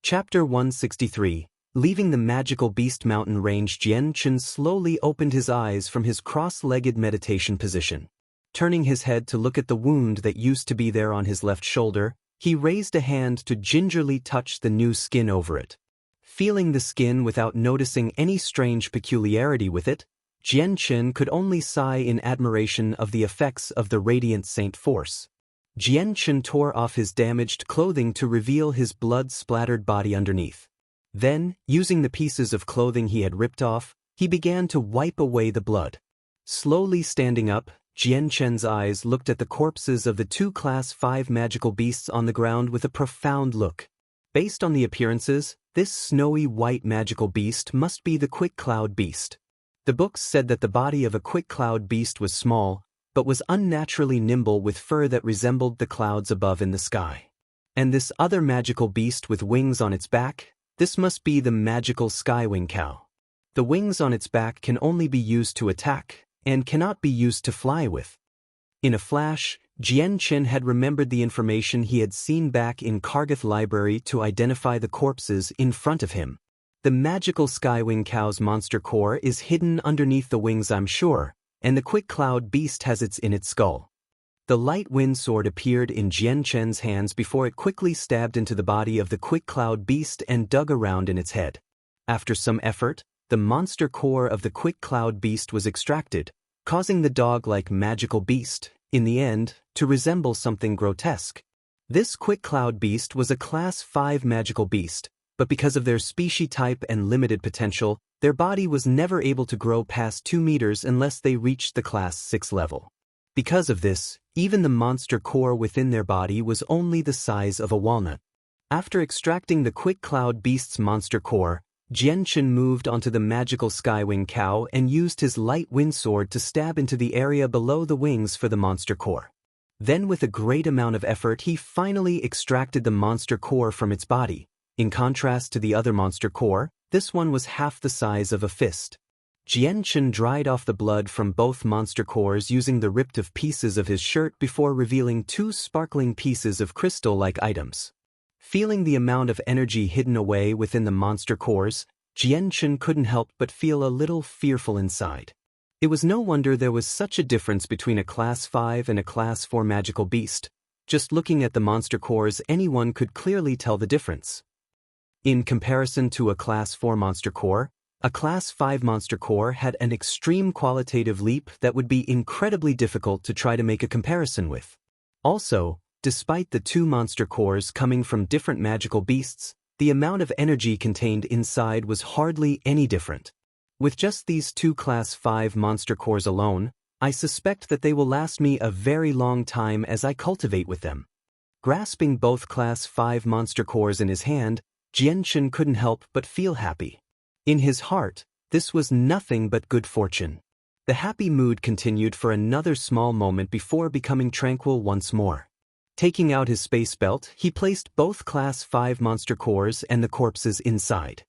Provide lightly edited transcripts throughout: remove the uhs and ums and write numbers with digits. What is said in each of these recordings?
Chapter 163. Leaving the magical beast mountain range, Jian Chen slowly opened his eyes from his cross-legged meditation position. Turning his head to look at the wound that used to be there on his left shoulder, he raised a hand to gingerly touch the new skin over it. Feeling the skin without noticing any strange peculiarity with it, Jian Chen could only sigh in admiration of the effects of the radiant saint force. Jian Chen tore off his damaged clothing to reveal his blood-splattered body underneath. Then, using the pieces of clothing he had ripped off, he began to wipe away the blood. Slowly standing up, Jian Chen's eyes looked at the corpses of the two Class 5 magical beasts on the ground with a profound look. Based on the appearances, this snowy white magical beast must be the Quick Cloud Beast. The books said that the body of a Quick Cloud Beast was small, but was unnaturally nimble with fur that resembled the clouds above in the sky. And this other magical beast with wings on its back, this must be the magical Skywing Cow. The wings on its back can only be used to attack, and cannot be used to fly with. In a flash, Jian Chen had remembered the information he had seen back in Kargath Library to identify the corpses in front of him. The magical Skywing Cow's monster core is hidden underneath the wings, I'm sure, and the Quick Cloud Beast has it in its skull. The light wind sword appeared in Jian Chen's hands before it quickly stabbed into the body of the Quick Cloud Beast and dug around in its head. After some effort, the monster core of the Quick Cloud Beast was extracted, causing the dog-like magical beast, in the end, to resemble something grotesque. This Quick Cloud Beast was a Class 5 magical beast, but because of their species type and limited potential, their body was never able to grow past 2 meters unless they reached the Class 6 level. Because of this, even the monster core within their body was only the size of a walnut. After extracting the Quick Cloud Beast's monster core, Jian Chen moved onto the magical Skywing Cow and used his light wind sword to stab into the area below the wings for the monster core. Then with a great amount of effort he finally extracted the monster core from its body. In contrast to the other monster core, this one was half the size of a fist. Jian Chen dried off the blood from both monster cores using the ripped-off pieces of his shirt before revealing 2 sparkling pieces of crystal-like items. Feeling the amount of energy hidden away within the monster cores, Jian Chen couldn't help but feel a little fearful inside. It was no wonder there was such a difference between a Class 5 and a Class 4 magical beast. Just looking at the monster cores, anyone could clearly tell the difference. In comparison to a Class 4 monster core, a Class 5 monster core had an extreme qualitative leap that would be incredibly difficult to try to make a comparison with. Also, despite the 2 monster cores coming from different magical beasts, the amount of energy contained inside was hardly any different. With just these 2 Class 5 monster cores alone, I suspect that they will last me a very long time as I cultivate with them. Grasping both Class 5 monster cores in his hand, Jian Chen couldn't help but feel happy. In his heart, this was nothing but good fortune. The happy mood continued for another small moment before becoming tranquil once more. Taking out his space belt, he placed both Class 5 monster cores and the corpses inside.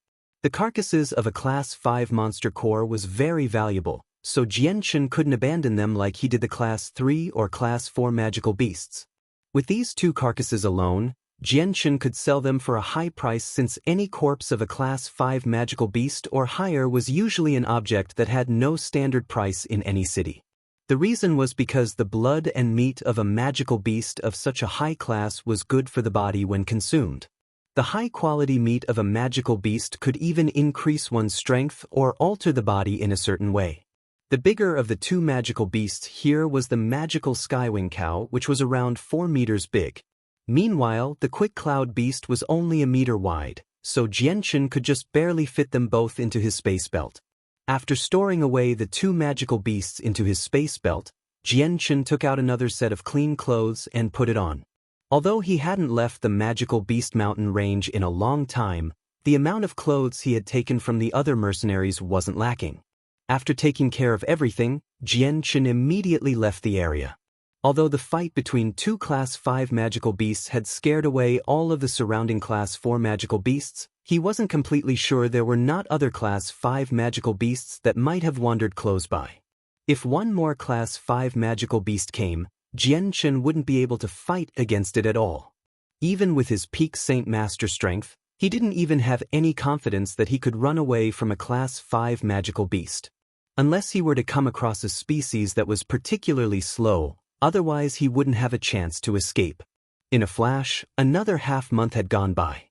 The carcasses of a Class 5 monster core was very valuable, so Jian Chen couldn't abandon them like he did the Class 3 or Class 4 magical beasts. With these 2 carcasses alone, Jian Chen could sell them for a high price since any corpse of a Class 5 magical beast or higher was usually an object that had no standard price in any city. The reason was because the blood and meat of a magical beast of such a high class was good for the body when consumed. The high-quality meat of a magical beast could even increase one's strength or alter the body in a certain way. The bigger of the 2 magical beasts here was the magical Skywing Cow, which was around 4 meters big. Meanwhile, the Quick Cloud Beast was only a meter wide, so Jian Chen could just barely fit them both into his space belt. After storing away the 2 magical beasts into his space belt, Jian Chen took out another set of clean clothes and put it on. Although he hadn't left the magical beast mountain range in a long time, the amount of clothes he had taken from the other mercenaries wasn't lacking. After taking care of everything, Jian Chen immediately left the area. Although the fight between 2 Class 5 magical beasts had scared away all of the surrounding Class 4 magical beasts, he wasn't completely sure there were not other Class 5 magical beasts that might have wandered close by. If one more Class 5 magical beast came, Jian Chen wouldn't be able to fight against it at all. Even with his peak Saint Master strength, He didn't even have any confidence that he could run away from a Class 5 magical beast. Unless he were to come across a species that was particularly slow, otherwise he wouldn't have a chance to escape. In a flash, another half-month had gone by.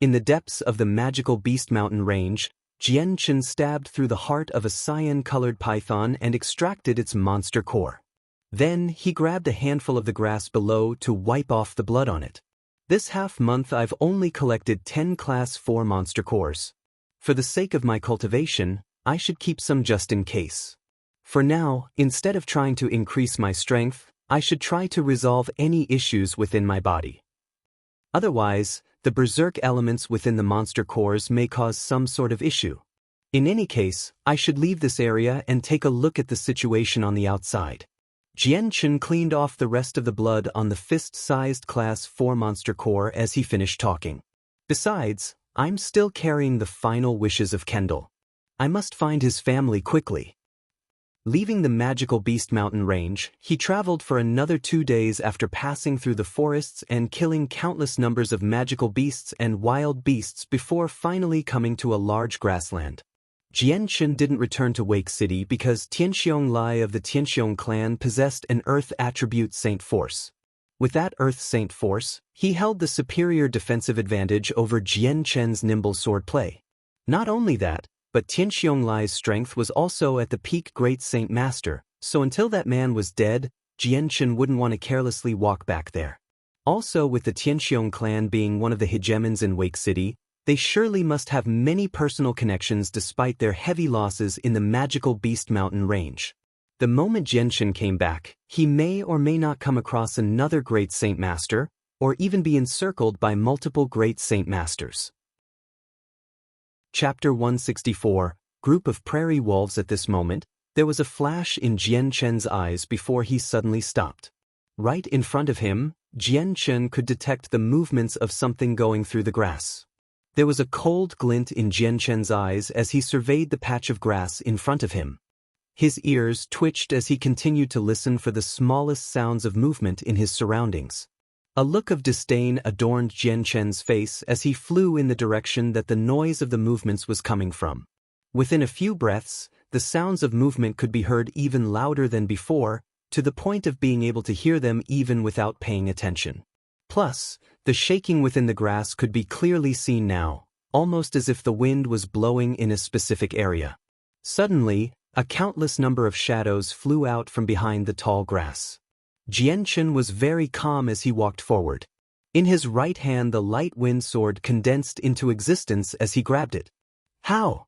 In the depths of the magical beast mountain range, Jian Chen stabbed through the heart of a cyan-colored python and extracted its monster core. Then he grabbed a handful of the grass below to wipe off the blood on it. This half-month I've only collected 10 Class 4 monster cores. For the sake of my cultivation, I should keep some just in case. For now, instead of trying to increase my strength, I should try to resolve any issues within my body. Otherwise, the berserk elements within the monster cores may cause some sort of issue. In any case, I should leave this area and take a look at the situation on the outside. Jian Chen cleaned off the rest of the blood on the fist-sized Class 4 monster core as he finished talking. Besides, I'm still carrying the final wishes of Kendall. I must find his family quickly. Leaving the magical beast mountain range, he traveled for another 2 days after passing through the forests and killing countless numbers of magical beasts and wild beasts before finally coming to a large grassland. Jian Chen didn't return to Wake City because Tianxiong Lai of the Tianxiong clan possessed an Earth attribute Saint Force. With that Earth Saint Force, he held the superior defensive advantage over Jian Chen's nimble swordplay. Not only that, but Tianxiong Lai's strength was also at the peak Great Saint Master, so until that man was dead, Jian Chen wouldn't want to carelessly walk back there. Also, with the Tianxiong clan being one of the hegemons in Wake City, they surely must have many personal connections despite their heavy losses in the magical beast mountain range. The moment Jian Chen came back, he may or may not come across another Great Saint Master, or even be encircled by multiple Great Saint Masters. Chapter 164, Group of Prairie Wolves. At this moment, there was a flash in Jian Chen's eyes before he suddenly stopped. Right in front of him, Jian Chen could detect the movements of something going through the grass. There was a cold glint in Jian Chen's eyes as he surveyed the patch of grass in front of him. His ears twitched as he continued to listen for the smallest sounds of movement in his surroundings. A look of disdain adorned Jian Chen's face as he flew in the direction that the noise of the movements was coming from. Within a few breaths, the sounds of movement could be heard even louder than before, to the point of being able to hear them even without paying attention. Plus, the shaking within the grass could be clearly seen now, almost as if the wind was blowing in a specific area. Suddenly, a countless number of shadows flew out from behind the tall grass. Jian Chen was very calm as he walked forward. In his right hand the light wind sword condensed into existence as he grabbed it. How?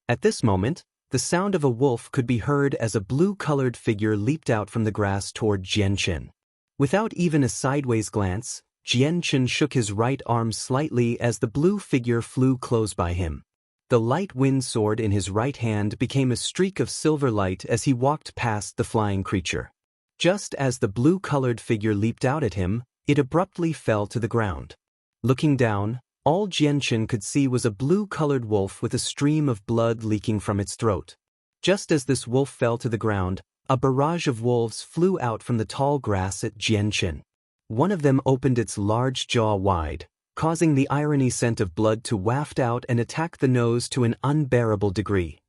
At this moment, the sound of a wolf could be heard as a blue-colored figure leaped out from the grass toward Jian Chen. Without even a sideways glance, Jian Chen shook his right arm slightly as the blue figure flew close by him. The light wind sword in his right hand became a streak of silver light as he walked past the flying creature. Just as the blue-colored figure leaped out at him, it abruptly fell to the ground. Looking down, all Jian Chen could see was a blue-colored wolf with a stream of blood leaking from its throat. Just as this wolf fell to the ground, a barrage of wolves flew out from the tall grass at Jian Chen. One of them opened its large jaw wide, causing the irony scent of blood to waft out and attack the nose to an unbearable degree.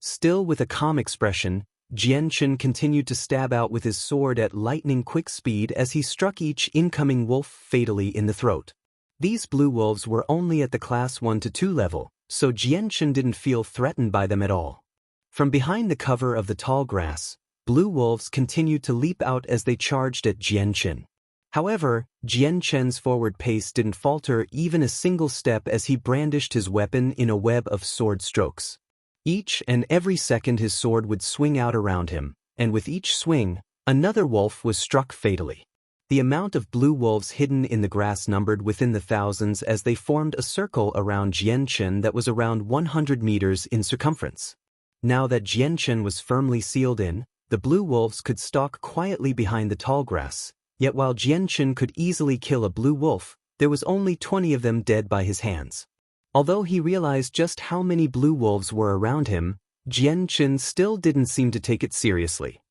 Still with a calm expression, Jian Chen continued to stab out with his sword at lightning-quick speed as he struck each incoming wolf fatally in the throat. These blue wolves were only at the Class 1 to 2 level, so Jian Chen didn't feel threatened by them at all. From behind the cover of the tall grass, blue wolves continued to leap out as they charged at Jian Chen. However, Jian Chen's forward pace didn't falter even a single step as he brandished his weapon in a web of sword strokes. Each and every second his sword would swing out around him, and with each swing, another wolf was struck fatally. The amount of blue wolves hidden in the grass numbered within the thousands as they formed a circle around Jian Chen that was around 100 meters in circumference. Now that Jian Chen was firmly sealed in, the blue wolves could stalk quietly behind the tall grass, yet while Jian Chen could easily kill a blue wolf, there was only 20 of them dead by his hands. Although he realized just how many blue wolves were around him, Jian Chen still didn't seem to take it seriously.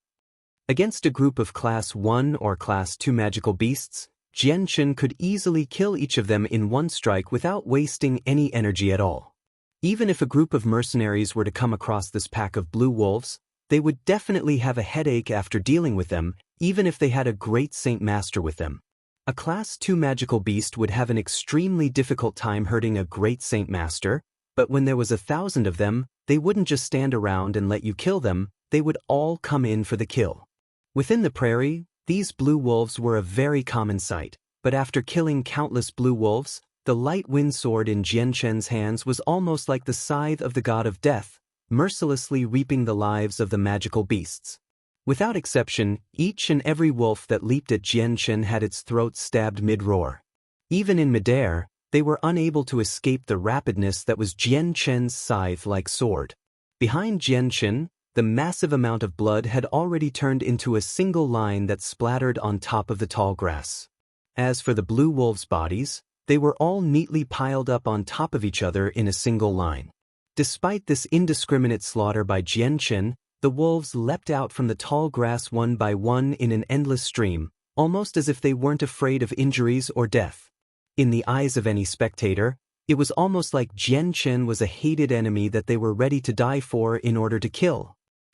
Against a group of Class 1 or Class 2 magical beasts, Jian Chen could easily kill each of them in one strike without wasting any energy at all. Even if a group of mercenaries were to come across this pack of blue wolves, they would definitely have a headache after dealing with them, even if they had a great Saint Master with them. A Class 2 magical beast would have an extremely difficult time hurting a great Saint Master, but when there was 1,000 of them, they wouldn't just stand around and let you kill them, they would all come in for the kill. Within the prairie, these blue wolves were a very common sight, but after killing countless blue wolves, the light wind sword in Jian Chen's hands was almost like the scythe of the god of death, mercilessly reaping the lives of the magical beasts. Without exception, each and every wolf that leaped at Jian Chen had its throat stabbed mid-roar. Even in midair, they were unable to escape the rapidness that was Jian Chen's scythe-like sword. Behind Jian Chen, the massive amount of blood had already turned into a single line that splattered on top of the tall grass. As for the blue wolves' bodies, they were all neatly piled up on top of each other in a single line. Despite this indiscriminate slaughter by Jian Chen, the wolves leapt out from the tall grass one by one in an endless stream, almost as if they weren't afraid of injuries or death. In the eyes of any spectator, it was almost like Jian Chen was a hated enemy that they were ready to die for in order to kill.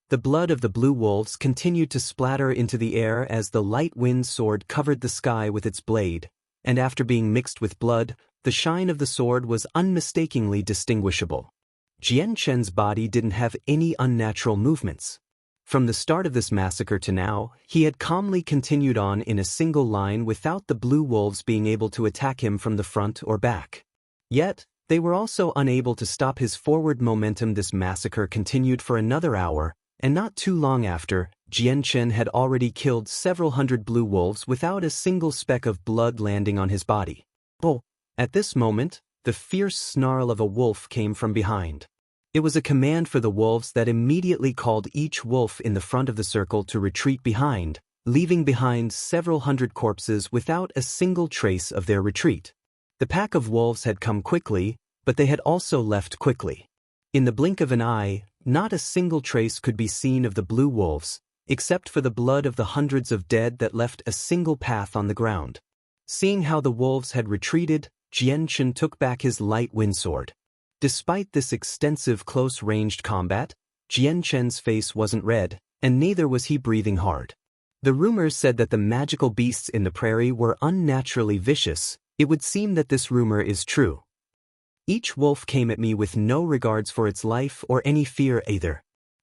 The blood of the blue wolves continued to splatter into the air as the light wind sword covered the sky with its blade, and after being mixed with blood, the shine of the sword was unmistakably distinguishable. Jian Chen's body didn't have any unnatural movements. From the start of this massacre to now, he had calmly continued on in a single line without the blue wolves being able to attack him from the front or back. Yet, they were also unable to stop his forward momentum. This massacre continued for another hour, and not too long after, Jian Chen had already killed several hundred blue wolves without a single speck of blood landing on his body. Oh! At this moment, the fierce snarl of a wolf came from behind. It was a command for the wolves that immediately called each wolf in the front of the circle to retreat behind, leaving behind several hundred corpses without a single trace of their retreat. The pack of wolves had come quickly, but they had also left quickly. In the blink of an eye, not a single trace could be seen of the blue wolves, except for the blood of the hundreds of dead that left a single path on the ground. Seeing how the wolves had retreated, Jian Chen took back his light wind sword. Despite this extensive close-ranged combat, Jian Chen's face wasn't red, and neither was he breathing hard. The rumors said that the magical beasts in the prairie were unnaturally vicious. It would seem that this rumor is true. Each wolf came at me with no regards for its life or any fear either.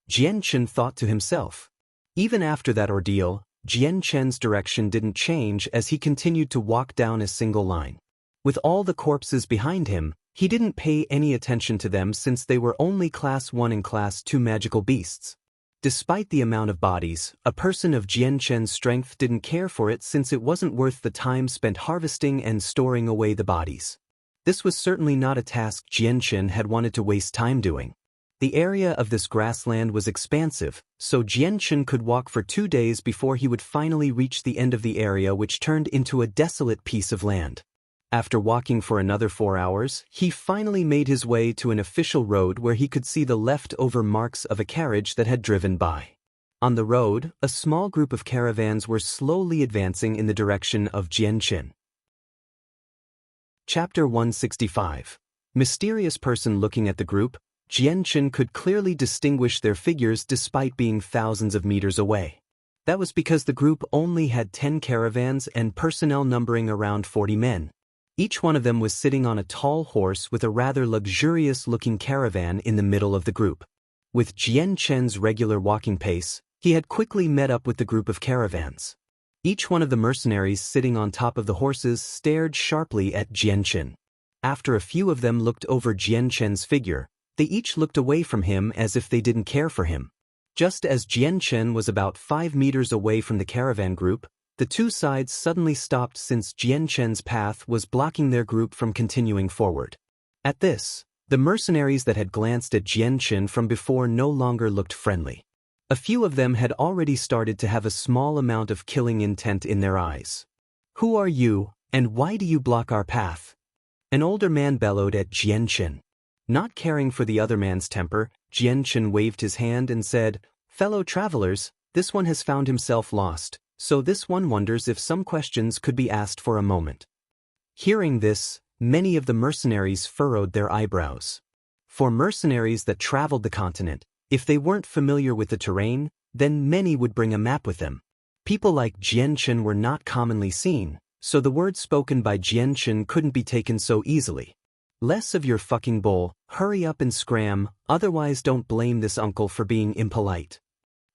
Jian Chen thought to himself. Even after that ordeal, Jian Chen's direction didn't change as he continued to walk down a single line. With all the corpses behind him, he didn't pay any attention to them since they were only Class 1 and Class 2 magical beasts. Despite the amount of bodies, a person of Jian Chen's strength didn't care for it since it wasn't worth the time spent harvesting and storing away the bodies. This was certainly not a task Jian Chen had wanted to waste time doing. The area of this grassland was expansive, so Jian Chen could walk for 2 days before he would finally reach the end of the area, which turned into a desolate piece of land. After walking for another 4 hours, he finally made his way to an official road where he could see the leftover marks of a carriage that had driven by. On the road, a small group of caravans were slowly advancing in the direction of Jian Chen. Chapter 165. Mysterious person. Looking at the group, Jian Chen could clearly distinguish their figures despite being thousands of meters away. That was because the group only had 10 caravans and personnel numbering around 40 men. Each one of them was sitting on a tall horse with a rather luxurious-looking caravan in the middle of the group. With Jian Chen's regular walking pace, he had quickly met up with the group of caravans. Each one of the mercenaries sitting on top of the horses stared sharply at Jian Chen. After a few of them looked over Jian Chen's figure, they each looked away from him as if they didn't care for him. Just as Jian Chen was about 5 meters away from the caravan group, the two sides suddenly stopped since Jian Chen's path was blocking their group from continuing forward. At this, the mercenaries that had glanced at Jian Chen from before no longer looked friendly. A few of them had already started to have a small amount of killing intent in their eyes. "Who are you, and why do you block our path?" An older man bellowed at Jian Chen. Not caring for the other man's temper, Jian Chen waved his hand and said, "Fellow travelers, this one has found himself lost, so this one wonders if some questions could be asked for a moment. Hearing this, many of the mercenaries furrowed their eyebrows. For mercenaries that traveled the continent, if they weren't familiar with the terrain, then many would bring a map with them. People like Jianchen were not commonly seen, so the words spoken by Jianchen couldn't be taken so easily. Less of your fucking bull, hurry up and scram, otherwise don't blame this uncle for being impolite.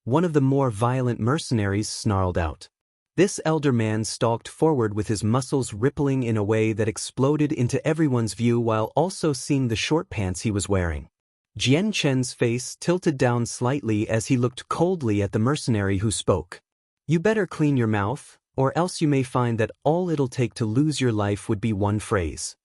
One of the more violent mercenaries snarled out. This elder man stalked forward with his muscles rippling in a way that exploded into everyone's view while also seeing the short pants he was wearing. Jian Chen's face tilted down slightly as he looked coldly at the mercenary who spoke. You better clean your mouth, or else you may find that all it'll take to lose your life would be one phrase.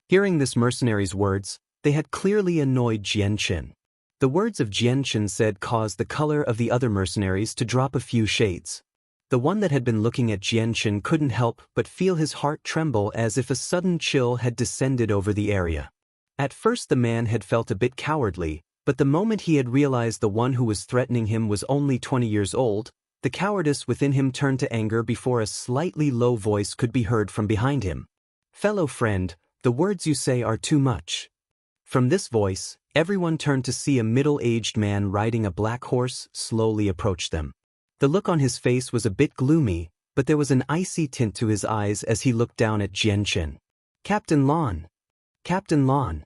Hearing this mercenary's words, they had clearly annoyed Jian Chen. The words of Jian Chen said caused the color of the other mercenaries to drop a few shades. The one that had been looking at Jian Chen couldn't help but feel his heart tremble as if a sudden chill had descended over the area. At first the man had felt a bit cowardly, but the moment he had realized the one who was threatening him was only 20 years old, the cowardice within him turned to anger before a slightly low voice could be heard from behind him. Fellow friend, the words you say are too much. From this voice, everyone turned to see a middle-aged man riding a black horse slowly approach them. The look on his face was a bit gloomy, but there was an icy tint to his eyes as he looked down at Jian Chen. Captain Lon! Captain Lon!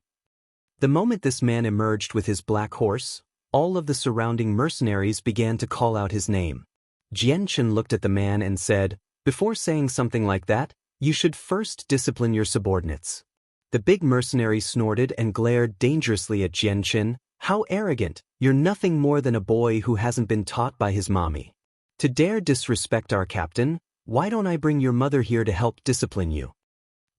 The moment this man emerged with his black horse, all of the surrounding mercenaries began to call out his name. Jian Chen looked at the man and said, "Before saying something like that, you should first discipline your subordinates." The big mercenary snorted and glared dangerously at Jian Chen. How arrogant, you're nothing more than a boy who hasn't been taught by his mommy. To dare disrespect our captain, why don't I bring your mother here to help discipline you?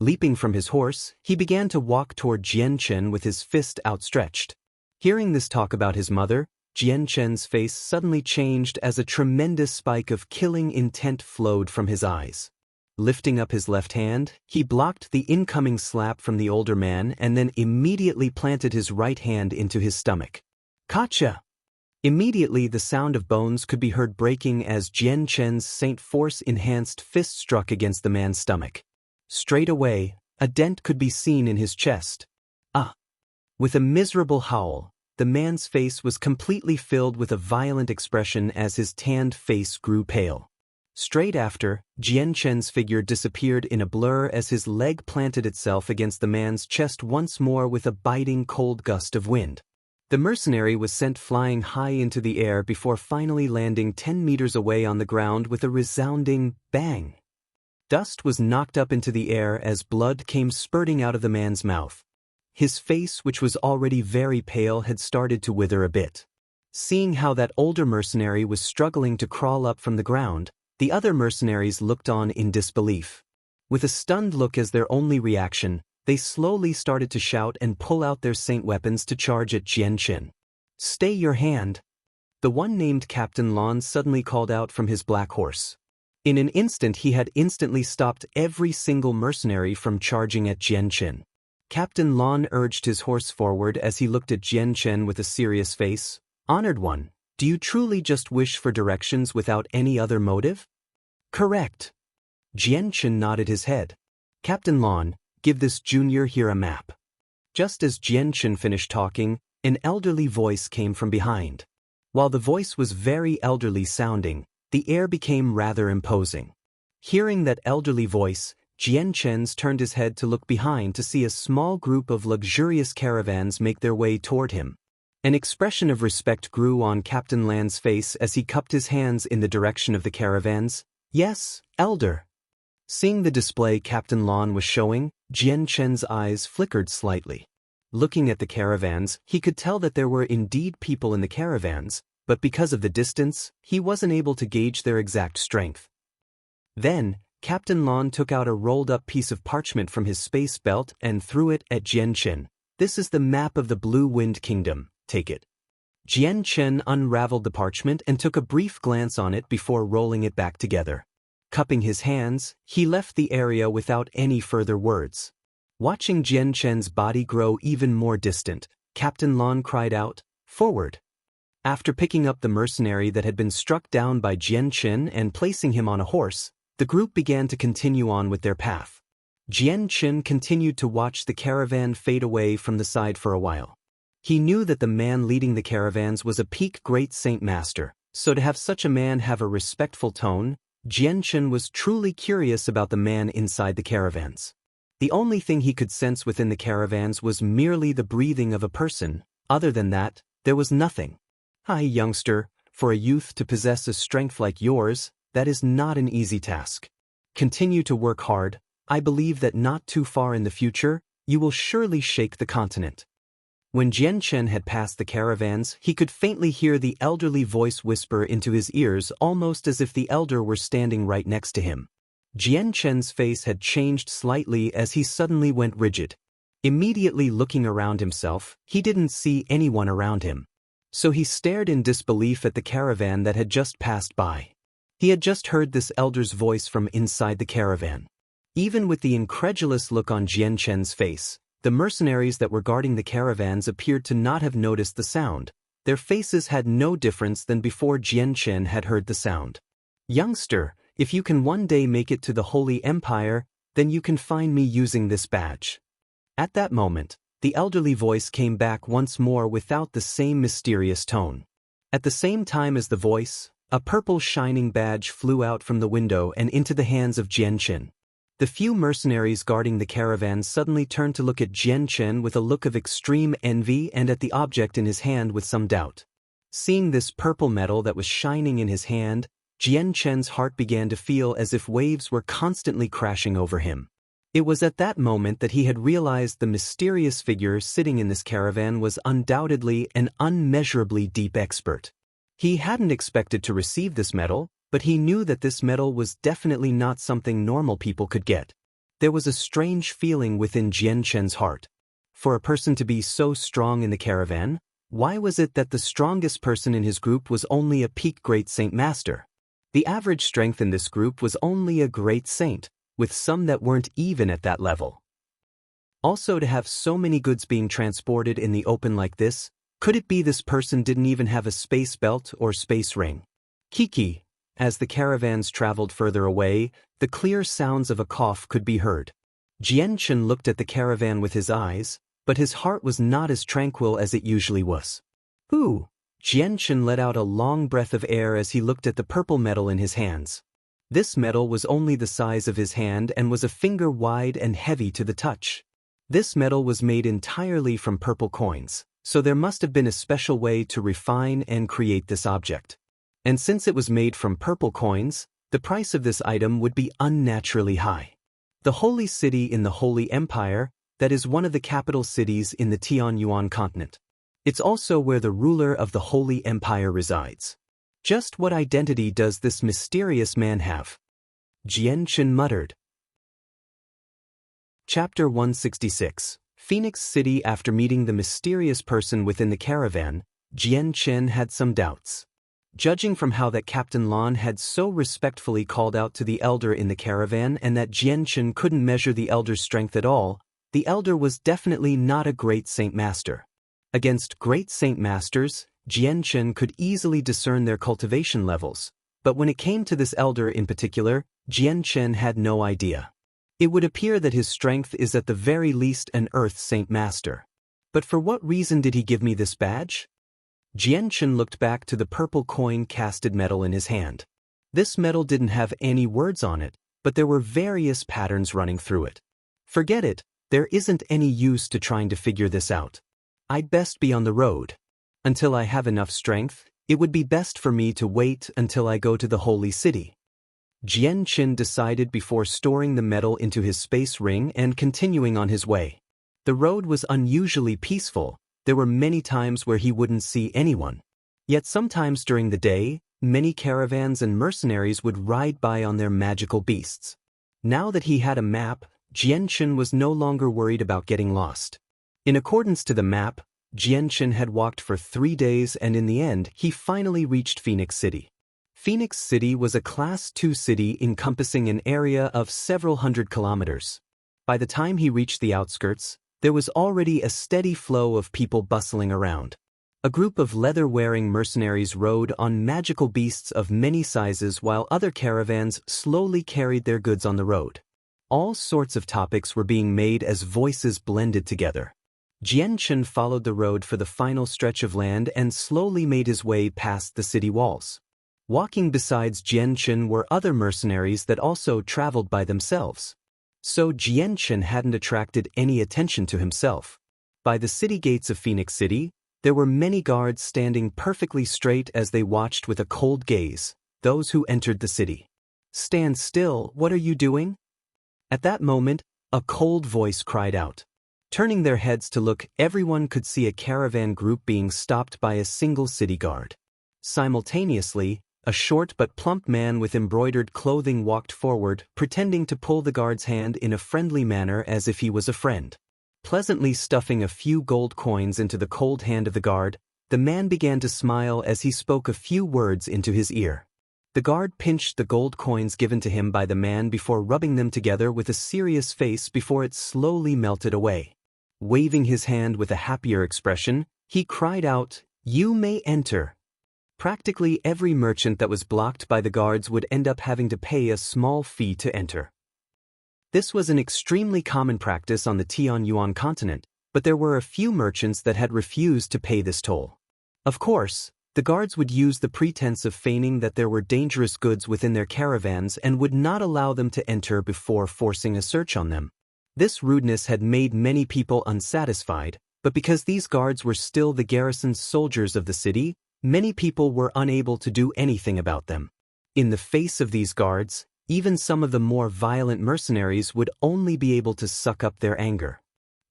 Leaping from his horse, he began to walk toward Jian Chen with his fist outstretched. Hearing this talk about his mother, Jian Chen's face suddenly changed as a tremendous spike of killing intent flowed from his eyes. Lifting up his left hand, he blocked the incoming slap from the older man and then immediately planted his right hand into his stomach. Gotcha! Immediately the sound of bones could be heard breaking as Jian Chen's Saint Force-enhanced fist struck against the man's stomach. Straight away, a dent could be seen in his chest. With a miserable howl, the man's face was completely filled with a violent expression as his tanned face grew pale. Straight after, Jian Chen's figure disappeared in a blur as his leg planted itself against the man's chest once more with a biting cold gust of wind. The mercenary was sent flying high into the air before finally landing 10 meters away on the ground with a resounding bang. Dust was knocked up into the air as blood came spurting out of the man's mouth. His face, which was already very pale, had started to wither a bit. Seeing how that older mercenary was struggling to crawl up from the ground, the other mercenaries looked on in disbelief. With a stunned look as their only reaction, they slowly started to shout and pull out their saint weapons to charge at Jian Chen. "Stay your hand!" The one named Captain Lon suddenly called out from his black horse. In an instant he had instantly stopped every single mercenary from charging at Jian Chen. Captain Lon urged his horse forward as he looked at Jian Chen with a serious face. "Honored one, do you truly just wish for directions without any other motive?" "Correct." Jian Chen nodded his head. "Captain Lon, give this junior here a map." Just as Jian Chen finished talking, an elderly voice came from behind. While the voice was very elderly sounding, the air became rather imposing. Hearing that elderly voice, Jian Chen turned his head to look behind to see a small group of luxurious caravans make their way toward him. An expression of respect grew on Captain Lan's face as he cupped his hands in the direction of the caravans. "Yes, elder." Seeing the display Captain Lon was showing, Jian Chen's eyes flickered slightly. Looking at the caravans, he could tell that there were indeed people in the caravans, but because of the distance, he wasn't able to gauge their exact strength. Then, Captain Lon took out a rolled-up piece of parchment from his space belt and threw it at Jian Chen. "This is the map of the Blue Wind Kingdom, take it." Jian Chen unraveled the parchment and took a brief glance on it before rolling it back together. Cupping his hands, he left the area without any further words. Watching Jian Chen's body grow even more distant, Captain Lon cried out, "Forward!" After picking up the mercenary that had been struck down by Jian Qin and placing him on a horse, the group began to continue on with their path. Jian Qin continued to watch the caravan fade away from the side for a while. He knew that the man leading the caravans was a peak great saint master, so to have such a man have a respectful tone, Jian Qin was truly curious about the man inside the caravans. The only thing he could sense within the caravans was merely the breathing of a person. Other than that, there was nothing. "Hi, youngster, for a youth to possess a strength like yours, that is not an easy task. Continue to work hard. I believe that not too far in the future, you will surely shake the continent." When Jian Qin had passed the caravans, he could faintly hear the elderly voice whisper into his ears almost as if the elder were standing right next to him. Jian Qin's face had changed slightly as he suddenly went rigid. Immediately looking around himself, he didn't see anyone around him. So he stared in disbelief at the caravan that had just passed by. He had just heard this elder's voice from inside the caravan. Even with the incredulous look on Jian Qin's face, the mercenaries that were guarding the caravans appeared to not have noticed the sound. Their faces had no difference than before Jian Qin had heard the sound. "Youngster, if you can one day make it to the Holy Empire, then you can find me using this badge." At that moment, the elderly voice came back once more without the same mysterious tone. At the same time as the voice, a purple shining badge flew out from the window and into the hands of Jian Qin. The few mercenaries guarding the caravan suddenly turned to look at Jian Qin with a look of extreme envy and at the object in his hand with some doubt. Seeing this purple metal that was shining in his hand, Jian Qin's heart began to feel as if waves were constantly crashing over him. It was at that moment that he had realized the mysterious figure sitting in this caravan was undoubtedly an unmeasurably deep expert. He hadn't expected to receive this metal, but he knew that this metal was definitely not something normal people could get. There was a strange feeling within Jian Qin's heart. For a person to be so strong in the caravan, why was it that the strongest person in his group was only a peak great saint master? The average strength in this group was only a great saint, with some that weren't even at that level. Also, to have so many goods being transported in the open like this, could it be this person didn't even have a space belt or space ring? Kiki. As the caravans traveled further away, the clear sounds of a cough could be heard. Jian Qin looked at the caravan with his eyes, but his heart was not as tranquil as it usually was. "Ooh!" Jian Qin let out a long breath of air as he looked at the purple metal in his hands. This metal was only the size of his hand and was a finger wide and heavy to the touch. This metal was made entirely from purple coins, so there must have been a special way to refine and create this object. And since it was made from purple coins, the price of this item would be unnaturally high. The holy city in the Holy Empire, that is one of the capital cities in the Tianyuan continent. It's also where the ruler of the Holy Empire resides. Just what identity does this mysterious man have? Jian Qin muttered. Chapter 166. Phoenix City. After meeting the mysterious person within the caravan, Jian Qin had some doubts. Judging from how that Captain Lan had so respectfully called out to the elder in the caravan and that Jian Qin couldn't measure the elder's strength at all, the elder was definitely not a great saint master. Against great saint masters, Jian Qin could easily discern their cultivation levels, but when it came to this elder in particular, Jian Qin had no idea. It would appear that his strength is at the very least an earth saint master. But for what reason did he give me this badge? Jian Qin looked back to the purple coin-casted metal in his hand. This metal didn't have any words on it, but there were various patterns running through it. Forget it, there isn't any use to trying to figure this out. I'd best be on the road. Until I have enough strength, it would be best for me to wait until I go to the holy city. Jian Qin decided before storing the metal into his space ring and continuing on his way. The road was unusually peaceful. There were many times where he wouldn't see anyone. Yet sometimes during the day, many caravans and mercenaries would ride by on their magical beasts. Now that he had a map, Jian Qin was no longer worried about getting lost. In accordance to the map, Jian Qin had walked for 3 days and in the end, he finally reached Phoenix City. Phoenix City was a Class 2 city encompassing an area of several hundred kilometers. By the time he reached the outskirts, there was already a steady flow of people bustling around. A group of leather-wearing mercenaries rode on magical beasts of many sizes while other caravans slowly carried their goods on the road. All sorts of topics were being made as voices blended together. Jian Chen followed the road for the final stretch of land and slowly made his way past the city walls. Walking besides Jian Chen were other mercenaries that also traveled by themselves. So Jian Chen hadn't attracted any attention to himself. By the city gates of Phoenix City, there were many guards standing perfectly straight as they watched with a cold gaze those who entered the city. "Stand still, what are you doing?" At that moment, a cold voice cried out. Turning their heads to look, everyone could see a caravan group being stopped by a single city guard. Simultaneously, a short but plump man with embroidered clothing walked forward, pretending to pull the guard's hand in a friendly manner as if he was a friend. Pleasantly stuffing a few gold coins into the cold hand of the guard, the man began to smile as he spoke a few words into his ear. The guard pinched the gold coins given to him by the man before rubbing them together with a serious face before it slowly melted away. Waving his hand with a happier expression, he cried out, "You may enter." Practically every merchant that was blocked by the guards would end up having to pay a small fee to enter. This was an extremely common practice on the Tianyuan continent, but there were a few merchants that had refused to pay this toll. Of course, the guards would use the pretense of feigning that there were dangerous goods within their caravans and would not allow them to enter before forcing a search on them. This rudeness had made many people unsatisfied, but because these guards were still the garrison's soldiers of the city, many people were unable to do anything about them. In the face of these guards, even some of the more violent mercenaries would only be able to suck up their anger.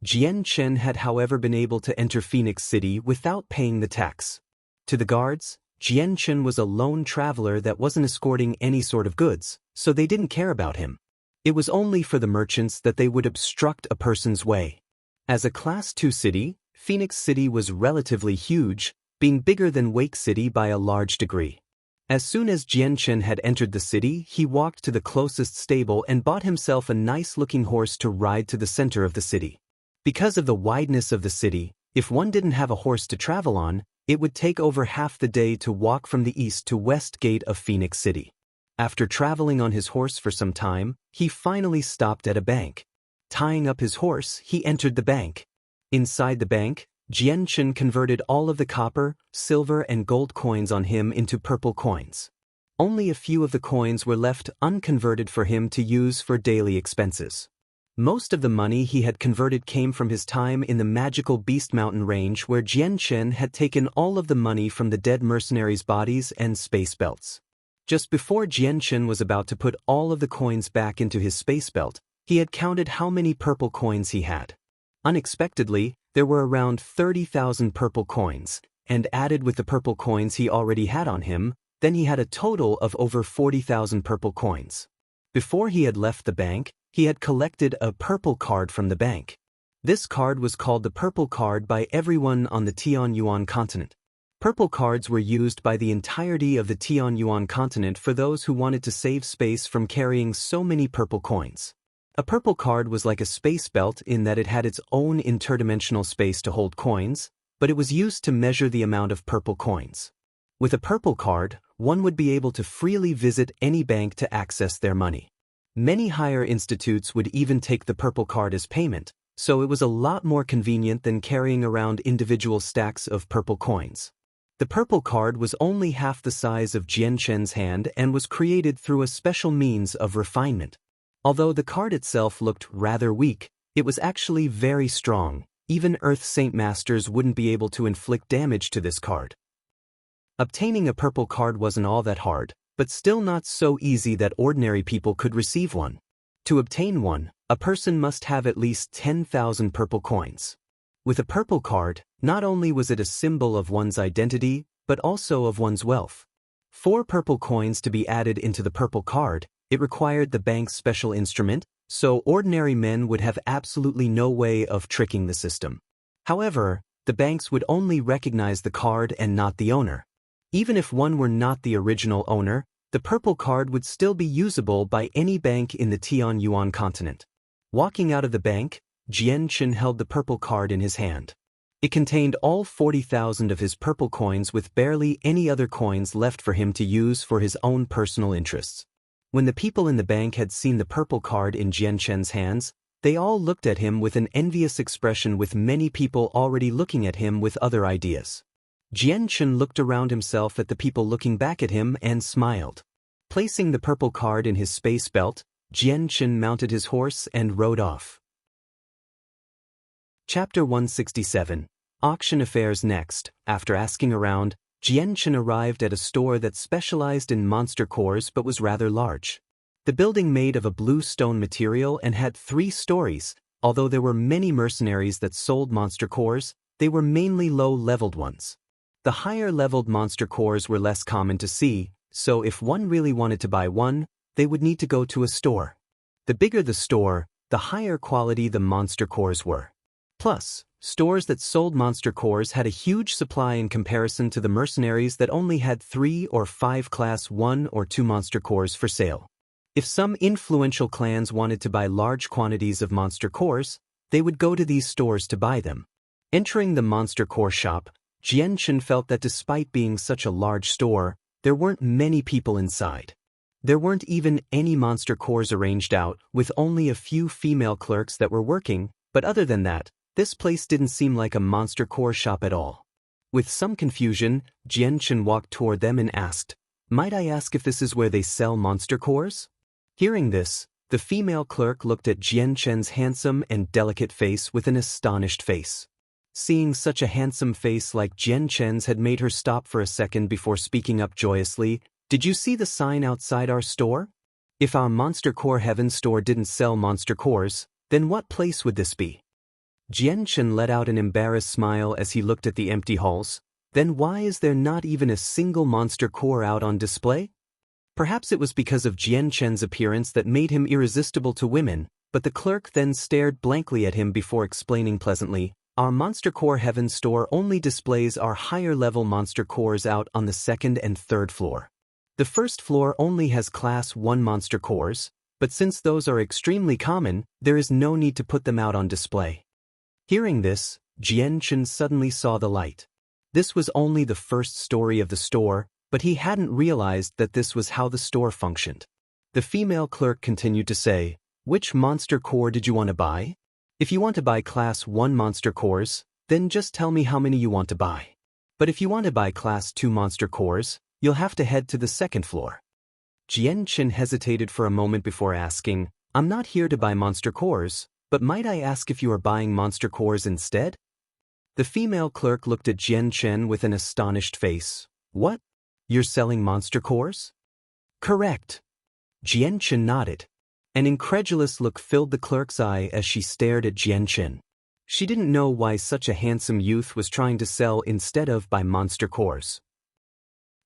Jian Chen had however been able to enter Phoenix City without paying the tax. To the guards, Jian Chen was a lone traveler that wasn't escorting any sort of goods, so they didn't care about him. It was only for the merchants that they would obstruct a person's way. As a Class 2 city, Phoenix City was relatively huge, being bigger than Wake City by a large degree. As soon as Jian Chen had entered the city, he walked to the closest stable and bought himself a nice-looking horse to ride to the center of the city. Because of the wideness of the city, if one didn't have a horse to travel on, it would take over half the day to walk from the east to west gate of Phoenix City. After traveling on his horse for some time, he finally stopped at a bank. Tying up his horse, he entered the bank. Inside the bank, Jian Chen converted all of the copper, silver and gold coins on him into purple coins. Only a few of the coins were left unconverted for him to use for daily expenses. Most of the money he had converted came from his time in the magical Beast Mountain range where Jian Chen had taken all of the money from the dead mercenaries' bodies and space belts. Just before Jian Chen was about to put all of the coins back into his space belt, he had counted how many purple coins he had. Unexpectedly, there were around 30,000 purple coins, and added with the purple coins he already had on him, then he had a total of over 40,000 purple coins. Before he had left the bank, he had collected a purple card from the bank. This card was called the purple card by everyone on the Tianyuan continent. Purple cards were used by the entirety of the Tianyuan continent for those who wanted to save space from carrying so many purple coins. A purple card was like a space belt in that it had its own interdimensional space to hold coins, but it was used to measure the amount of purple coins. With a purple card, one would be able to freely visit any bank to access their money. Many higher institutes would even take the purple card as payment, so it was a lot more convenient than carrying around individual stacks of purple coins. The purple card was only half the size of Jian Chen's hand and was created through a special means of refinement. Although the card itself looked rather weak, it was actually very strong. Even Earth Saint Masters wouldn't be able to inflict damage to this card. Obtaining a purple card wasn't all that hard, but still not so easy that ordinary people could receive one. To obtain one, a person must have at least 10,000 purple coins. With a purple card, not only was it a symbol of one's identity, but also of one's wealth. 4 purple coins to be added into the purple card, it required the bank's special instrument, so ordinary men would have absolutely no way of tricking the system. However, the banks would only recognize the card and not the owner. Even if one were not the original owner, the purple card would still be usable by any bank in the Tianyuan continent. Walking out of the bank, Jian Chen held the purple card in his hand. It contained all 40,000 of his purple coins with barely any other coins left for him to use for his own personal interests. When the people in the bank had seen the purple card in Jian Chen's hands, they all looked at him with an envious expression, with many people already looking at him with other ideas. Jian Chen looked around himself at the people looking back at him and smiled. Placing the purple card in his space belt, Jian Chen mounted his horse and rode off. Chapter 167. Auction Affairs. Next, after asking around, Jian Chen arrived at a store that specialized in monster cores but was rather large. The building made of a blue stone material and had 3 stories. Although there were many mercenaries that sold monster cores, they were mainly low-leveled ones. The higher-leveled monster cores were less common to see, so if one really wanted to buy one, they would need to go to a store. The bigger the store, the higher quality the monster cores were. Plus, stores that sold monster cores had a huge supply in comparison to the mercenaries that only had 3 or 5 class 1 or 2 monster cores for sale. If some influential clans wanted to buy large quantities of monster cores, they would go to these stores to buy them. Entering the monster core shop, Jian Chen felt that despite being such a large store, there weren't many people inside. There weren't even any monster cores arranged out, with only a few female clerks that were working, but other than that, this place didn't seem like a monster core shop at all. With some confusion, Jian Chen walked toward them and asked, "Might I ask if this is where they sell monster cores?" Hearing this, the female clerk looked at Jian Chen's handsome and delicate face with an astonished face. Seeing such a handsome face like Jian Chen's had made her stop for a second before speaking up joyously. "Did you see the sign outside our store? If our Monster Core Heaven store didn't sell monster cores, then what place would this be?" Jian Chen let out an embarrassed smile as he looked at the empty halls. "Then why is there not even a single monster core out on display?" Perhaps it was because of Jian Chen's appearance that made him irresistible to women, but the clerk then stared blankly at him before explaining pleasantly, "Our Monster Core Heaven store only displays our higher-level monster cores out on the 2nd and 3rd floor. The 1st floor only has Class 1 monster cores, but since those are extremely common, there is no need to put them out on display." Hearing this, Jian Chen suddenly saw the light. This was only the 1st story of the store, but he hadn't realized that this was how the store functioned. The female clerk continued to say, "Which monster core did you want to buy? If you want to buy Class 1 monster cores, then just tell me how many you want to buy. But if you want to buy Class 2 monster cores, you'll have to head to the 2nd floor." Jian Chen hesitated for a moment before asking, "I'm not here to buy monster cores, but might I ask if you are buying monster cores instead?" The female clerk looked at Jian Chen with an astonished face. "What? You're selling monster cores?" "Correct." Jian Chen nodded. An incredulous look filled the clerk's eye as she stared at Jian Chen. She didn't know why such a handsome youth was trying to sell instead of buy monster cores.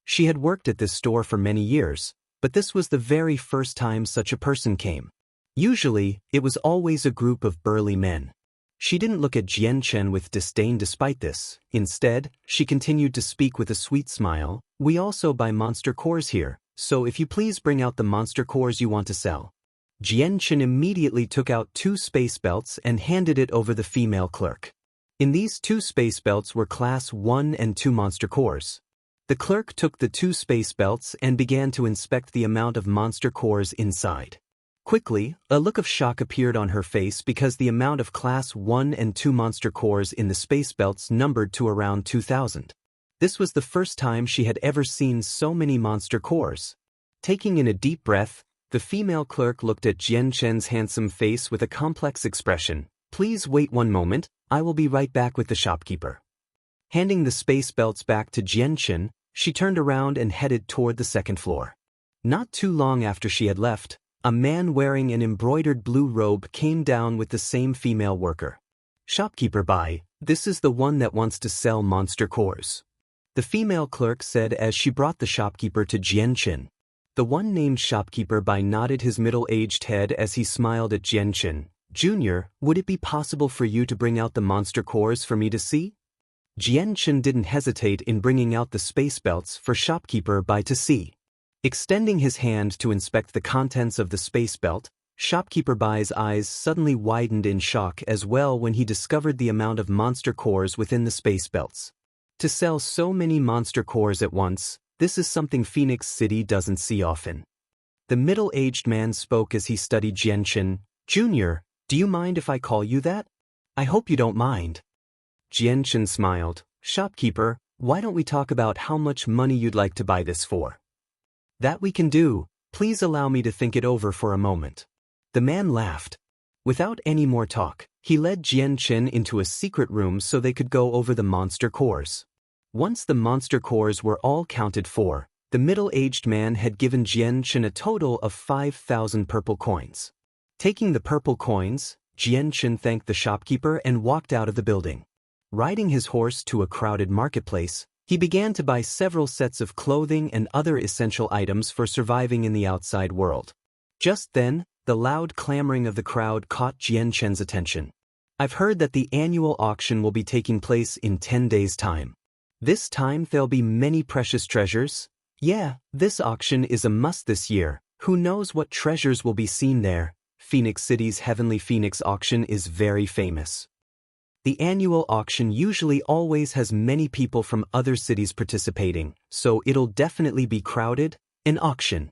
She had worked at this store for many years, but this was the very first time such a person came. Usually, it was always a group of burly men. She didn't look at Jian Chen with disdain despite this. Instead, she continued to speak with a sweet smile, "We also buy monster cores here, so if you please bring out the monster cores you want to sell." Jian Chen immediately took out 2 space belts and handed it over the female clerk. In these 2 space belts were Class 1 and 2 monster cores. The clerk took the 2 space belts and began to inspect the amount of monster cores inside. Quickly, a look of shock appeared on her face because the amount of Class 1 and 2 monster cores in the space belts numbered to around 2,000. This was the first time she had ever seen so many monster cores. Taking in a deep breath, the female clerk looked at Jian Chen's handsome face with a complex expression. "Please wait one moment, I will be right back with the shopkeeper." Handing the space belts back to Jian Chen, she turned around and headed toward the 2nd floor. Not too long after she had left, a man wearing an embroidered blue robe came down with the same female worker. "Shopkeeper Bai, this is the one that wants to sell monster cores," the female clerk said as she brought the shopkeeper to Jian Chen. The one named Shopkeeper Bai nodded his middle-aged head as he smiled at Jian Chen. "Junior, would it be possible for you to bring out the monster cores for me to see?" Jian Chen didn't hesitate in bringing out the space belts for Shopkeeper Bai to see. Extending his hand to inspect the contents of the space belt, Shopkeeper Bai's eyes suddenly widened in shock as well when he discovered the amount of monster cores within the space belts. To sell so many monster cores at once, this is something Phoenix City doesn't see often. The middle-aged man spoke as he studied Jianchen. Junior, do you mind if I call you that? I hope you don't mind. Jianchen smiled. Shopkeeper, why don't we talk about how much money you'd like to buy this for? That we can do. Please allow me to think it over for a moment. The man laughed. Without any more talk, he led Jianchen into a secret room so they could go over the monster cores. Once the monster cores were all counted for, the middle-aged man had given Jianchen a total of 5,000 purple coins. Taking the purple coins, Jianchen thanked the shopkeeper and walked out of the building. Riding his horse to a crowded marketplace, he began to buy several sets of clothing and other essential items for surviving in the outside world. Just then, the loud clamoring of the crowd caught Jianchen's attention. I've heard that the annual auction will be taking place in 10 days' time. This time there'll be many precious treasures. Yeah, this auction is a must this year. Who knows what treasures will be seen there? Phoenix City's Heavenly Phoenix auction is very famous. The annual auction usually always has many people from other cities participating, so it'll definitely be crowded. An auction.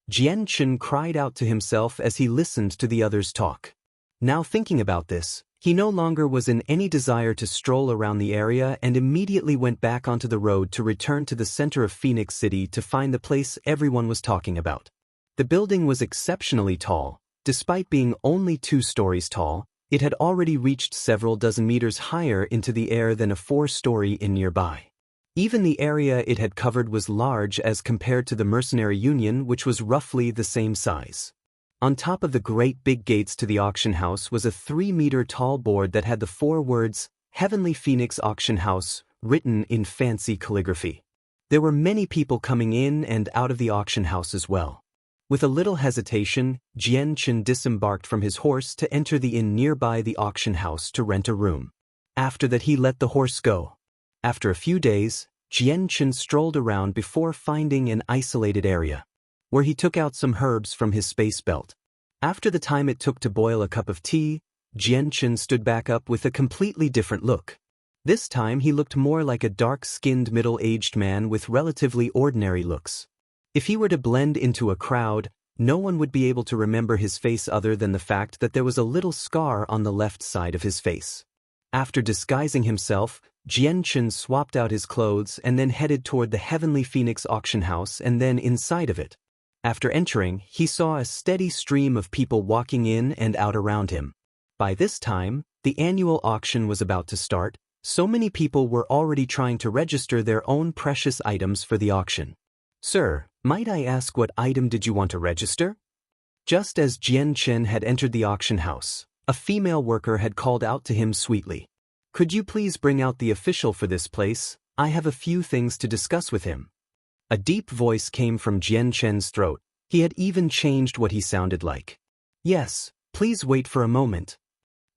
Jianchen cried out to himself as he listened to the others talk. Now thinking about this, he no longer was in any desire to stroll around the area and immediately went back onto the road to return to the center of Phoenix City to find the place everyone was talking about. The building was exceptionally tall. Despite being only 2 stories tall, it had already reached several dozen meters higher into the air than a 4-story inn nearby. Even the area it had covered was large as compared to the Mercenary Union, which was roughly the same size. On top of the great big gates to the auction house was a 3-meter-tall board that had the 4 words, Heavenly Phoenix Auction House, written in fancy calligraphy. There were many people coming in and out of the auction house as well. With a little hesitation, Jianchen disembarked from his horse to enter the inn nearby the auction house to rent a room. After that he let the horse go. After a few days, Jianchen strolled around before finding an isolated area, where he took out some herbs from his space belt. After the time it took to boil a cup of tea, Jianchen stood back up with a completely different look. This time he looked more like a dark-skinned middle-aged man with relatively ordinary looks. If he were to blend into a crowd, no one would be able to remember his face other than the fact that there was a little scar on the left side of his face. After disguising himself, Jianchen swapped out his clothes and then headed toward the Heavenly Phoenix auction house and then inside of it. After entering, he saw a steady stream of people walking in and out around him. By this time, the annual auction was about to start. So many people were already trying to register their own precious items for the auction. Sir, might I ask what item did you want to register? Just as Jianchen had entered the auction house, a female worker had called out to him sweetly. Could you please bring out the official for this place? I have a few things to discuss with him. A deep voice came from Jianchen's throat. He had even changed what he sounded like. Yes, please wait for a moment.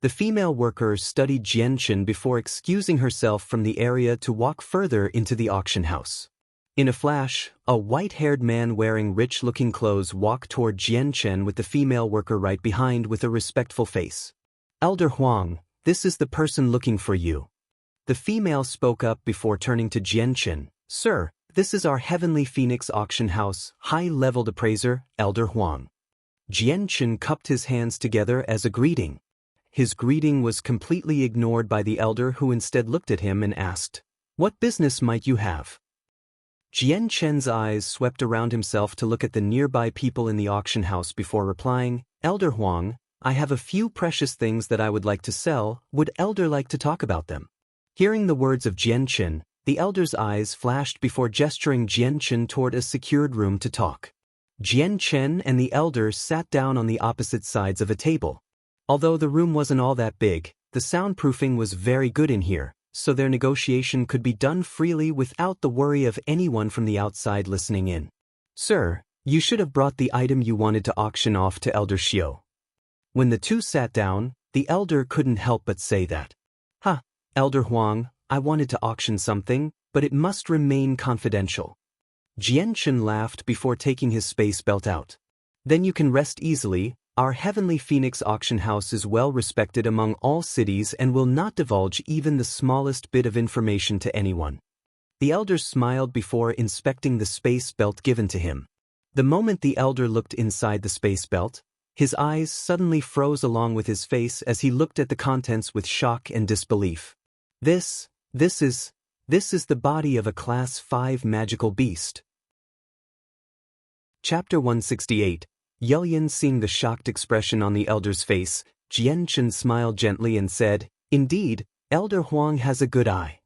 The female worker studied Jianchen before excusing herself from the area to walk further into the auction house. In a flash, a white-haired man wearing rich-looking clothes walked toward Jianchen with the female worker right behind with a respectful face. Elder Huang, this is the person looking for you. The female spoke up before turning to Jianchen. Sir, this is our Heavenly Phoenix auction house, high-leveled appraiser, Elder Huang. Jianchen cupped his hands together as a greeting. His greeting was completely ignored by the elder, who instead looked at him and asked, What business might you have? Jianchen's eyes swept around himself to look at the nearby people in the auction house before replying, Elder Huang, I have a few precious things that I would like to sell. Would Elder like to talk about them? Hearing the words of Jianchen, the elder's eyes flashed before gesturing Jianchen toward a secured room to talk. Jianchen and the elder sat down on the opposite sides of a table. Although the room wasn't all that big, the soundproofing was very good in here, so their negotiation could be done freely without the worry of anyone from the outside listening in. Sir, you should have brought the item you wanted to auction off to Elder Xiu. When the two sat down, the elder couldn't help but say that. Elder Huang, I wanted to auction something, but it must remain confidential. Jianchen laughed before taking his space belt out. Then you can rest easily. Our Heavenly Phoenix auction house is well respected among all cities and will not divulge even the smallest bit of information to anyone. The elder smiled before inspecting the space belt given to him. The moment the elder looked inside the space belt, his eyes suddenly froze along with his face as he looked at the contents with shock and disbelief. This is the body of a Class 5 magical beast. Chapter 168. Yelyan. Seeing the shocked expression on the elder's face, Jianchen smiled gently and said, "Indeed, Elder Huang has a good eye."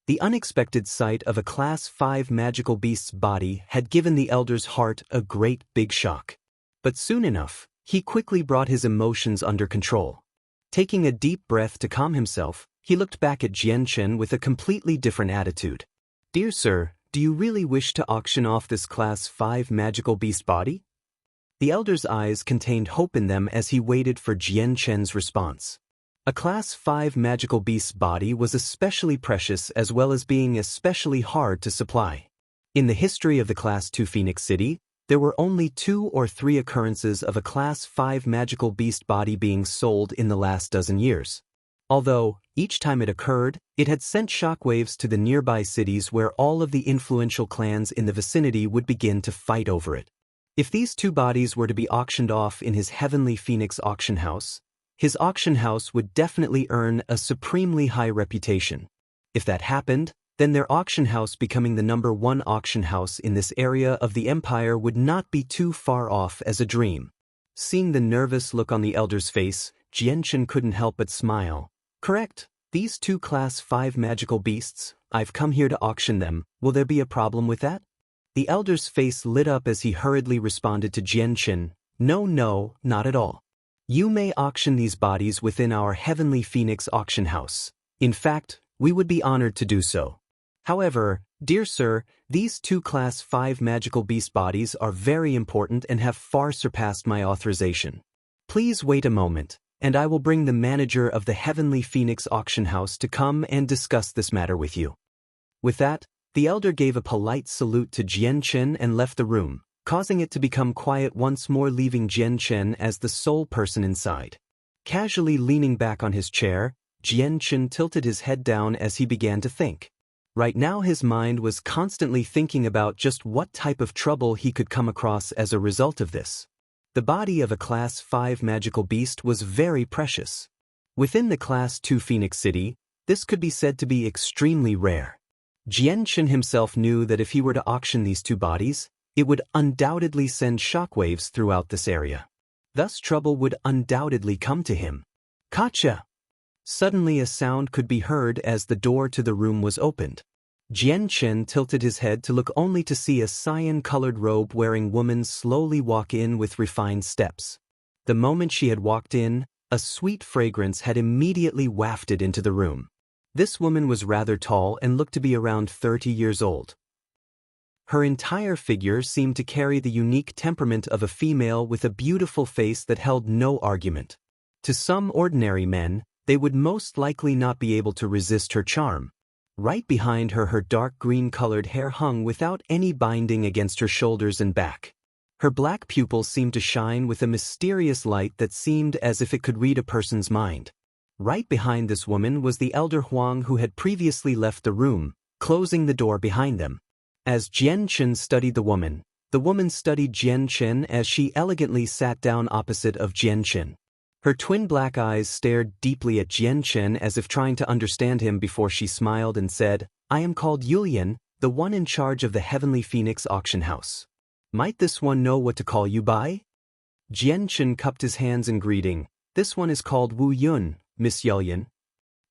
The unexpected sight of a Class 5 magical beast's body had given the elder's heart a great big shock. But soon enough, he quickly brought his emotions under control. Taking a deep breath to calm himself, he looked back at Jianchen with a completely different attitude. "Dear sir, do you really wish to auction off this Class 5 magical beast body?" The elder's eyes contained hope in them as he waited for Jianchen's response. A Class 5 magical beast's body was especially precious as well as being especially hard to supply. In the history of the Class 2 Phoenix City, there were only 2 or 3 occurrences of a Class 5 magical beast body being sold in the last dozen years. Although, each time it occurred, it had sent shockwaves to the nearby cities where all of the influential clans in the vicinity would begin to fight over it. If these 2 bodies were to be auctioned off in his Heavenly Phoenix auction house, his auction house would definitely earn a supremely high reputation. If that happened, then their auction house becoming the #1 auction house in this area of the empire would not be too far off as a dream. Seeing the nervous look on the elder's face, Jianchen couldn't help but smile. "Correct, these 2 Class 5 magical beasts, I've come here to auction them. Will there be a problem with that?" The elder's face lit up as he hurriedly responded to Jianchen, No, not at all. You may auction these bodies within our Heavenly Phoenix auction house. In fact, we would be honored to do so. However, dear sir, these 2 Class 5 magical beast bodies are very important and have far surpassed my authorization. Please wait a moment, and I will bring the manager of the Heavenly Phoenix auction house to come and discuss this matter with you." With that, the elder gave a polite salute to Jianchen and left the room, causing it to become quiet once more, leaving Jianchen as the sole person inside. Casually leaning back on his chair, Jianchen tilted his head down as he began to think. Right now his mind was constantly thinking about just what type of trouble he could come across as a result of this. The body of a Class 5 magical beast was very precious. Within the Class 2 Phoenix City, this could be said to be extremely rare. Jianchen himself knew that if he were to auction these 2 bodies, it would undoubtedly send shockwaves throughout this area. Thus trouble would undoubtedly come to him. "Gotcha!" Suddenly a sound could be heard as the door to the room was opened. Jianchen tilted his head to look only to see a cyan-colored robe-wearing woman slowly walk in with refined steps. The moment she had walked in, a sweet fragrance had immediately wafted into the room. This woman was rather tall and looked to be around 30 years old. Her entire figure seemed to carry the unique temperament of a female with a beautiful face that held no argument. To some ordinary men, they would most likely not be able to resist her charm. Right behind her, her dark green-colored hair hung without any binding against her shoulders and back. Her black pupils seemed to shine with a mysterious light that seemed as if it could read a person's mind. Right behind this woman was the elder Huang, who had previously left the room, closing the door behind them. As Jianchen studied the woman studied Jianchen as she elegantly sat down opposite of Jianchen. Her twin black eyes stared deeply at Jianchen as if trying to understand him before she smiled and said, "I am called Yulian, the one in charge of the Heavenly Phoenix auction house. Might this one know what to call you by?" Jianchen cupped his hands in greeting. "This one is called Wu Yun, Miss Yulian."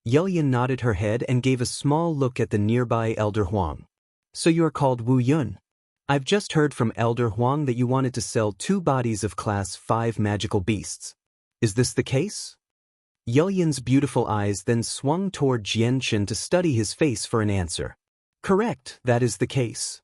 Yulian nodded her head and gave a small look at the nearby elder Huang. "So you are called Wu Yun. I've just heard from Elder Huang that you wanted to sell 2 bodies of Class 5 magical beasts. Is this the case?" Yulian's beautiful eyes then swung toward Jianchen to study his face for an answer. "Correct, that is the case."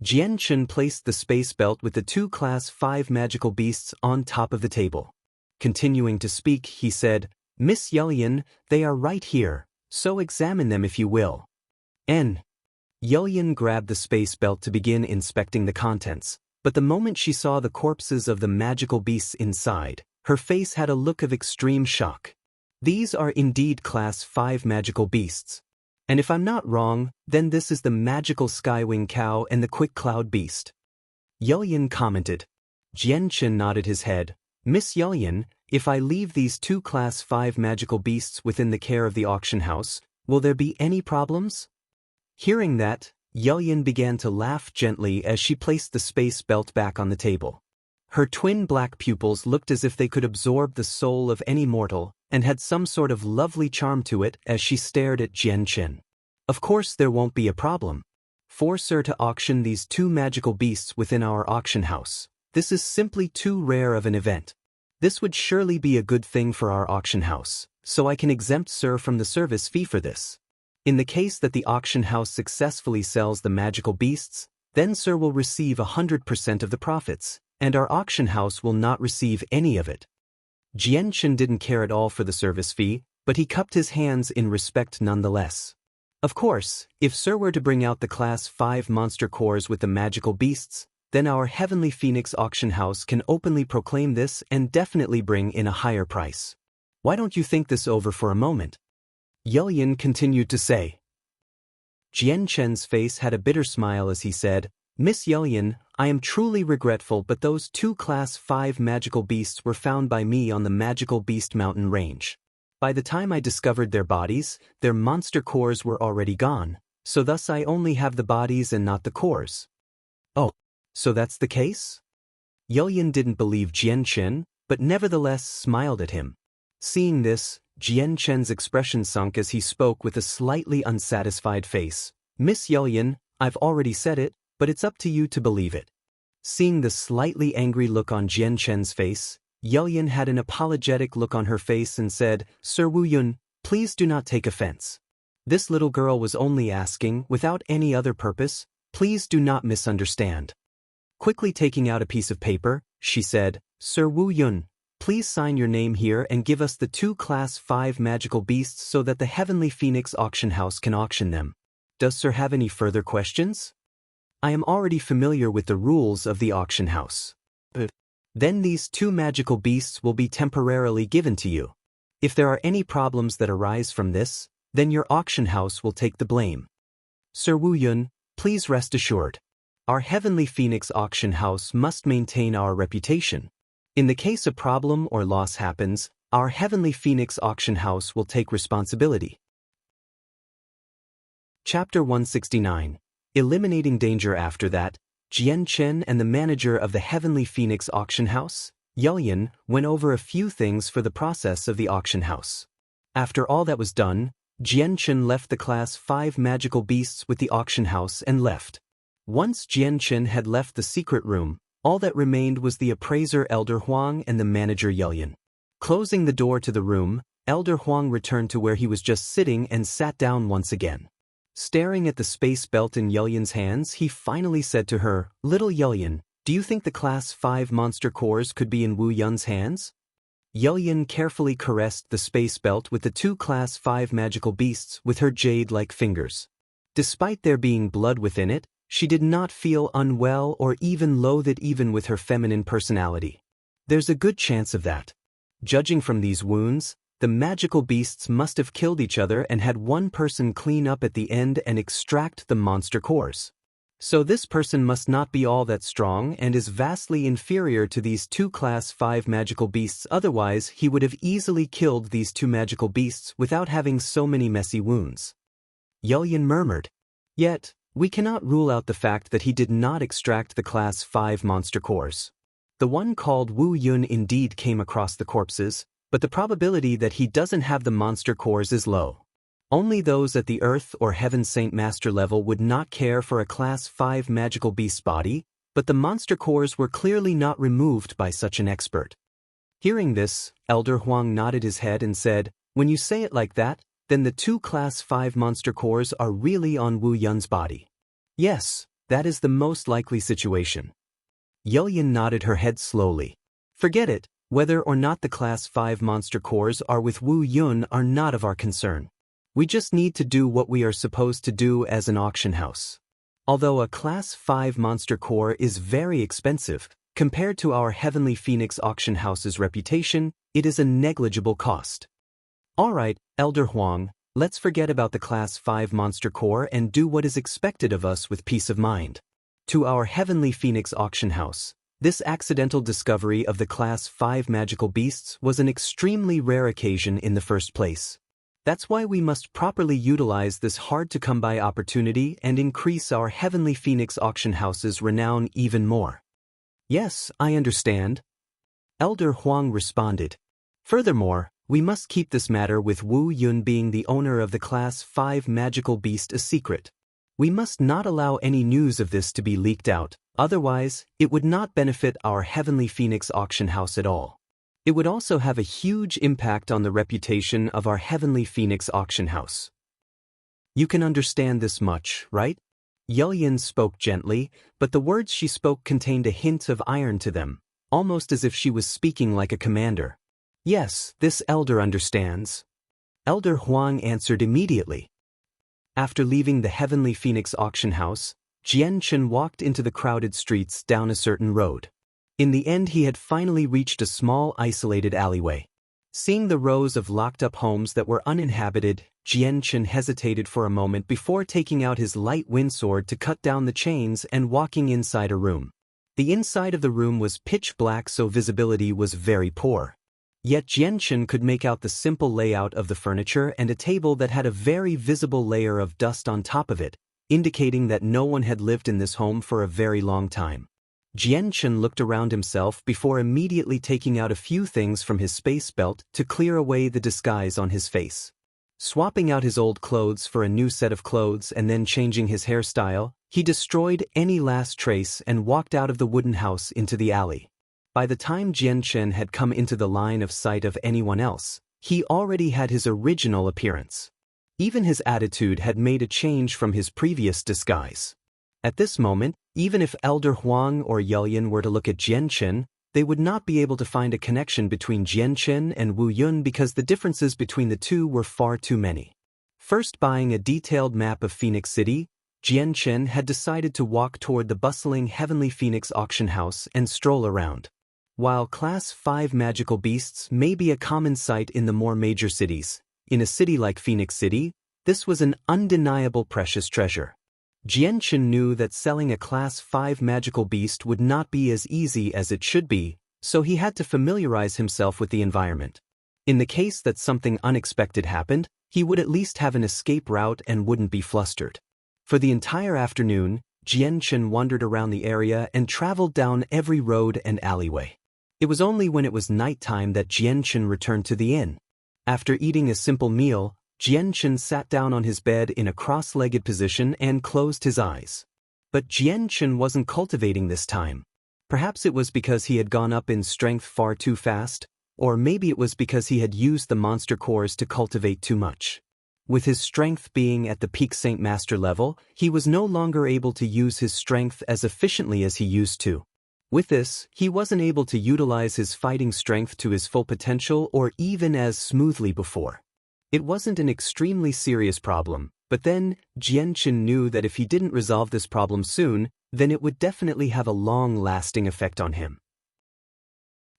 Jianchen placed the space belt with the 2 Class 5 magical beasts on top of the table. Continuing to speak, he said, "Miss Yulian, they are right here, so examine them if you will." Yulian grabbed the space belt to begin inspecting the contents, but the moment she saw the corpses of the magical beasts inside, Her face had a look of extreme shock. These are indeed Class 5 magical beasts. And if I'm not wrong, then this is the magical Skywing Cow and the Quick Cloud Beast. Yulyan commented. Jianchen nodded his head. Miss Yulyan, if I leave these two Class 5 magical beasts within the care of the auction house, will there be any problems? Hearing that, Yulyan began to laugh gently as she placed the space belt back on the table. Her twin black pupils looked as if they could absorb the soul of any mortal, and had some sort of lovely charm to it as she stared at Jianchen. Of course there won't be a problem. Force her to auction these two magical beasts within our auction house. This is simply too rare of an event. This would surely be a good thing for our auction house, so I can exempt Sir from the service fee for this. In the case that the auction house successfully sells the magical beasts, then Sir will receive 100% of the profits, and our auction house will not receive any of it. Jianchen didn't care at all for the service fee, but he cupped his hands in respect nonetheless. Of course, if Sir were to bring out the Class 5 monster cores with the magical beasts, then our Heavenly Phoenix auction house can openly proclaim this and definitely bring in a higher price. Why don't you think this over for a moment? Yulyan continued to say. Jianchen's face had a bitter smile as he said, Miss Yulyan, I am truly regretful, but those two Class 5 magical beasts were found by me on the Magical Beast Mountain Range. By the time I discovered their bodies, their monster cores were already gone, so thus I only have the bodies and not the cores. Oh, so that's the case? Yulyan didn't believe Jianchen, but nevertheless smiled at him. Seeing this, Jianchen's expression sunk as he spoke with a slightly unsatisfied face. Miss Yulyan, I've already said it, but it's up to you to believe it. Seeing the slightly angry look on Jianchen's face, Yulyan had an apologetic look on her face and said, Sir Wuyun, please do not take offense. This little girl was only asking, without any other purpose, please do not misunderstand. Quickly taking out a piece of paper, she said, Sir Wuyun, please sign your name here and give us the two Class 5 magical beasts so that the Heavenly Phoenix auction house can auction them. Does Sir have any further questions? I am already familiar with the rules of the auction house. Then these two magical beasts will be temporarily given to you. If there are any problems that arise from this, then your auction house will take the blame. Sir Wuyun, please rest assured. Our Heavenly Phoenix auction house must maintain our reputation. In the case a problem or loss happens, our Heavenly Phoenix auction house will take responsibility. Chapter 169. Eliminating danger. After that, Jianchen and the manager of the Heavenly Phoenix auction house, Yulyan, went over a few things for the process of the auction house. After all that was done, Jianchen left the Class 5 magical beasts with the auction house and left. Once Jianchen had left the secret room, all that remained was the appraiser Elder Huang and the manager Yulyan. Closing the door to the room, Elder Huang returned to where he was just sitting and sat down once again. Staring at the space belt in Yulyan's hands, he finally said to her, Little Yulyan, do you think the Class 5 monster cores could be in Wu Yun's hands? Yulyan carefully caressed the space belt with the two Class 5 magical beasts with her jade-like fingers. Despite there being blood within it, she did not feel unwell or even loathe it even with her feminine personality. There's a good chance of that. Judging from these wounds, the magical beasts must have killed each other and had one person clean up at the end and extract the monster cores. So this person must not be all that strong and is vastly inferior to these two Class 5 magical beasts, otherwise he would have easily killed these two magical beasts without having so many messy wounds. Yulyan murmured. Yet, we cannot rule out the fact that he did not extract the Class 5 monster cores. The one called Wu Yun indeed came across the corpses, but the probability that he doesn't have the monster cores is low. Only those at the Earth or Heaven Saint Master level would not care for a Class 5 magical beast's body, but the monster cores were clearly not removed by such an expert. Hearing this, Elder Huang nodded his head and said, When you say it like that, then the two Class 5 monster cores are really on Wu Yun's body. Yes, that is the most likely situation. Yulyan nodded her head slowly. Forget it, whether or not the Class 5 monster cores are with Wu Yun are not of our concern. We just need to do what we are supposed to do as an auction house. Although a Class 5 monster core is very expensive, Compared to our Heavenly Phoenix auction house's reputation, it is a negligible cost. Alright, Elder Huang, let's forget about the Class 5 monster core and do what is expected of us with peace of mind. To our Heavenly Phoenix auction house, this accidental discovery of the Class 5 magical beasts was an extremely rare occasion in the first place. That's why we must properly utilize this hard-to-come-by opportunity and increase our Heavenly Phoenix auction house's renown even more. Yes, I understand. Elder Huang responded. Furthermore, we must keep this matter with Wu Yun being the owner of the Class 5 magical beast a secret. We must not allow any news of this to be leaked out, otherwise, it would not benefit our Heavenly Phoenix auction house at all. It would also have a huge impact on the reputation of our Heavenly Phoenix auction house. You can understand this much, right? Yelyin spoke gently, but the words she spoke contained a hint of iron to them, almost as if she was speaking like a commander. Yes, this elder understands. Elder Huang answered immediately. After leaving the Heavenly Phoenix auction house, Jian Chen walked into the crowded streets down a certain road. In the end he had finally reached a small isolated alleyway. Seeing the rows of locked-up homes that were uninhabited, Jian Chen hesitated for a moment before taking out his light wind sword to cut down the chains and walking inside a room. The inside of the room was pitch black, so visibility was very poor. Yet Jian Chen could make out the simple layout of the furniture and a table that had a very visible layer of dust on top of it, indicating that no one had lived in this home for a very long time. Jian Chen looked around himself before immediately taking out a few things from his space belt to clear away the disguise on his face. Swapping out his old clothes for a new set of clothes and then changing his hairstyle, he destroyed any last trace and walked out of the wooden house into the alley. By the time Jian Chen had come into the line of sight of anyone else, he already had his original appearance. Even his attitude had made a change from his previous disguise. At this moment, even if Elder Huang or Yelyin were to look at Jian Chen, they would not be able to find a connection between Jian Chen and Wu Yun because the differences between the two were far too many. First buying a detailed map of Phoenix City, Jian Chen had decided to walk toward the bustling Heavenly Phoenix auction house and stroll around. While Class 5 magical beasts may be a common sight in the more major cities, in a city like Phoenix City, this was an undeniable precious treasure. Jian Chen knew that selling a Class 5 magical beast would not be as easy as it should be, so he had to familiarize himself with the environment. In the case that something unexpected happened, he would at least have an escape route and wouldn't be flustered. For the entire afternoon, Jian Chen wandered around the area and traveled down every road and alleyway. It was only when it was nighttime that Jian Chen returned to the inn. After eating a simple meal, Jian Chen sat down on his bed in a cross-legged position and closed his eyes. But Jian Chen wasn't cultivating this time. Perhaps it was because he had gone up in strength far too fast, or maybe it was because he had used the monster cores to cultivate too much. With his strength being at the peak Saint Master level, he was no longer able to use his strength as efficiently as he used to. With this, he wasn't able to utilize his fighting strength to his full potential or even as smoothly before. It wasn't an extremely serious problem, but then, Jian Chen knew that if he didn't resolve this problem soon, then it would definitely have a long-lasting effect on him.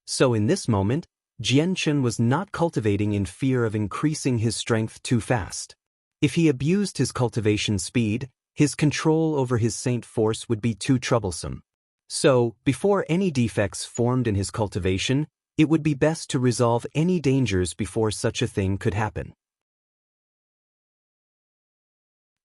So in this moment, Jian Chen was not cultivating in fear of increasing his strength too fast. If he abused his cultivation speed, his control over his Saint Force would be too troublesome. So, before any defects formed in his cultivation, it would be best to resolve any dangers before such a thing could happen.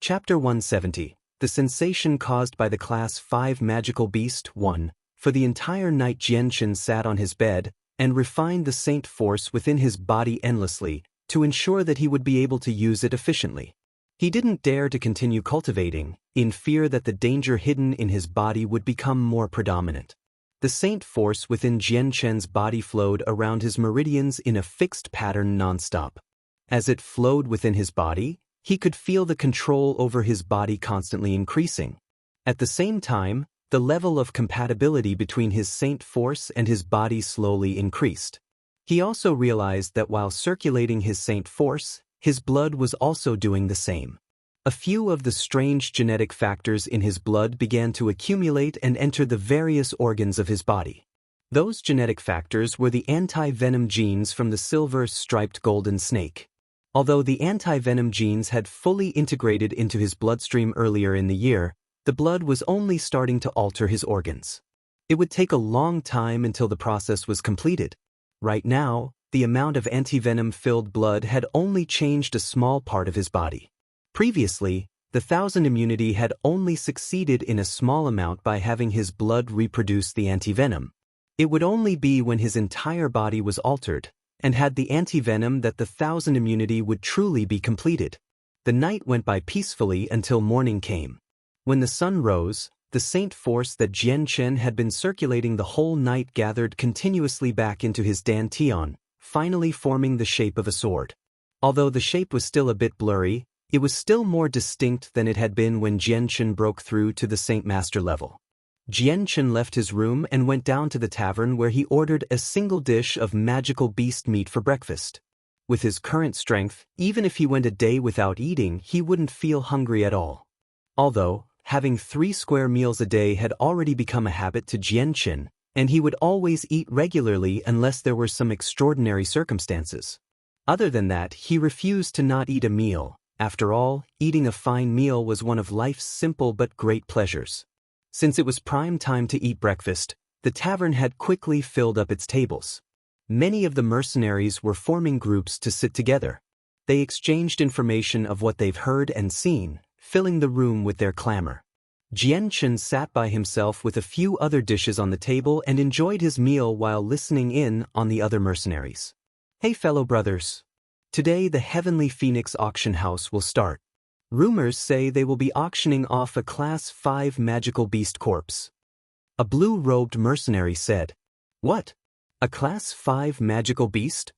Chapter 170. The Sensation Caused by the Class 5 Magical Beast 1. For the entire night Jian Chen sat on his bed and refined the Saint Force within his body endlessly to ensure that he would be able to use it efficiently. He didn't dare to continue cultivating, in fear that the danger hidden in his body would become more predominant. The Saint Force within Jian Chen's body flowed around his meridians in a fixed pattern non-stop. As it flowed within his body, he could feel the control over his body constantly increasing. At the same time, the level of compatibility between his Saint Force and his body slowly increased. He also realized that while circulating his Saint Force, his blood was also doing the same. A few of the strange genetic factors in his blood began to accumulate and enter the various organs of his body. Those genetic factors were the anti-venom genes from the silver-striped golden snake. Although the anti-venom genes had fully integrated into his bloodstream earlier in the year, the blood was only starting to alter his organs. It would take a long time until the process was completed. Right now, the amount of anti-venom-filled blood had only changed a small part of his body. Previously, the 1000 immunity had only succeeded in a small amount by having his blood reproduce the antivenom. It would only be when his entire body was altered and had the antivenom that the 1000 immunity would truly be completed. The night went by peacefully until morning came. When the sun rose, the saint force that Jian Chen had been circulating the whole night gathered continuously back into his dantian, finally forming the shape of a sword. Although the shape was still a bit blurry, it was still more distinct than it had been when Jian Chen broke through to the Saint Master level. Jian Chen left his room and went down to the tavern where he ordered a single dish of magical beast meat for breakfast. With his current strength, even if he went a day without eating, he wouldn't feel hungry at all. Although, having 3 square meals a day had already become a habit to Jian Chen, and he would always eat regularly unless there were some extraordinary circumstances. Other than that, he refused to not eat a meal. After all, eating a fine meal was one of life's simple but great pleasures. Since it was prime time to eat breakfast, the tavern had quickly filled up its tables. Many of the mercenaries were forming groups to sit together. They exchanged information of what they've heard and seen, filling the room with their clamor. Jian Chen sat by himself with a few other dishes on the table and enjoyed his meal while listening in on the other mercenaries. Hey fellow brothers! Today the Heavenly Phoenix auction house will start. Rumors say they will be auctioning off a Class 5 magical beast corpse. A blue-robed mercenary said, "What? A Class 5 magical beast?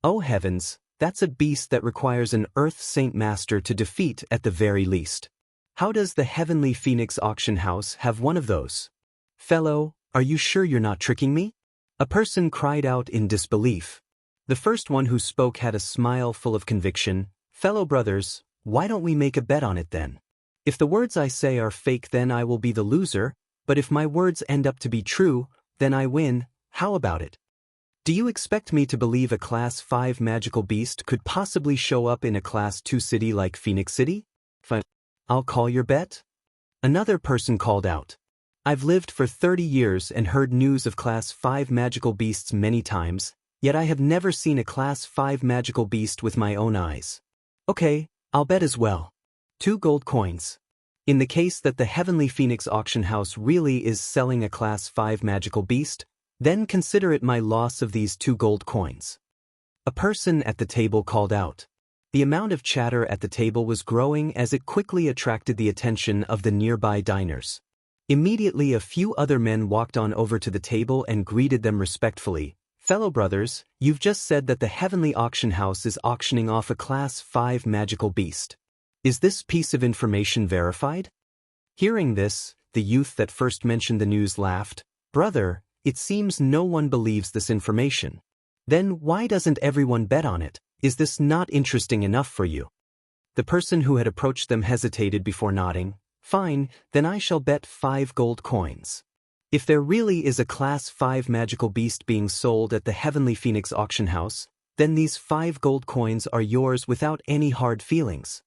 Oh heavens, that's a beast that requires an Earth Saint Master to defeat at the very least. How does the Heavenly Phoenix auction house have one of those? Fellow, are you sure you're not tricking me?" A person cried out in disbelief. The first one who spoke had a smile full of conviction. "Fellow brothers, why don't we make a bet on it then? If the words I say are fake, then I will be the loser, but if my words end up to be true, then I win. How about it? Do you expect me to believe a Class 5 magical beast could possibly show up in a Class 2 city like Phoenix City? Fine. I'll call your bet." Another person called out, "I've lived for 30 years and heard news of Class 5 magical beasts many times, yet I have never seen a Class 5 magical beast with my own eyes. Okay, I'll bet as well. 2 gold coins. In the case that the Heavenly Phoenix auction house really is selling a Class 5 magical beast, then consider it my loss of these 2 gold coins." A person at the table called out. The amount of chatter at the table was growing as it quickly attracted the attention of the nearby diners. Immediately a few other men walked on over to the table and greeted them respectfully. "Fellow brothers, you've just said that the Heavenly Auction House is auctioning off a Class 5 magical beast. Is this piece of information verified?" Hearing this, the youth that first mentioned the news laughed. "Brother, it seems no one believes this information. Then why doesn't everyone bet on it? Is this not interesting enough for you?" The person who had approached them hesitated before nodding. "Fine, then I shall bet 5 gold coins. If there really is a Class 5 magical beast being sold at the Heavenly Phoenix auction house, then these 5 gold coins are yours without any hard feelings."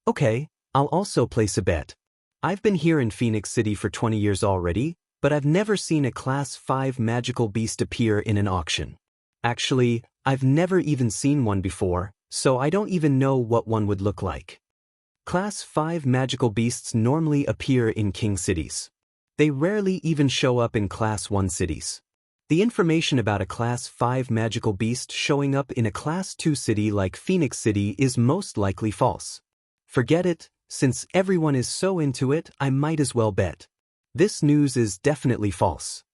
"Okay, I'll also place a bet. I've been here in Phoenix City for 20 years already, but I've never seen a Class 5 magical beast appear in an auction. Actually, I've never even seen one before, so I don't even know what one would look like. Class 5 magical beasts normally appear in king cities. They rarely even show up in Class 1 cities. The information about a Class 5 magical beast showing up in a Class 2 city like Phoenix City is most likely false. Forget it, since everyone is so into it, I might as well bet. This news is definitely false.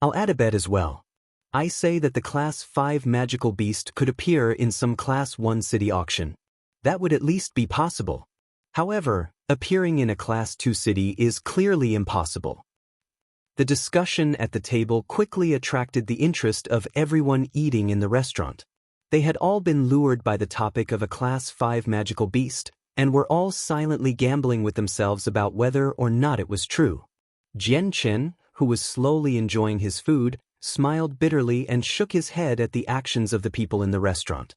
I'll add a bet as well. I say that the Class 5 magical beast could appear in some Class 1 city auction. That would at least be possible. However, appearing in a Class 2 city is clearly impossible." The discussion at the table quickly attracted the interest of everyone eating in the restaurant. They had all been lured by the topic of a Class 5 magical beast, and were all silently gambling with themselves about whether or not it was true. Jian Chen, who was slowly enjoying his food, smiled bitterly and shook his head at the actions of the people in the restaurant.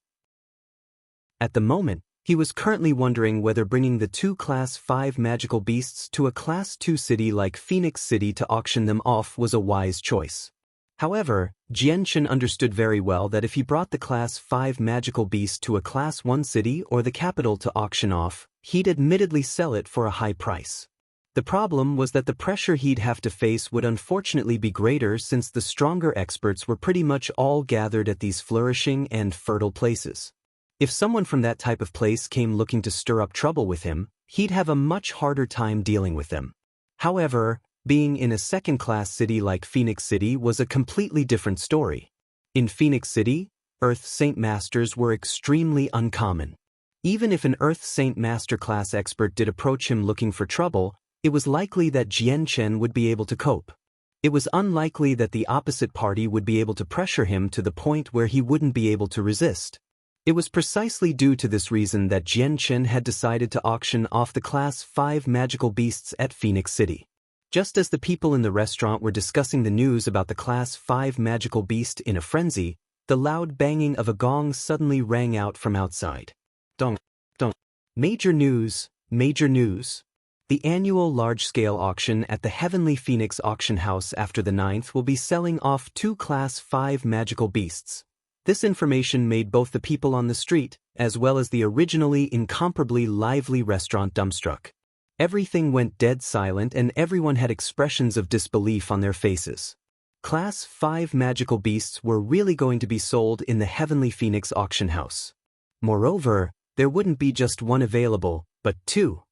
At the moment, he was currently wondering whether bringing the two Class 5 magical beasts to a Class 2 city like Phoenix City to auction them off was a wise choice. However, Jian Chen understood very well that if he brought the Class 5 magical beast to a Class 1 city or the capital to auction off, he'd admittedly sell it for a high price. The problem was that the pressure he'd have to face would unfortunately be greater since the stronger experts were pretty much all gathered at these flourishing and fertile places. If someone from that type of place came looking to stir up trouble with him, he'd have a much harder time dealing with them. However, being in a second-class city like Phoenix City was a completely different story. In Phoenix City, Earth Saint Masters were extremely uncommon. Even if an Earth Saint Master class expert did approach him looking for trouble, it was likely that Jian Chen would be able to cope. It was unlikely that the opposite party would be able to pressure him to the point where he wouldn't be able to resist. It was precisely due to this reason that Jian Chen had decided to auction off the Class 5 magical beasts at Phoenix City. Just as the people in the restaurant were discussing the news about the Class 5 magical beast in a frenzy, the loud banging of a gong suddenly rang out from outside. Dong, dong. Major news, major news. The annual large-scale auction at the Heavenly Phoenix Auction House after the 9th will be selling off two Class 5 magical beasts. This information made both the people on the street, as well as the originally incomparably lively restaurant dumbstruck. Everything went dead silent and everyone had expressions of disbelief on their faces. Class 5 magical beasts were really going to be sold in the Heavenly Phoenix Auction House. Moreover, there wouldn't be just one available, but two.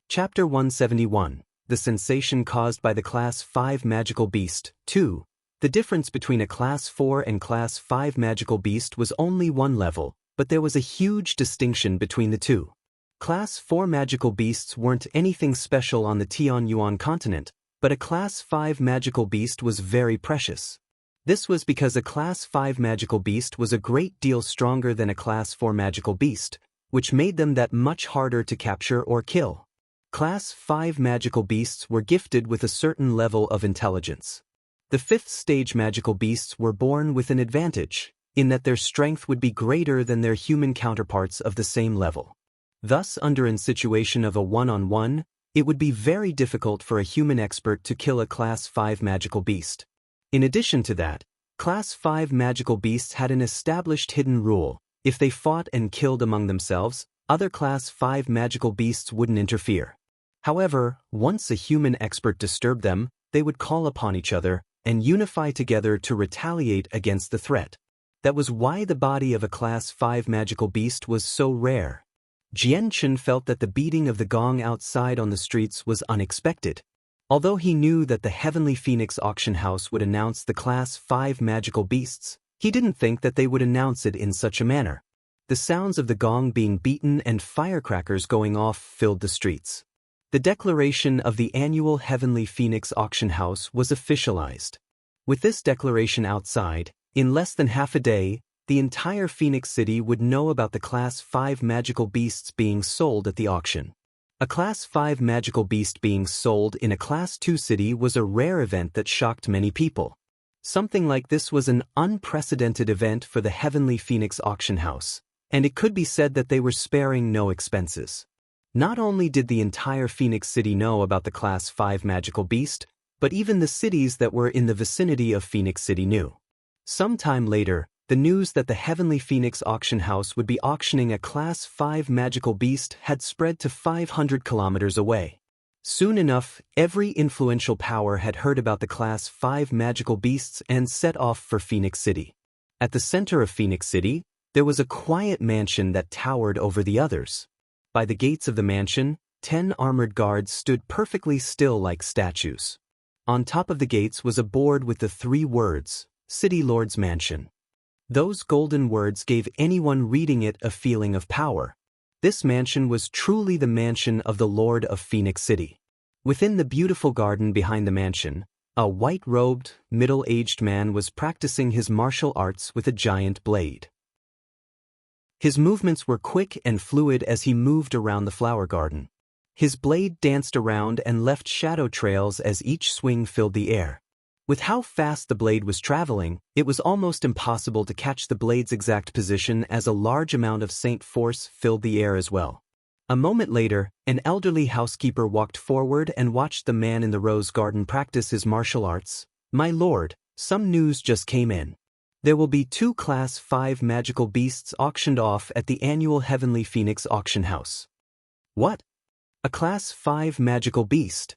Chapter 171, The Sensation Caused by the Class 5 Magical Beast, 2. The difference between a Class 4 and Class 5 magical beast was only one level, but there was a huge distinction between the two. Class 4 magical beasts weren't anything special on the Tianyuan continent, but a Class 5 magical beast was very precious. This was because a Class 5 magical beast was a great deal stronger than a Class 4 magical beast, which made them that much harder to capture or kill. Class 5 magical beasts were gifted with a certain level of intelligence. The 5th stage magical beasts were born with an advantage, in that their strength would be greater than their human counterparts of the same level. Thus, under a situation of a one-on-one, it would be very difficult for a human expert to kill a Class 5 magical beast. In addition to that, Class 5 magical beasts had an established hidden rule: if they fought and killed among themselves, other Class 5 magical beasts wouldn't interfere. However, once a human expert disturbed them, they would call upon each other and unify together to retaliate against the threat. That was why the body of a Class 5 magical beast was so rare. Jian Chen felt that the beating of the gong outside on the streets was unexpected. Although he knew that the Heavenly Phoenix Auction House would announce the Class 5 magical beasts, he didn't think that they would announce it in such a manner. The sounds of the gong being beaten and firecrackers going off filled the streets. The declaration of the annual Heavenly Phoenix Auction House was officialized. With this declaration outside, in less than half a day, the entire Phoenix City would know about the Class 5 magical beasts being sold at the auction. A Class 5 magical beast being sold in a Class 2 city was a rare event that shocked many people. Something like this was an unprecedented event for the Heavenly Phoenix Auction House, and it could be said that they were sparing no expenses. Not only did the entire Phoenix City know about the Class 5 magical beast, but even the cities that were in the vicinity of Phoenix City knew. Sometime later, the news that the Heavenly Phoenix Auction House would be auctioning a Class 5 magical beast had spread to 500 kilometers away. Soon enough, every influential power had heard about the Class 5 magical beasts and set off for Phoenix City. At the center of Phoenix City, there was a quiet mansion that towered over the others. By the gates of the mansion, 10 armored guards stood perfectly still like statues. On top of the gates was a board with the 3 words, City Lord's Mansion. Those golden words gave anyone reading it a feeling of power. This mansion was truly the mansion of the Lord of Phoenix City. Within the beautiful garden behind the mansion, a white-robed, middle-aged man was practicing his martial arts with a giant blade. His movements were quick and fluid as he moved around the flower garden. His blade danced around and left shadow trails as each swing filled the air. With how fast the blade was traveling, it was almost impossible to catch the blade's exact position as a large amount of Saint force filled the air as well. A moment later, an elderly housekeeper walked forward and watched the man in the rose garden practice his martial arts. "My lord, some news just came in. There will be 2 Class 5 magical beasts auctioned off at the annual Heavenly Phoenix auction house." "What? A Class 5 magical beast?"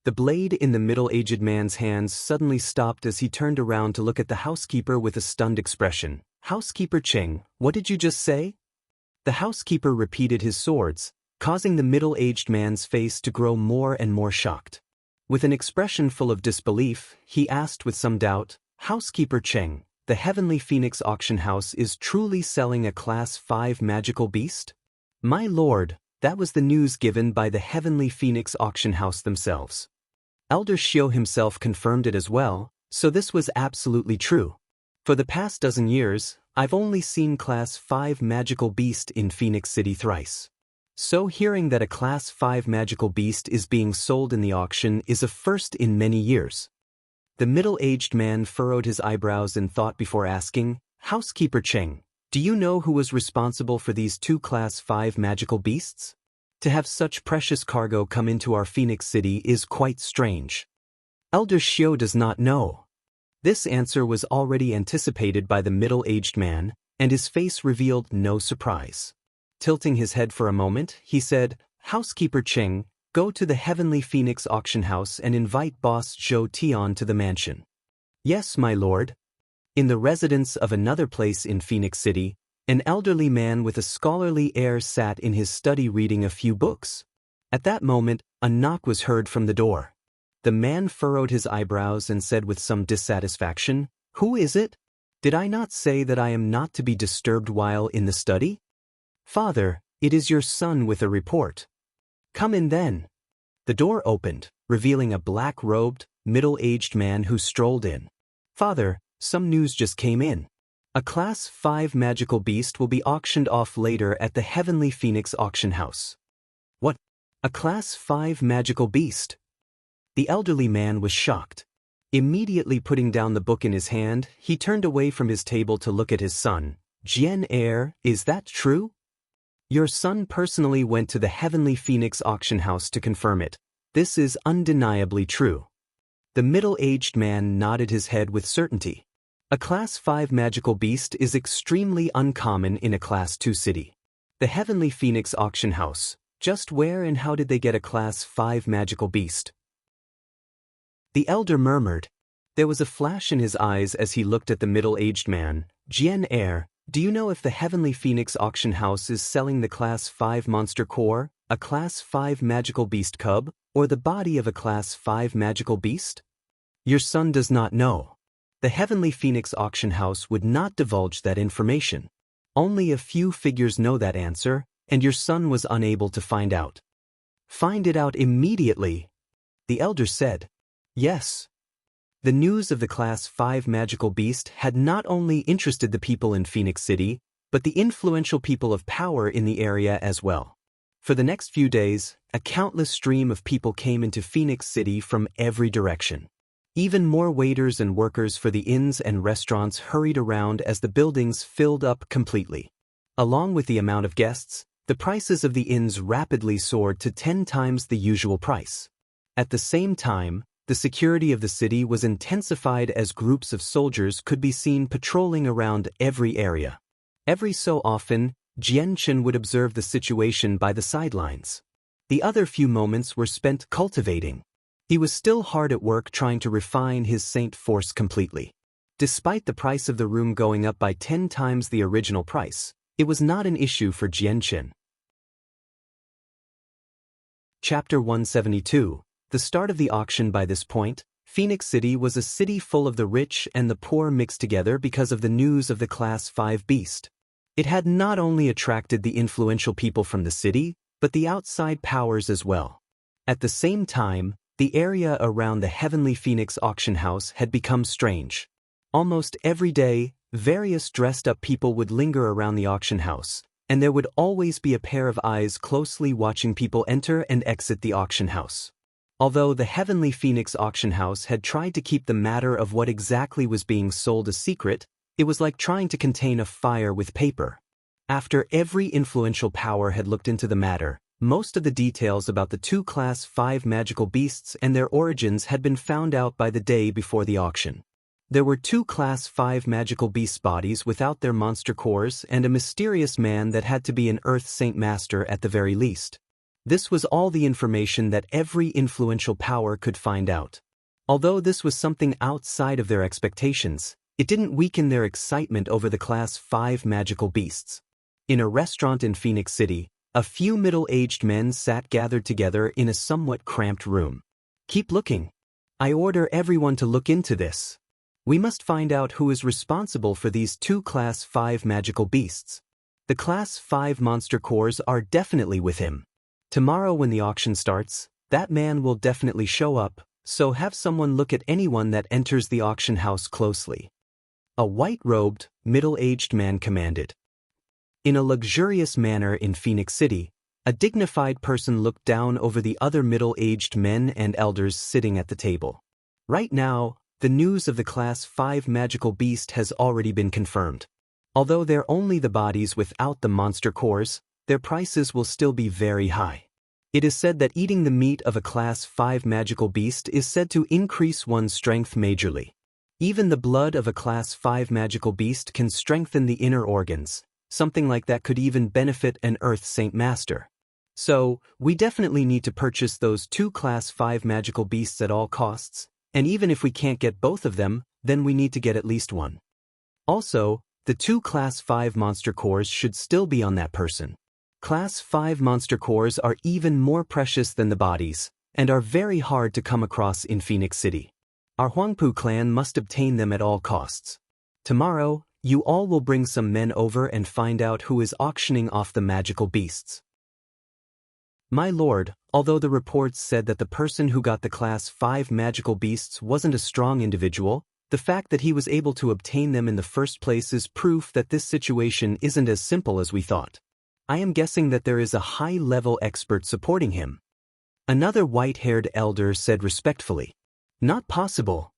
The blade in the middle-aged man's hands suddenly stopped as he turned around to look at the housekeeper with a stunned expression. "Housekeeper Cheng, what did you just say?" The housekeeper repeated his words, causing the middle-aged man's face to grow more and more shocked. With an expression full of disbelief, he asked with some doubt, "Housekeeper Cheng, the Heavenly Phoenix auction house is truly selling a Class 5 magical beast?" "My lord, that was the news given by the Heavenly Phoenix auction house themselves. Elder Xiao himself confirmed it as well, so this was absolutely true. For the past dozen years, I've only seen Class 5 magical beast in Phoenix City thrice. So hearing that a Class 5 magical beast is being sold in the auction is a first in many years." The middle-aged man furrowed his eyebrows in thought before asking, "Housekeeper Cheng, do you know who was responsible for these 2 Class 5 magical beasts? To have such precious cargo come into our Phoenix City is quite strange." "Elder Xiao does not know." This answer was already anticipated by the middle-aged man, and his face revealed no surprise. Tilting his head for a moment, he said, "Housekeeper Cheng, go to the Heavenly Phoenix auction house and invite boss Zhou Tian to the mansion." "Yes, my lord." In the residence of another place in Phoenix City, an elderly man with a scholarly air sat in his study reading a few books. At that moment, a knock was heard from the door. The man furrowed his eyebrows and said with some dissatisfaction, "Who is it? Did I not say that I am not to be disturbed while in the study?" "Father, it is your son with a report." "Come in then." The door opened, revealing a black-robed, middle-aged man who strolled in. "Father, some news just came in. A Class 5 magical beast will be auctioned off later at the Heavenly Phoenix auction house." "What? A Class 5 magical beast?" The elderly man was shocked. Immediately putting down the book in his hand, he turned away from his table to look at his son. "Jian heir, is that true?" "Your son personally went to the Heavenly Phoenix auction house to confirm it. This is undeniably true." The middle-aged man nodded his head with certainty. A Class 5 magical beast is extremely uncommon in a Class 2 city. The Heavenly Phoenix auction house, just where and how did they get a Class 5 magical beast? The elder murmured. There was a flash in his eyes as he looked at the middle-aged man. "Jian heir, do you know if the Heavenly Phoenix auction house is selling the Class 5 monster core, a Class 5 magical beast cub, or the body of a Class 5 magical beast?" "Your son does not know. The Heavenly Phoenix auction house would not divulge that information. Only a few figures know that answer, and your son was unable to find out." "Find it out immediately," the elder said. "Yes." The news of the Class 5 magical beast had not only interested the people in Phoenix City, but the influential people of power in the area as well. For the next few days, a countless stream of people came into Phoenix City from every direction. Even more waiters and workers for the inns and restaurants hurried around as the buildings filled up completely. Along with the amount of guests, the prices of the inns rapidly soared to 10 times the usual price. At the same time, the security of the city was intensified as groups of soldiers could be seen patrolling around every area. Every so often, Jian Chen would observe the situation by the sidelines. The other few moments were spent cultivating. He was still hard at work trying to refine his Saint force completely. Despite the price of the room going up by 10 times the original price, it was not an issue for Jian Chen. Chapter 172. The start of the auction. By this point, Phoenix City was a city full of the rich and the poor mixed together because of the news of the Class 5 beast. It had not only attracted the influential people from the city, but the outside powers as well. At the same time, the area around the Heavenly Phoenix auction house had become strange. Almost every day, Various dressed-up people would linger around the auction house, and there would always be a pair of eyes closely watching people enter and exit the auction house. Although the Heavenly Phoenix auction house had tried to keep the matter of what exactly was being sold a secret, it was like trying to contain a fire with paper. After every influential power had looked into the matter, most of the details about the two Class 5 magical beasts and their origins had been found out by the day before the auction. There were two Class 5 magical beast bodies without their monster cores and a mysterious man that had to be an Earth Saint Master at the very least. This was all the information that every influential power could find out. Although this was something outside of their expectations, it didn't weaken their excitement over the Class 5 magical beasts. In a restaurant in Phoenix City, a few middle-aged men sat gathered together in a somewhat cramped room. "Keep looking. I order everyone to look into this. We must find out who is responsible for these two Class 5 magical beasts. The Class 5 monster cores are definitely with him. Tomorrow when the auction starts, that man will definitely show up, so have someone look at anyone that enters the auction house closely." A white-robed, middle-aged man commanded. In a luxurious manner in Phoenix City, a dignified person looked down over the other middle-aged men and elders sitting at the table. Right now, the news of the Class 5 magical beast has already been confirmed. Although they're only the bodies without the monster cores, their prices will still be very high. It is said that eating the meat of a Class 5 magical beast is said to increase one's strength majorly. Even the blood of a Class 5 magical beast can strengthen the inner organs. Something like that could even benefit an Earth Saint Master. So, we definitely need to purchase those two Class 5 magical beasts at all costs, and even if we can't get both of them, then we need to get at least one. Also, the two Class 5 monster cores should still be on that person. Class 5 monster cores are even more precious than the bodies, and are very hard to come across in Phoenix City. Our Huangpu clan must obtain them at all costs. Tomorrow, you all will bring some men over and find out who is auctioning off the magical beasts. My lord, although the reports said that the person who got the Class 5 magical beasts wasn't a strong individual, the fact that he was able to obtain them in the first place is proof that this situation isn't as simple as we thought. I am guessing that there is a high-level expert supporting him. Another white-haired elder said respectfully. Not possible.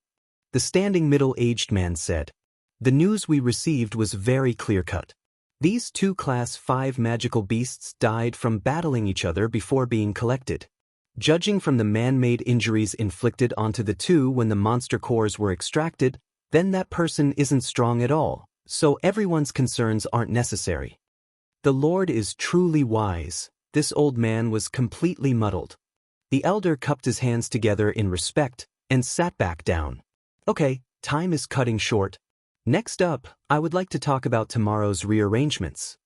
The standing middle-aged man said. The news we received was very clear-cut. These two Class 5 magical beasts died from battling each other before being collected. Judging from the man-made injuries inflicted onto the two when the monster cores were extracted, then that person isn't strong at all, so everyone's concerns aren't necessary. The Lord is truly wise. This old man was completely muddled. The elder cupped his hands together in respect and sat back down. Okay, time is cutting short. Next up, I would like to talk about tomorrow's rearrangements.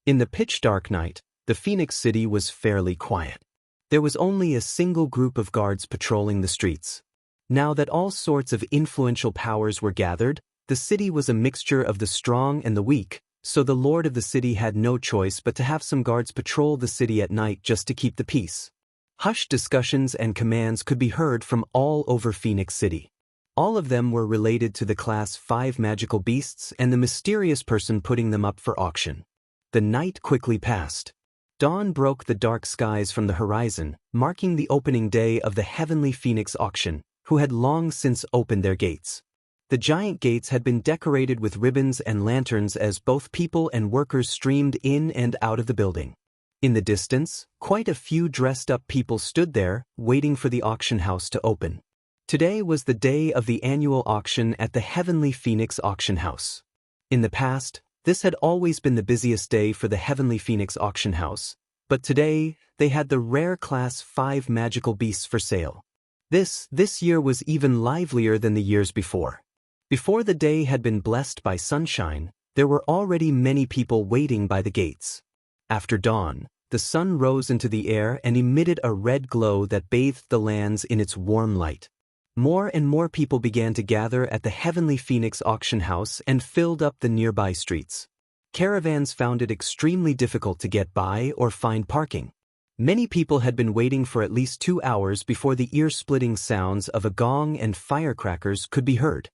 In the pitch-dark night, the Phoenix City was fairly quiet. There was only a single group of guards patrolling the streets. Now that all sorts of influential powers were gathered, the city was a mixture of the strong and the weak, so the lord of the city had no choice but to have some guards patrol the city at night just to keep the peace. Hushed discussions and commands could be heard from all over Phoenix City. All of them were related to the Class 5 magical beasts and the mysterious person putting them up for auction. The night quickly passed. Dawn broke the dark skies from the horizon, marking the opening day of the Heavenly Phoenix auction, who had long since opened their gates. The giant gates had been decorated with ribbons and lanterns as both people and workers streamed in and out of the building. In the distance, quite a few dressed-up people stood there, waiting for the auction house to open. Today was the day of the annual auction at the Heavenly Phoenix auction house. In the past, this had always been the busiest day for the Heavenly Phoenix auction house, but today, they had the rare Class 5 magical beasts for sale. This year was even livelier than the years before. Before the day had been blessed by sunshine, there were already many people waiting by the gates. After dawn, the sun rose into the air and emitted a red glow that bathed the lands in its warm light. More and more people began to gather at the Heavenly Phoenix auction house and filled up the nearby streets. Caravans found it extremely difficult to get by or find parking. Many people had been waiting for at least 2 hours before the ear-splitting sounds of a gong and firecrackers could be heard.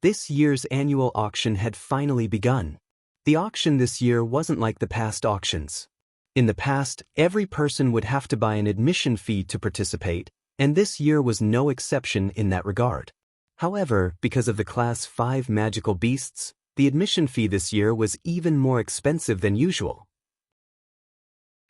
This year's annual auction had finally begun. The auction this year wasn't like the past auctions. In the past, every person would have to buy an admission fee to participate, and this year was no exception in that regard. However, because of the Class 5 magical beasts, the admission fee this year was even more expensive than usual.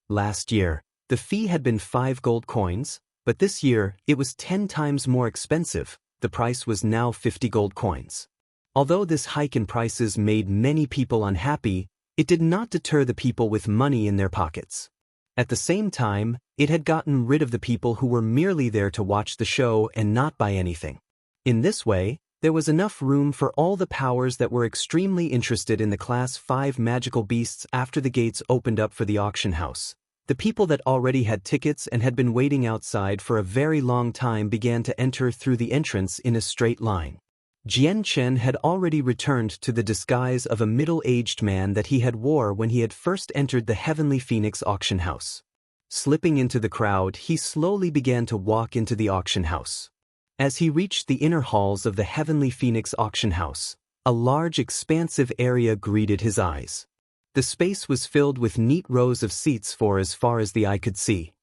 Last year, the fee had been 5 gold coins, but this year, it was 10 times more expensive. The price was now 50 gold coins. Although this hike in prices made many people unhappy, it did not deter the people with money in their pockets. At the same time, it had gotten rid of the people who were merely there to watch the show and not buy anything. In this way, there was enough room for all the powers that were extremely interested in the Class 5 magical beasts after the gates opened up for the auction house. The people that already had tickets and had been waiting outside for a very long time began to enter through the entrance in a straight line. Jian Chen had already returned to the disguise of a middle-aged man that he had wore when he had first entered the Heavenly Phoenix auction house. Slipping into the crowd, he slowly began to walk into the auction house. As he reached the inner halls of the Heavenly Phoenix auction house, a large expansive area greeted his eyes. The space was filled with neat rows of seats for as far as the eye could see.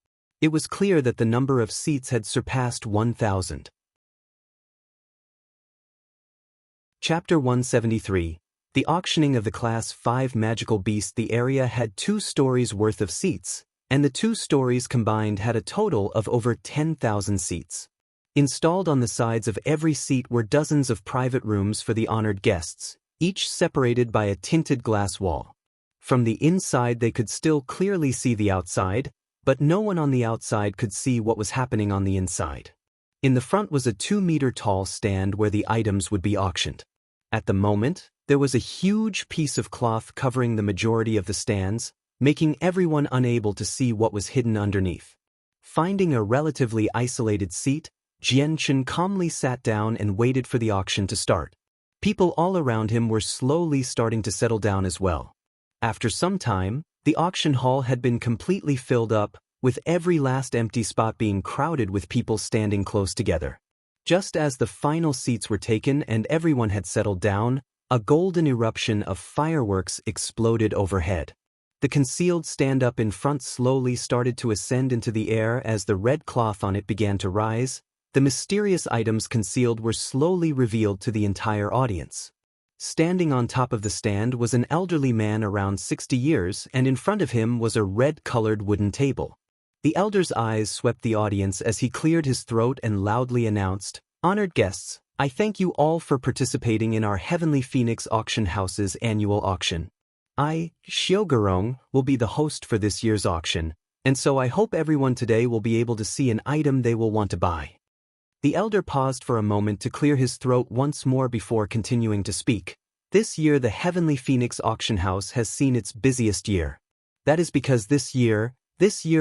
It was clear that the number of seats had surpassed 1,000. Chapter 173. The auctioning of the Class 5 magical beast. The area had 2 stories worth of seats, and the 2 stories combined had a total of over 10,000 seats. Installed on the sides of every seat were dozens of private rooms for the honored guests, each separated by a tinted glass wall. From the inside they could still clearly see the outside, but no one on the outside could see what was happening on the inside. In the front was a 2-meter-tall stand where the items would be auctioned. At the moment, there was a huge piece of cloth covering the majority of the stands, making everyone unable to see what was hidden underneath. Finding a relatively isolated seat, Jian Chen calmly sat down and waited for the auction to start. People all around him were slowly starting to settle down as well. After some time, the auction hall had been completely filled up, with every last empty spot being crowded with people standing close together. Just as the final seats were taken and everyone had settled down, a golden eruption of fireworks exploded overhead. The concealed stand-up in front slowly started to ascend into the air as the red cloth on it began to rise. The mysterious items concealed were slowly revealed to the entire audience. Standing on top of the stand was an elderly man around 60 years, and in front of him was a red-colored wooden table. The elder's eyes swept the audience as he cleared his throat and loudly announced, "Honored guests, I thank you all for participating in our Heavenly Phoenix Auction House's annual auction. I, Xiaogurong, will be the host for this year's auction, and so I hope everyone today will be able to see an item they will want to buy." The elder paused for a moment to clear his throat once more before continuing to speak. This year the Heavenly Phoenix Auction House has seen its busiest year. That is because this year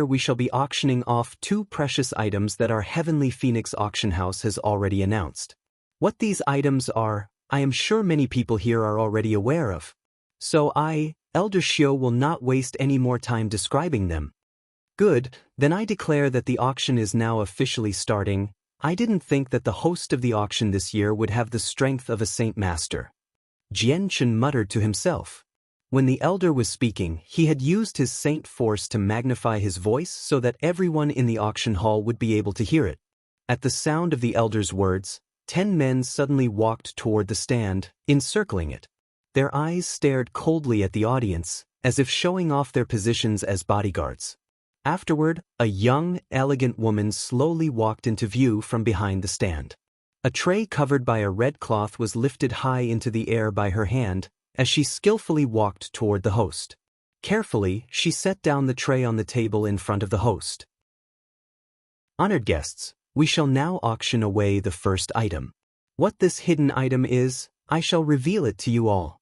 we shall be auctioning off 2 precious items that our Heavenly Phoenix Auction House has already announced. What these items are, I am sure many people here are already aware of. So I, Elder Xiao, will not waste any more time describing them. Good, then I declare that the auction is now officially starting. I didn't think that the host of the auction this year would have the strength of a Saint Master. Jian Chen muttered to himself. When the elder was speaking, he had used his saint force to magnify his voice so that everyone in the auction hall would be able to hear it. At the sound of the elder's words, 10 men suddenly walked toward the stand, encircling it. Their eyes stared coldly at the audience, as if showing off their positions as bodyguards. Afterward, a young, elegant woman slowly walked into view from behind the stand. A tray covered by a red cloth was lifted high into the air by her hand, as she skillfully walked toward the host. Carefully, she set down the tray on the table in front of the host. Honored guests, we shall now auction away the first item. What this hidden item is, I shall reveal it to you all.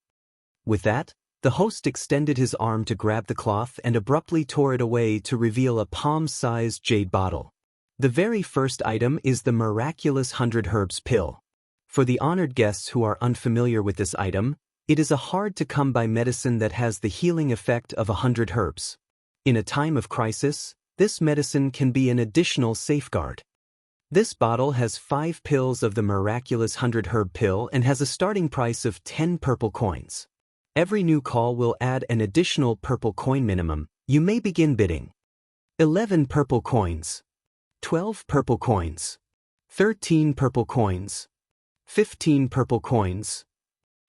With that, the host extended his arm to grab the cloth and abruptly tore it away to reveal a palm-sized jade bottle. The very first item is the miraculous 100 herbs pill. For the honored guests who are unfamiliar with this item, it is a hard-to-come-by medicine that has the healing effect of 100 herbs. In a time of crisis, this medicine can be an additional safeguard. This bottle has 5 pills of the miraculous 100 herb pill and has a starting price of 10 purple coins. Every new call will add an additional purple coin minimum. You may begin bidding. 11 purple coins. 12 purple coins. 13 purple coins. 15 purple coins.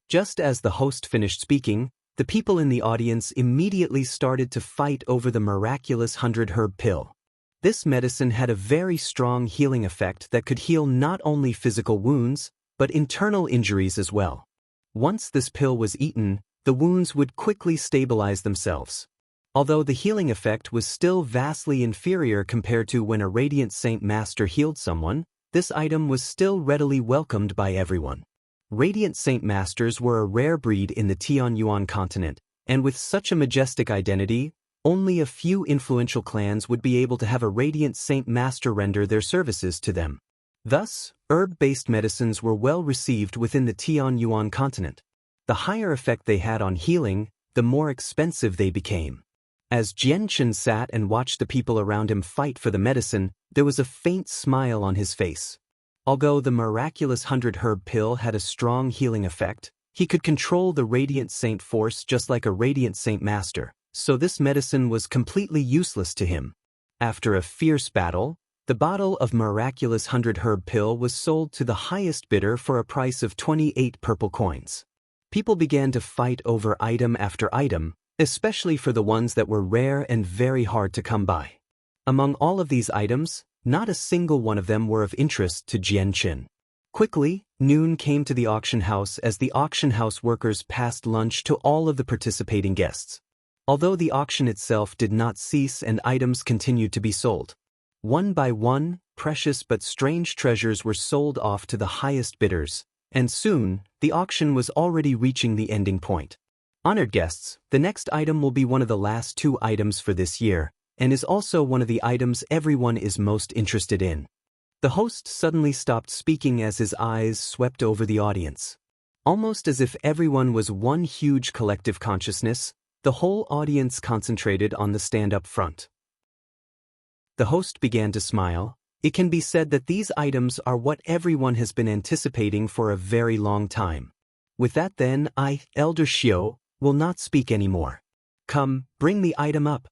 Just as the host finished speaking, the people in the audience immediately started to fight over the miraculous 100 herb pill. This medicine had a very strong healing effect that could heal not only physical wounds, but internal injuries as well. Once this pill was eaten, the wounds would quickly stabilize themselves. Although the healing effect was still vastly inferior compared to when a Radiant Saint Master healed someone, this item was still readily welcomed by everyone. Radiant Saint Masters were a rare breed in the Tianyuan continent, and with such a majestic identity, only a few influential clans would be able to have a Radiant Saint Master render their services to them. Thus, herb-based medicines were well received within the Tianyuan continent. The higher effect they had on healing, the more expensive they became. As Jianchen sat and watched the people around him fight for the medicine, there was a faint smile on his face. Although the miraculous 100 herb pill had a strong healing effect, he could control the Radiant Saint force just like a Radiant Saint Master, so this medicine was completely useless to him. After a fierce battle, the bottle of miraculous 100 herb pill was sold to the highest bidder for a price of 28 purple coins. People began to fight over item after item, especially for the ones that were rare and very hard to come by. Among all of these items, not a single one of them were of interest to Jianchen. Quickly, noon came to the auction house as the auction house workers passed lunch to all of the participating guests. Although the auction itself did not cease and items continued to be sold. One by one, precious but strange treasures were sold off to the highest bidders, and soon, the auction was already reaching the ending point. Honored guests, the next item will be one of the last 2 items for this year, and is also one of the items everyone is most interested in. The host suddenly stopped speaking as his eyes swept over the audience. Almost as if everyone was one huge collective consciousness, the whole audience concentrated on the stand up front. The host began to smile. It can be said that these items are what everyone has been anticipating for a very long time. With that then, I, Elder Xiao, will not speak anymore. Come, bring the item up.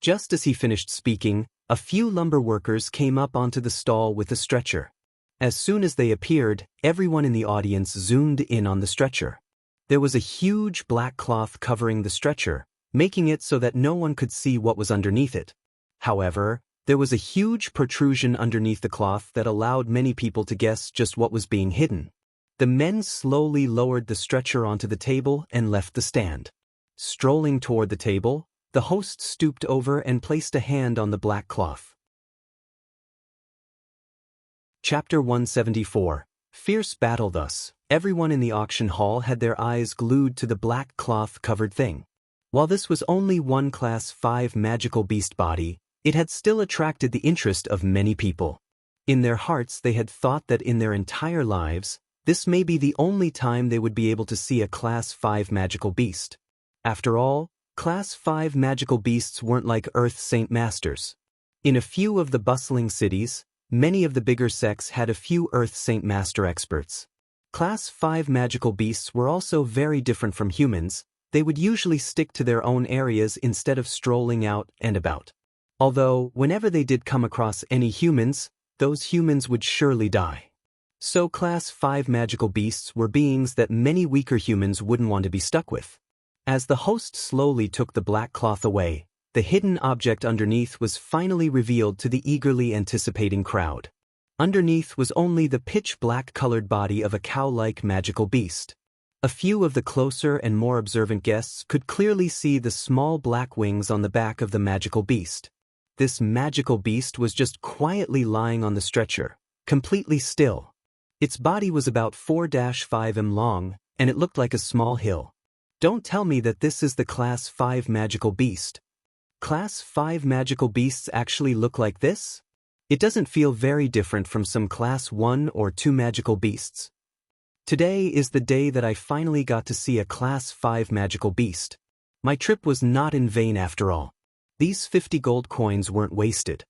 Just as he finished speaking, a few lumber workers came up onto the stall with a stretcher. As soon as they appeared, everyone in the audience zoomed in on the stretcher. There was a huge black cloth covering the stretcher, making it so that no one could see what was underneath it. However, there was a huge protrusion underneath the cloth that allowed many people to guess just what was being hidden. The men slowly lowered the stretcher onto the table and left the stand. Strolling toward the table, the host stooped over and placed a hand on the black cloth. Chapter 174. Fierce battle. Thus, everyone in the auction hall had their eyes glued to the black cloth-covered thing. While this was only one Class 5 magical beast body, it had still attracted the interest of many people. In their hearts they had thought that in their entire lives, this may be the only time they would be able to see a Class 5 magical beast. After all, Class 5 magical beasts weren't like Earth Saint Masters. In a few of the bustling cities, many of the bigger sects had a few Earth Saint Master experts. Class 5 magical beasts were also very different from humans. They would usually stick to their own areas instead of strolling out and about. Although, whenever they did come across any humans, those humans would surely die. So Class 5 magical beasts were beings that many weaker humans wouldn't want to be stuck with. As the host slowly took the black cloth away, the hidden object underneath was finally revealed to the eagerly anticipating crowd. Underneath was only the pitch-black colored body of a cow-like magical beast. A few of the closer and more observant guests could clearly see the small black wings on the back of the magical beast. This magical beast was just quietly lying on the stretcher, completely still. Its body was about 4-5 m long, and it looked like a small hill. Don't tell me that this is the Class 5 magical beast. Class 5 magical beasts actually look like this? It doesn't feel very different from some Class 1 or 2 magical beasts. Today is the day that I finally got to see a Class 5 magical beast. My trip was not in vain after all. These 50 gold coins weren't wasted.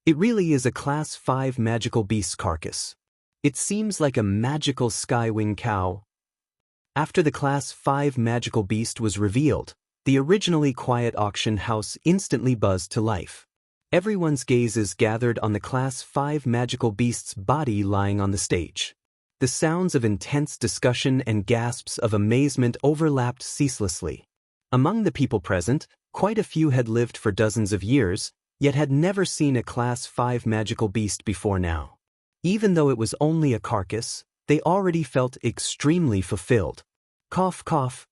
It really is a Class 5 magical beast carcass. It seems like a magical skywing cow. After the Class 5 magical beast was revealed, the originally quiet auction house instantly buzzed to life. Everyone's gazes gathered on the Class 5 magical beast's body lying on the stage. The sounds of intense discussion and gasps of amazement overlapped ceaselessly. Among the people present, quite a few had lived for dozens of years, yet had never seen a Class 5 magical beast before now. Even though it was only a carcass, they already felt extremely fulfilled. Cough, cough.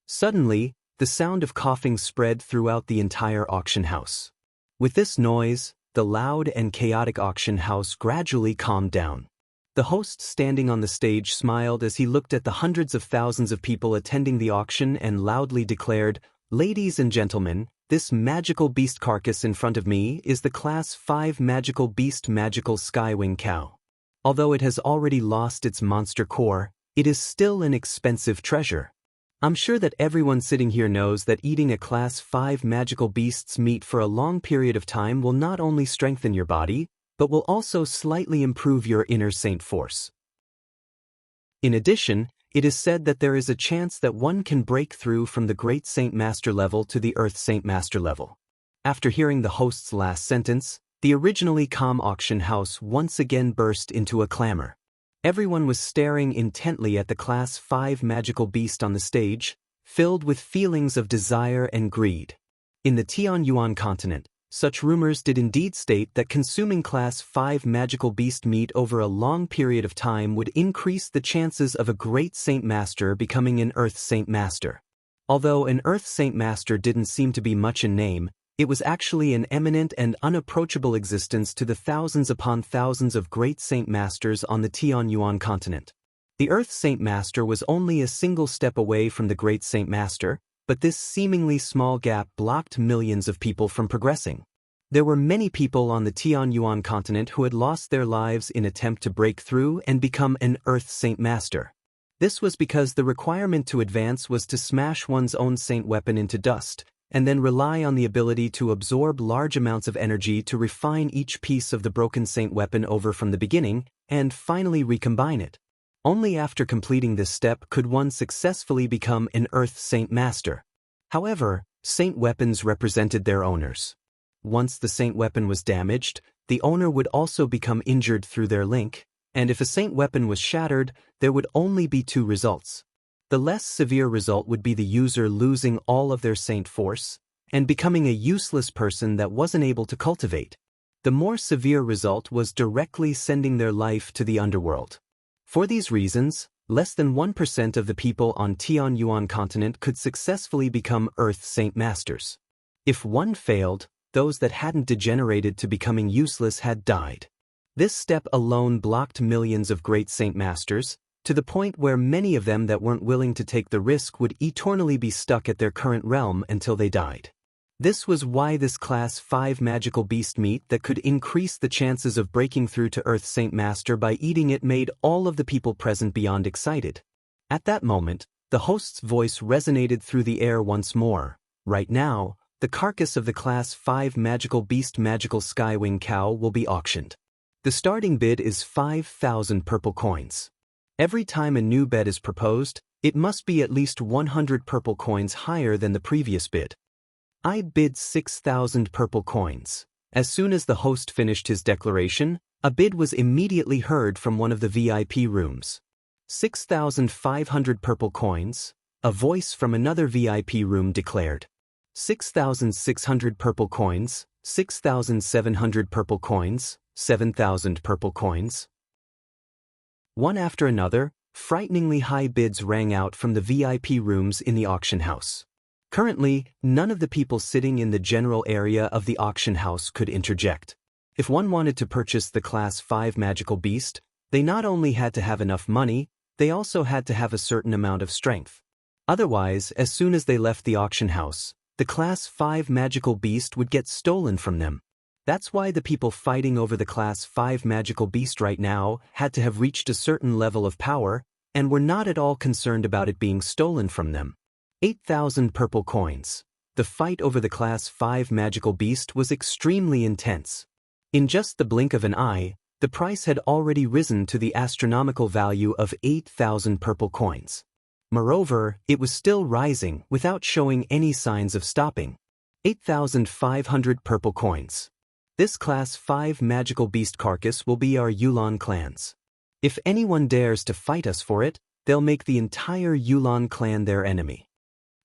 Suddenly, the sound of coughing spread throughout the entire auction house. With this noise, the loud and chaotic auction house gradually calmed down. The host standing on the stage smiled as he looked at the hundreds of thousands of people attending the auction and loudly declared, "Ladies and gentlemen, this magical beast carcass in front of me is the Class 5 magical beast magical skywing cow. Although it has already lost its monster core, it is still an expensive treasure. I'm sure that everyone sitting here knows that eating a Class 5 magical beast's meat for a long period of time will not only strengthen your body, but will also slightly improve your inner saint force. In addition, it is said that there is a chance that one can break through from the Great Saint Master level to the Earth Saint Master level." After hearing the host's last sentence, the originally calm auction house once again burst into a clamor. Everyone was staring intently at the Class 5 magical beast on the stage, filled with feelings of desire and greed. In the Tianyuan continent, such rumors did indeed state that consuming Class 5 magical beast meat over a long period of time would increase the chances of a Great Saint Master becoming an Earth Saint Master. Although an Earth Saint Master didn't seem to be much in name, it was actually an eminent and unapproachable existence to the thousands upon thousands of Great Saint Masters on the Tianyuan continent. The Earth Saint Master was only a single step away from the Great Saint Master, but this seemingly small gap blocked millions of people from progressing. There were many people on the Tianyuan continent who had lost their lives in attempt to break through and become an Earth Saint Master. This was because the requirement to advance was to smash one's own saint weapon into dust, and then rely on the ability to absorb large amounts of energy to refine each piece of the broken saint weapon over from the beginning, and finally recombine it. Only after completing this step could one successfully become an Earth Saint Master. However, saint weapons represented their owners. Once the saint weapon was damaged, the owner would also become injured through their link, and if a saint weapon was shattered, there would only be two results. The less severe result would be the user losing all of their saint force and becoming a useless person that wasn't able to cultivate. The more severe result was directly sending their life to the underworld. For these reasons, less than 1% of the people on Tianyuan continent could successfully become Earth Saint Masters. If one failed, those that hadn't degenerated to becoming useless had died. This step alone blocked millions of Great Saint Masters, to the point where many of them that weren't willing to take the risk would eternally be stuck at their current realm until they died. This was why this Class 5 magical beast meat that could increase the chances of breaking through to Earth Saint Master by eating it made all of the people present beyond excited. At that moment, the host's voice resonated through the air once more. Right now, the carcass of the Class 5 magical beast magical skywing cow will be auctioned. The starting bid is 5,000 purple coins. Every time a new bid is proposed, it must be at least 100 purple coins higher than the previous bid. I bid 6,000 purple coins. As soon as the host finished his declaration, a bid was immediately heard from one of the VIP rooms. 6,500 purple coins, a voice from another VIP room declared. 6,600 purple coins, 6,700 purple coins, 7,000 purple coins. One after another, frighteningly high bids rang out from the VIP rooms in the auction house. Currently, none of the people sitting in the general area of the auction house could interject. If one wanted to purchase the Class 5 magical beast, they not only had to have enough money, they also had to have a certain amount of strength. Otherwise, as soon as they left the auction house, the Class 5 magical beast would get stolen from them. That's why the people fighting over the Class 5 magical beast right now had to have reached a certain level of power, and were not at all concerned about it being stolen from them. 8,000 purple coins. The fight over the Class 5 magical beast was extremely intense. In just the blink of an eye, the price had already risen to the astronomical value of 8,000 purple coins. Moreover, it was still rising without showing any signs of stopping. 8,500 purple coins. This Class 5 magical beast carcass will be our Yulon clans. If anyone dares to fight us for it, they'll make the entire Yulon clan their enemy.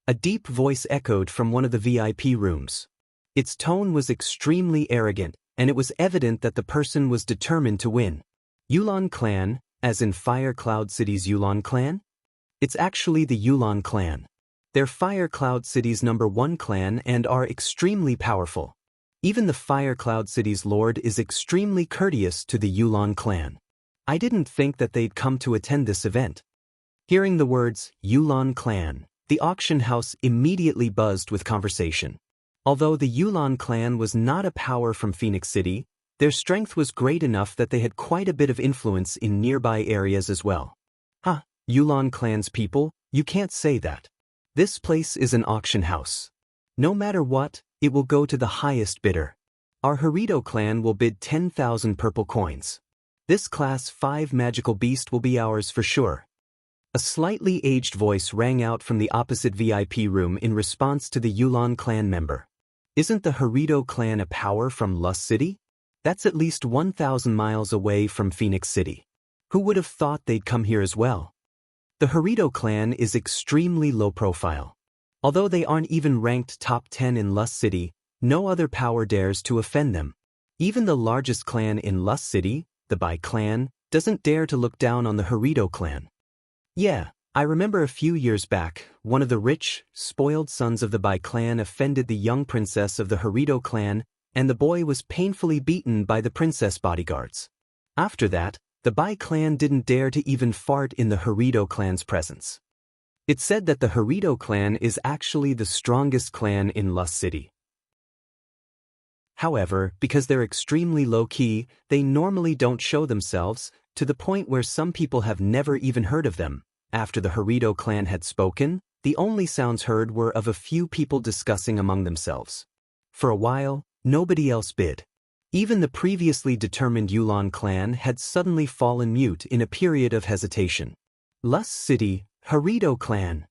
A deep voice echoed from one of the VIP rooms. Its tone was extremely arrogant, and it was evident that the person was determined to win. Yulon clan, as in Fire Cloud City's Yulon clan? It's actually the Yulon clan. They're Fire Cloud City's #1 clan and are extremely powerful. Even the Fire Cloud City's lord is extremely courteous to the Yulon clan. I didn't think that they'd come to attend this event. Hearing the words, Yulon clan, the auction house immediately buzzed with conversation. Although the Yulon clan was not a power from Phoenix City, their strength was great enough that they had quite a bit of influence in nearby areas as well. Huh, Yulon clan's people, you can't say that. This place is an auction house. No matter what, it will go to the highest bidder. Our Harito clan will bid 10,000 purple coins. This Class 5 magical beast will be ours for sure. A slightly aged voice rang out from the opposite VIP room in response to the Yulon clan member. Isn't the Harito clan a power from Lust City? That's at least 1,000 miles away from Phoenix City. Who would have thought they'd come here as well? The Harito clan is extremely low profile. Although they aren't even ranked top 10 in Lust City, no other power dares to offend them. Even the largest clan in Lust City, the Bai clan, doesn't dare to look down on the Harito clan. Yeah, I remember a few years back, one of the rich, spoiled sons of the Bai clan offended the young princess of the Harito clan, and the boy was painfully beaten by the princess bodyguards. After that, the Bai clan didn't dare to even fart in the Harito clan's presence. It's said that the Harito clan is actually the strongest clan in Lust City. However, because they're extremely low-key, they normally don't show themselves, to the point where some people have never even heard of them. After the Harito clan had spoken, the only sounds heard were of a few people discussing among themselves. For a while, nobody else bid. Even the previously determined Yulon clan had suddenly fallen mute in a period of hesitation. Lust City, Harito clan.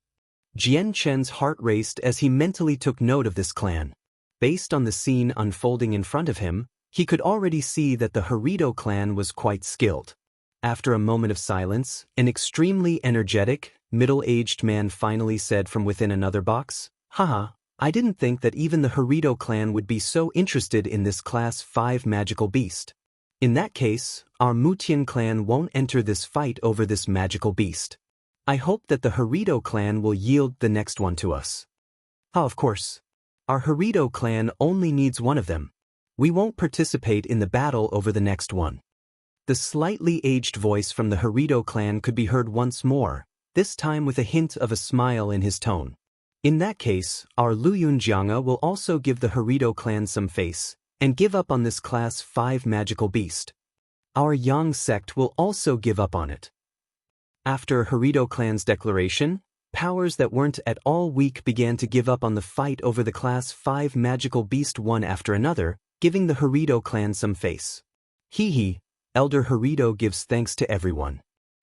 Jian Chen's heart raced as he mentally took note of this clan. Based on the scene unfolding in front of him, he could already see that the Harito clan was quite skilled. After a moment of silence, an extremely energetic, middle-aged man finally said from within another box, Haha, I didn't think that even the Harito clan would be so interested in this Class 5 magical beast. In that case, our Mutian clan won't enter this fight over this magical beast. I hope that the Harito clan will yield the next one to us. Of course. Our Harito clan only needs one of them. We won't participate in the battle over the next one. The slightly aged voice from the Harito clan could be heard once more, this time with a hint of a smile in his tone. In that case, our Luyun Jianga will also give the Harito clan some face, and give up on this Class 5 magical beast. Our Yang sect will also give up on it. After Harito clan's declaration, powers that weren't at all weak began to give up on the fight over the Class 5 magical beast one after another, giving the Harito clan some face. Hee. Elder Harito gives thanks to everyone.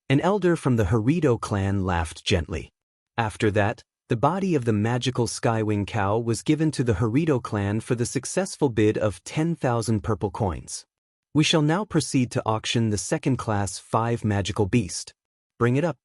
An elder from the Harito clan laughed gently. After that, the body of the magical Skywing cow was given to the Harito clan for the successful bid of 10,000 purple coins. We shall now proceed to auction the second Class 5 magical beast. Bring it up.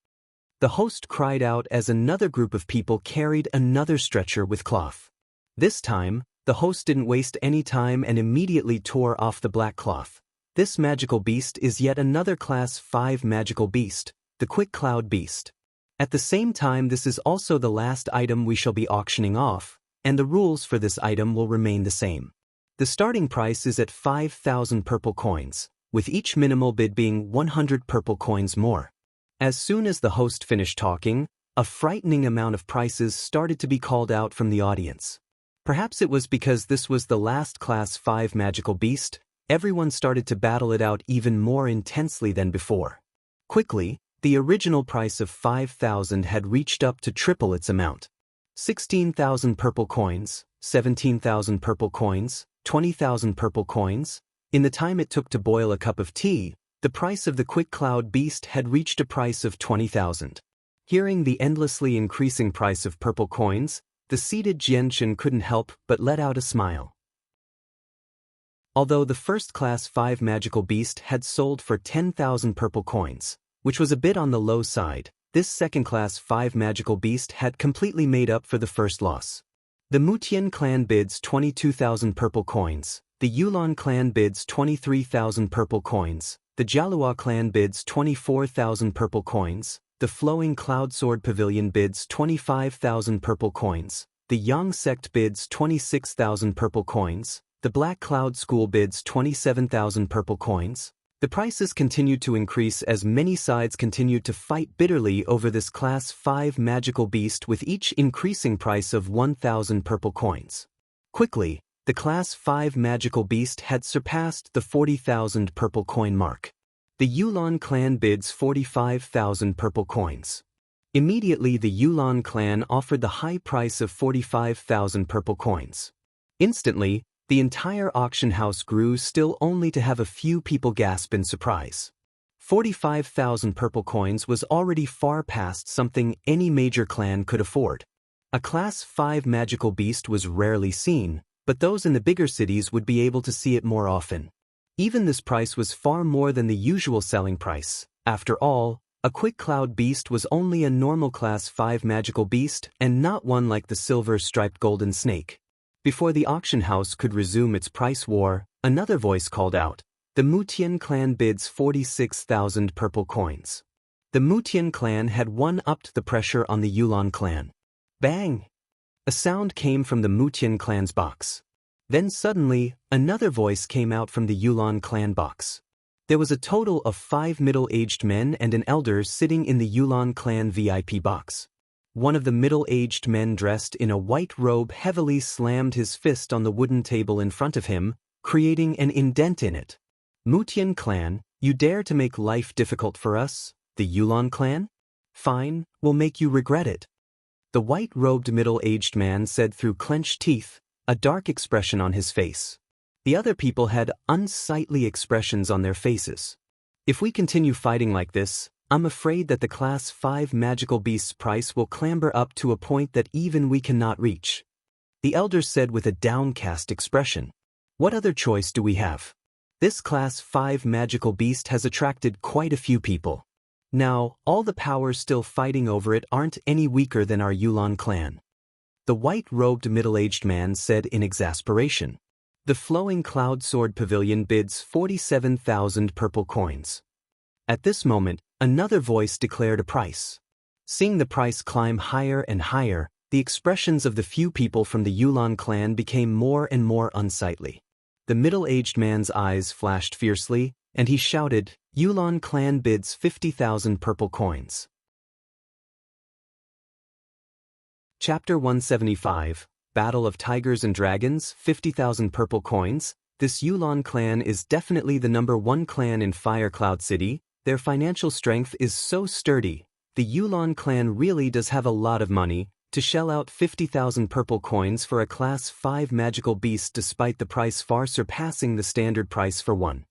The host cried out as another group of people carried another stretcher with cloth. This time, the host didn't waste any time and immediately tore off the black cloth. This magical beast is yet another Class 5 magical beast, the Quick Cloud Beast. At the same time, this is also the last item we shall be auctioning off, and the rules for this item will remain the same. The starting price is at 5,000 purple coins, with each minimal bid being 100 purple coins more. As soon as the host finished talking, a frightening amount of prices started to be called out from the audience. Perhaps it was because this was the last Class 5 magical beast. Everyone started to battle it out even more intensely than before. Quickly, the original price of 5,000 had reached up to triple its amount. 16,000 purple coins, 17,000 purple coins, 20,000 purple coins. In the time it took to boil a cup of tea, the price of the quick cloud beast had reached a price of 20,000. Hearing the endlessly increasing price of purple coins, the seated Jianchen couldn't help but let out a smile. Although the first-class 5 magical beast had sold for 10,000 purple coins, which was a bit on the low side, this second-class 5 magical beast had completely made up for the first loss. The Mutian clan bids 22,000 purple coins, the Yulan clan bids 23,000 purple coins, the Jialua clan bids 24,000 purple coins, the Flowing Cloud Sword Pavilion bids 25,000 purple coins, the Yang sect bids 26,000 purple coins, the Black Cloud School bids 27,000 purple coins. The prices continued to increase as many sides continued to fight bitterly over this Class 5 magical beast, with each increasing price of 1,000 purple coins. Quickly, the Class 5 magical beast had surpassed the 40,000 purple coin mark. The Yulan clan bids 45,000 purple coins. Immediately the Yulan clan offered the high price of 45,000 purple coins. Instantly, the entire auction house grew, still only to have a few people gasp in surprise. 45,000 purple coins was already far past something any major clan could afford. A Class 5 magical beast was rarely seen, but those in the bigger cities would be able to see it more often. Even this price was far more than the usual selling price. After all, a quick cloud beast was only a normal Class 5 magical beast and not one like the silver-striped golden snake. Before the auction house could resume its price war, another voice called out, "The Mutian clan bids 46,000 purple coins." The Mutian clan had one-upped the pressure on the Yulan clan. Bang! A sound came from the Mutian clan's box. Then suddenly, another voice came out from the Yulan clan box. There was a total of 5 middle-aged men and an elder sitting in the Yulan clan VIP box. One of the middle-aged men dressed in a white robe heavily slammed his fist on the wooden table in front of him, creating an indent in it. "Mutian clan, you dare to make life difficult for us, the Yulan clan? Fine, we'll make you regret it." The white-robed middle-aged man said through clenched teeth, a dark expression on his face. The other people had unsightly expressions on their faces. "If we continue fighting like this, I'm afraid that the Class 5 magical beast's price will clamber up to a point that even we cannot reach," the elder said with a downcast expression. "What other choice do we have? This Class 5 magical beast has attracted quite a few people. Now, all the powers still fighting over it aren't any weaker than our Yulan clan," the white-robed middle-aged man said in exasperation. The Flowing Cloud Sword Pavilion bids 47,000 purple coins. At this moment, another voice declared a price. Seeing the price climb higher and higher, the expressions of the few people from the Yulan clan became more and more unsightly. The middle-aged man's eyes flashed fiercely, and he shouted, "Yulan clan bids 50,000 purple coins." Chapter 175, Battle of Tigers and Dragons, 50,000 purple coins. This Yulan clan is definitely the #1 clan in Fire Cloud City. Their financial strength is so sturdy. The Yulan clan really does have a lot of money to shell out 50,000 purple coins for a Class 5 magical beast, despite the price far surpassing the standard price for one.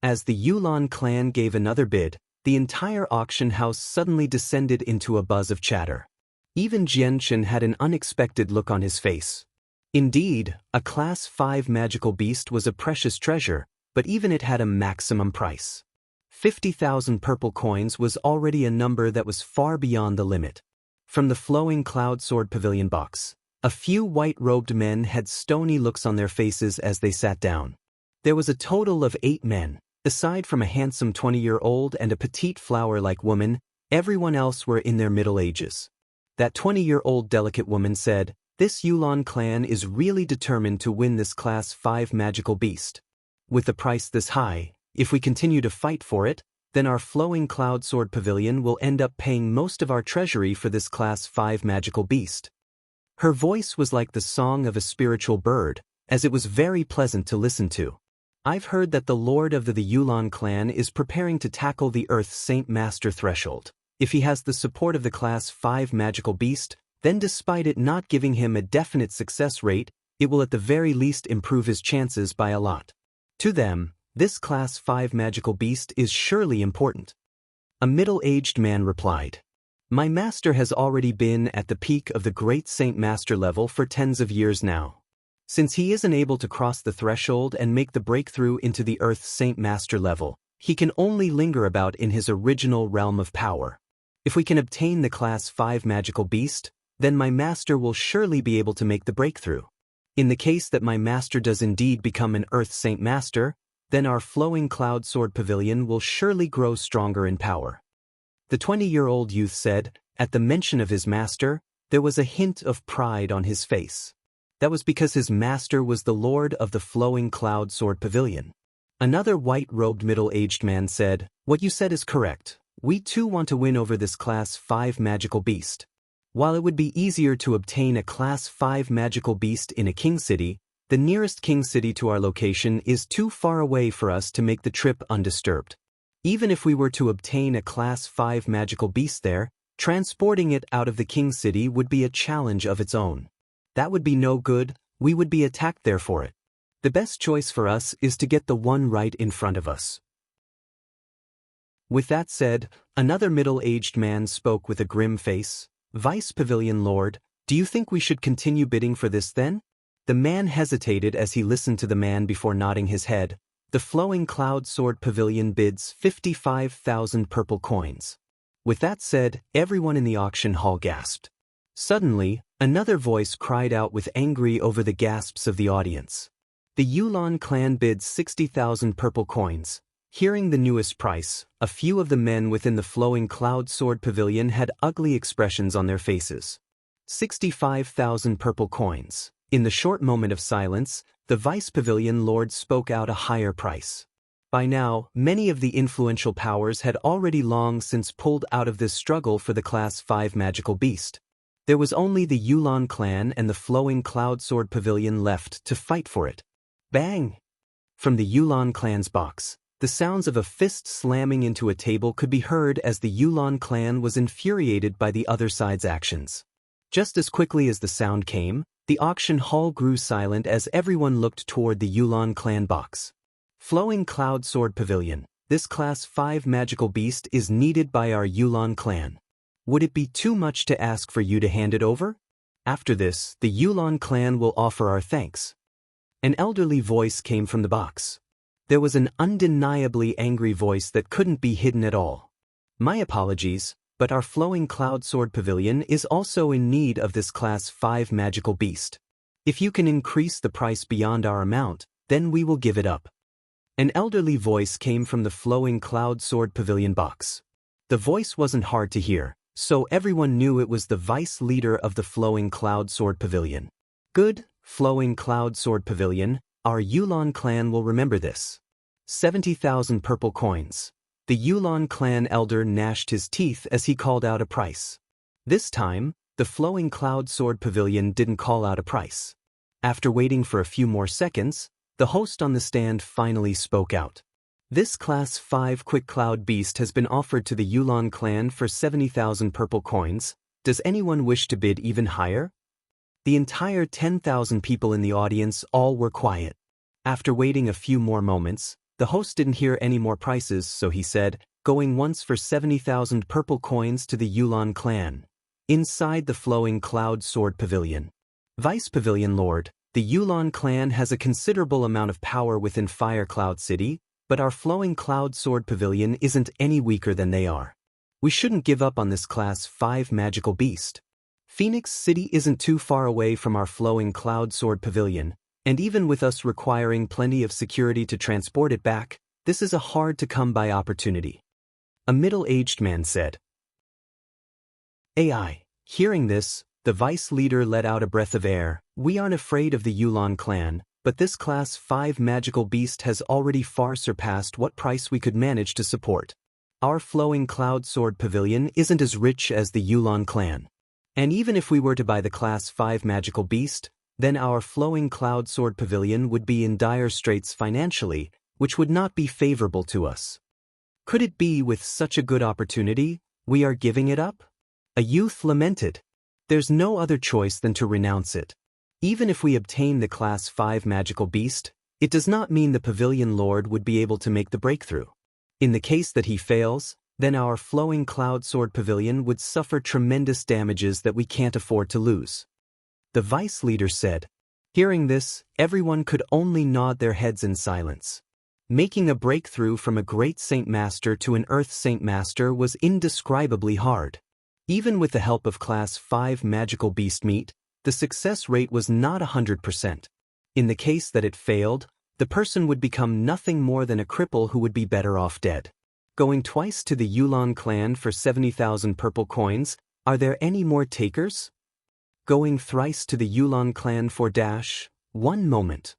As the Yulan clan gave another bid, the entire auction house suddenly descended into a buzz of chatter. Even Jianchen had an unexpected look on his face. Indeed, a Class 5 magical beast was a precious treasure, but even it had a maximum price. 50,000 purple coins was already a number that was far beyond the limit. From the Flowing Cloud Sword Pavilion box, a few white-robed men had stony looks on their faces as they sat down. There was a total of 8 men. Aside from a handsome 20-year-old and a petite flower-like woman, everyone else were in their middle ages. That 20-year-old delicate woman said, "This Yulan clan is really determined to win this Class 5 magical beast. With the price this high, if we continue to fight for it, then our Flowing Cloud Sword Pavilion will end up paying most of our treasury for this Class 5 magical beast." Her voice was like the song of a spiritual bird, as it was very pleasant to listen to. "I've heard that the lord of the Yulan clan is preparing to tackle the Earth's Saint Master threshold. If he has the support of the Class 5 magical beast, then despite it not giving him a definite success rate, it will at the very least improve his chances by a lot. To them, this Class 5 magical beast is surely important. A middle-aged man replied, "My master has already been at the peak of the great Saint Master level for tens of years now. Since he isn't able to cross the threshold and make the breakthrough into the Earth's Saint Master level, he can only linger about in his original realm of power. If we can obtain the Class 5 magical beast, then my master will surely be able to make the breakthrough. In the case that my master does indeed become an Earth Saint Master, then our flowing cloud sword pavilion will surely grow stronger in power." The 20-year-old youth said, at the mention of his master, there was a hint of pride on his face. That was because his master was the lord of the flowing cloud sword pavilion. Another white-robed middle-aged man said, "What you said is correct. We too want to win over this Class 5 magical beast. While it would be easier to obtain a Class 5 magical beast in a king city, the nearest king city to our location is too far away for us to make the trip undisturbed. Even if we were to obtain a Class 5 magical beast there, transporting it out of the king city would be a challenge of its own. That would be no good, we would be attacked there for it. The best choice for us is to get the one right in front of us." With that said, another middle-aged man spoke with a grim face. "Vice Pavilion Lord, do you think we should continue bidding for this then?" The man hesitated as he listened to the man before nodding his head. "The flowing cloud sword pavilion bids 55,000 purple coins." With that said, everyone in the auction hall gasped. Suddenly, another voice cried out with angry over the gasps of the audience. "The Yulan clan bids 60,000 purple coins." Hearing the newest price, a few of the men within the flowing cloud sword pavilion had ugly expressions on their faces. 65,000 purple coins. In the short moment of silence, the Vice Pavilion Lord spoke out a higher price. By now, many of the influential powers had already long since pulled out of this struggle for the Class 5 magical beast. There was only the Yulan clan and the flowing cloud sword pavilion left to fight for it. Bang! From the Yulan clan's box, the sounds of a fist slamming into a table could be heard as the Yulan clan was infuriated by the other side's actions. Just as quickly as the sound came, the auction hall grew silent as everyone looked toward the Yulan clan box. "Flowing Cloud Sword Pavilion, this Class 5 magical beast is needed by our Yulan clan. Would it be too much to ask for you to hand it over? After this, the Yulan clan will offer our thanks." An elderly voice came from the box. There was an undeniably angry voice that couldn't be hidden at all. "My apologies, but our flowing cloud sword pavilion is also in need of this Class 5 magical beast. If you can increase the price beyond our amount, then we will give it up." An elderly voice came from the flowing cloud sword pavilion box. The voice wasn't hard to hear, so everyone knew it was the vice leader of the flowing cloud sword pavilion. "Good, flowing cloud sword pavilion, our Yulan clan will remember this. 70,000 purple coins." The Yulan clan elder gnashed his teeth as he called out a price. This time, the flowing cloud sword pavilion didn't call out a price. After waiting for a few more seconds, the host on the stand finally spoke out. "This Class 5 quick cloud beast has been offered to the Yulan clan for 70,000 purple coins. Does anyone wish to bid even higher?" The entire 10,000 people in the audience all were quiet. After waiting a few more moments, the host didn't hear any more prices, so he said, "Going once for 70,000 purple coins to the Yulan clan. Inside the flowing cloud sword pavilion. Vice Pavilion Lord, the Yulan clan has a considerable amount of power within Fire Cloud City, but our flowing cloud sword pavilion isn't any weaker than they are. We shouldn't give up on this Class 5 magical beast. Phoenix City isn't too far away from our flowing cloud sword pavilion, and even with us requiring plenty of security to transport it back, this is a hard-to-come-by opportunity." A middle-aged man said. "AI." Hearing this, the vice leader let out a breath of air. "We aren't afraid of the Yulan clan, but this Class 5 magical beast has already far surpassed what price we could manage to support. Our flowing cloud sword pavilion isn't as rich as the Yulan clan. And even if we were to buy the Class 5 magical beast, then our flowing cloud sword pavilion would be in dire straits financially, which would not be favorable to us. Could it be with such a good opportunity, we are giving it up?" A youth lamented. "There's no other choice than to renounce it. Even if we obtain the Class 5 magical beast, It does not mean the pavilion lord would be able to make the breakthrough. In the case that he fails, then our flowing cloud sword pavilion would suffer tremendous damages that we can't afford to lose. The vice leader said. Hearing this, everyone could only nod their heads in silence. Making a breakthrough from a great Saint Master to an Earth Saint Master was indescribably hard. Even with the help of Class 5 magical beast meat, the success rate was not 100%. In the case that it failed, the person would become nothing more than a cripple who would be better off dead. Going twice to the Yulan clan for 70,000 purple coins, are there any more takers? Going thrice to the Yulan clan for 1 moment.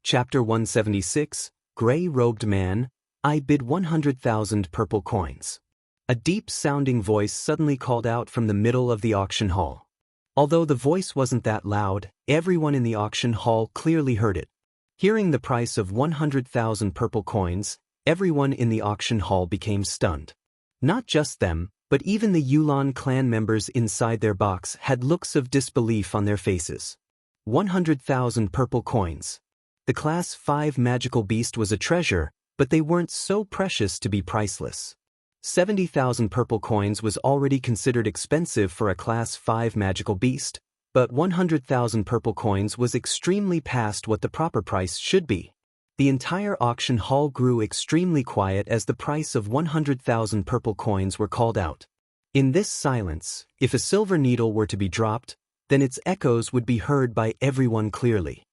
Chapter 176, Gray-Robed Man, I bid 100,000 purple coins. A deep-sounding voice suddenly called out from the middle of the auction hall. Although the voice wasn't that loud, everyone in the auction hall clearly heard it. Hearing the price of 100,000 purple coins, everyone in the auction hall became stunned. Not just them, but even the Yulan clan members inside their box had looks of disbelief on their faces. 100,000 purple coins. The Class 5 magical beast was a treasure, but they weren't so precious to be priceless. 70,000 purple coins was already considered expensive for a Class 5 magical beast, but 100,000 purple coins was extremely past what the proper price should be. The entire auction hall grew extremely quiet as the price of 100,000 purple coins were called out. In this silence, if a silver needle were to be dropped, then its echoes would be heard by everyone clearly.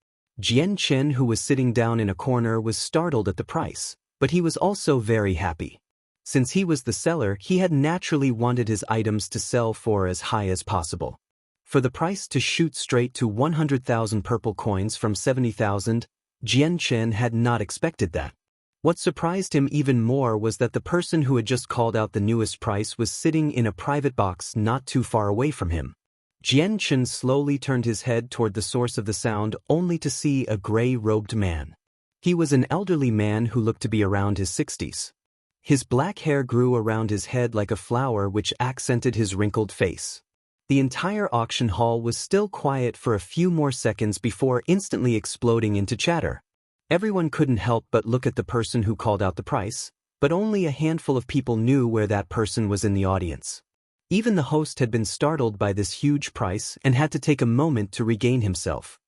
Jian Chen, who was sitting down in a corner, was startled at the price, but he was also very happy. Since he was the seller, he had naturally wanted his items to sell for as high as possible. For the price to shoot straight to 100,000 purple coins from 70,000, Jian Chen had not expected that. What surprised him even more was that the person who had just called out the newest price was sitting in a private box not too far away from him. Jian Chen slowly turned his head toward the source of the sound only to see a gray-robed man. He was an elderly man who looked to be around his 60s. His black hair grew around his head like a flower which accented his wrinkled face. The entire auction hall was still quiet for a few more seconds before instantly exploding into chatter. Everyone couldn't help but look at the person who called out the price, but only a handful of people knew where that person was in the audience. Even the host had been startled by this huge price and had to take a moment to regain himself.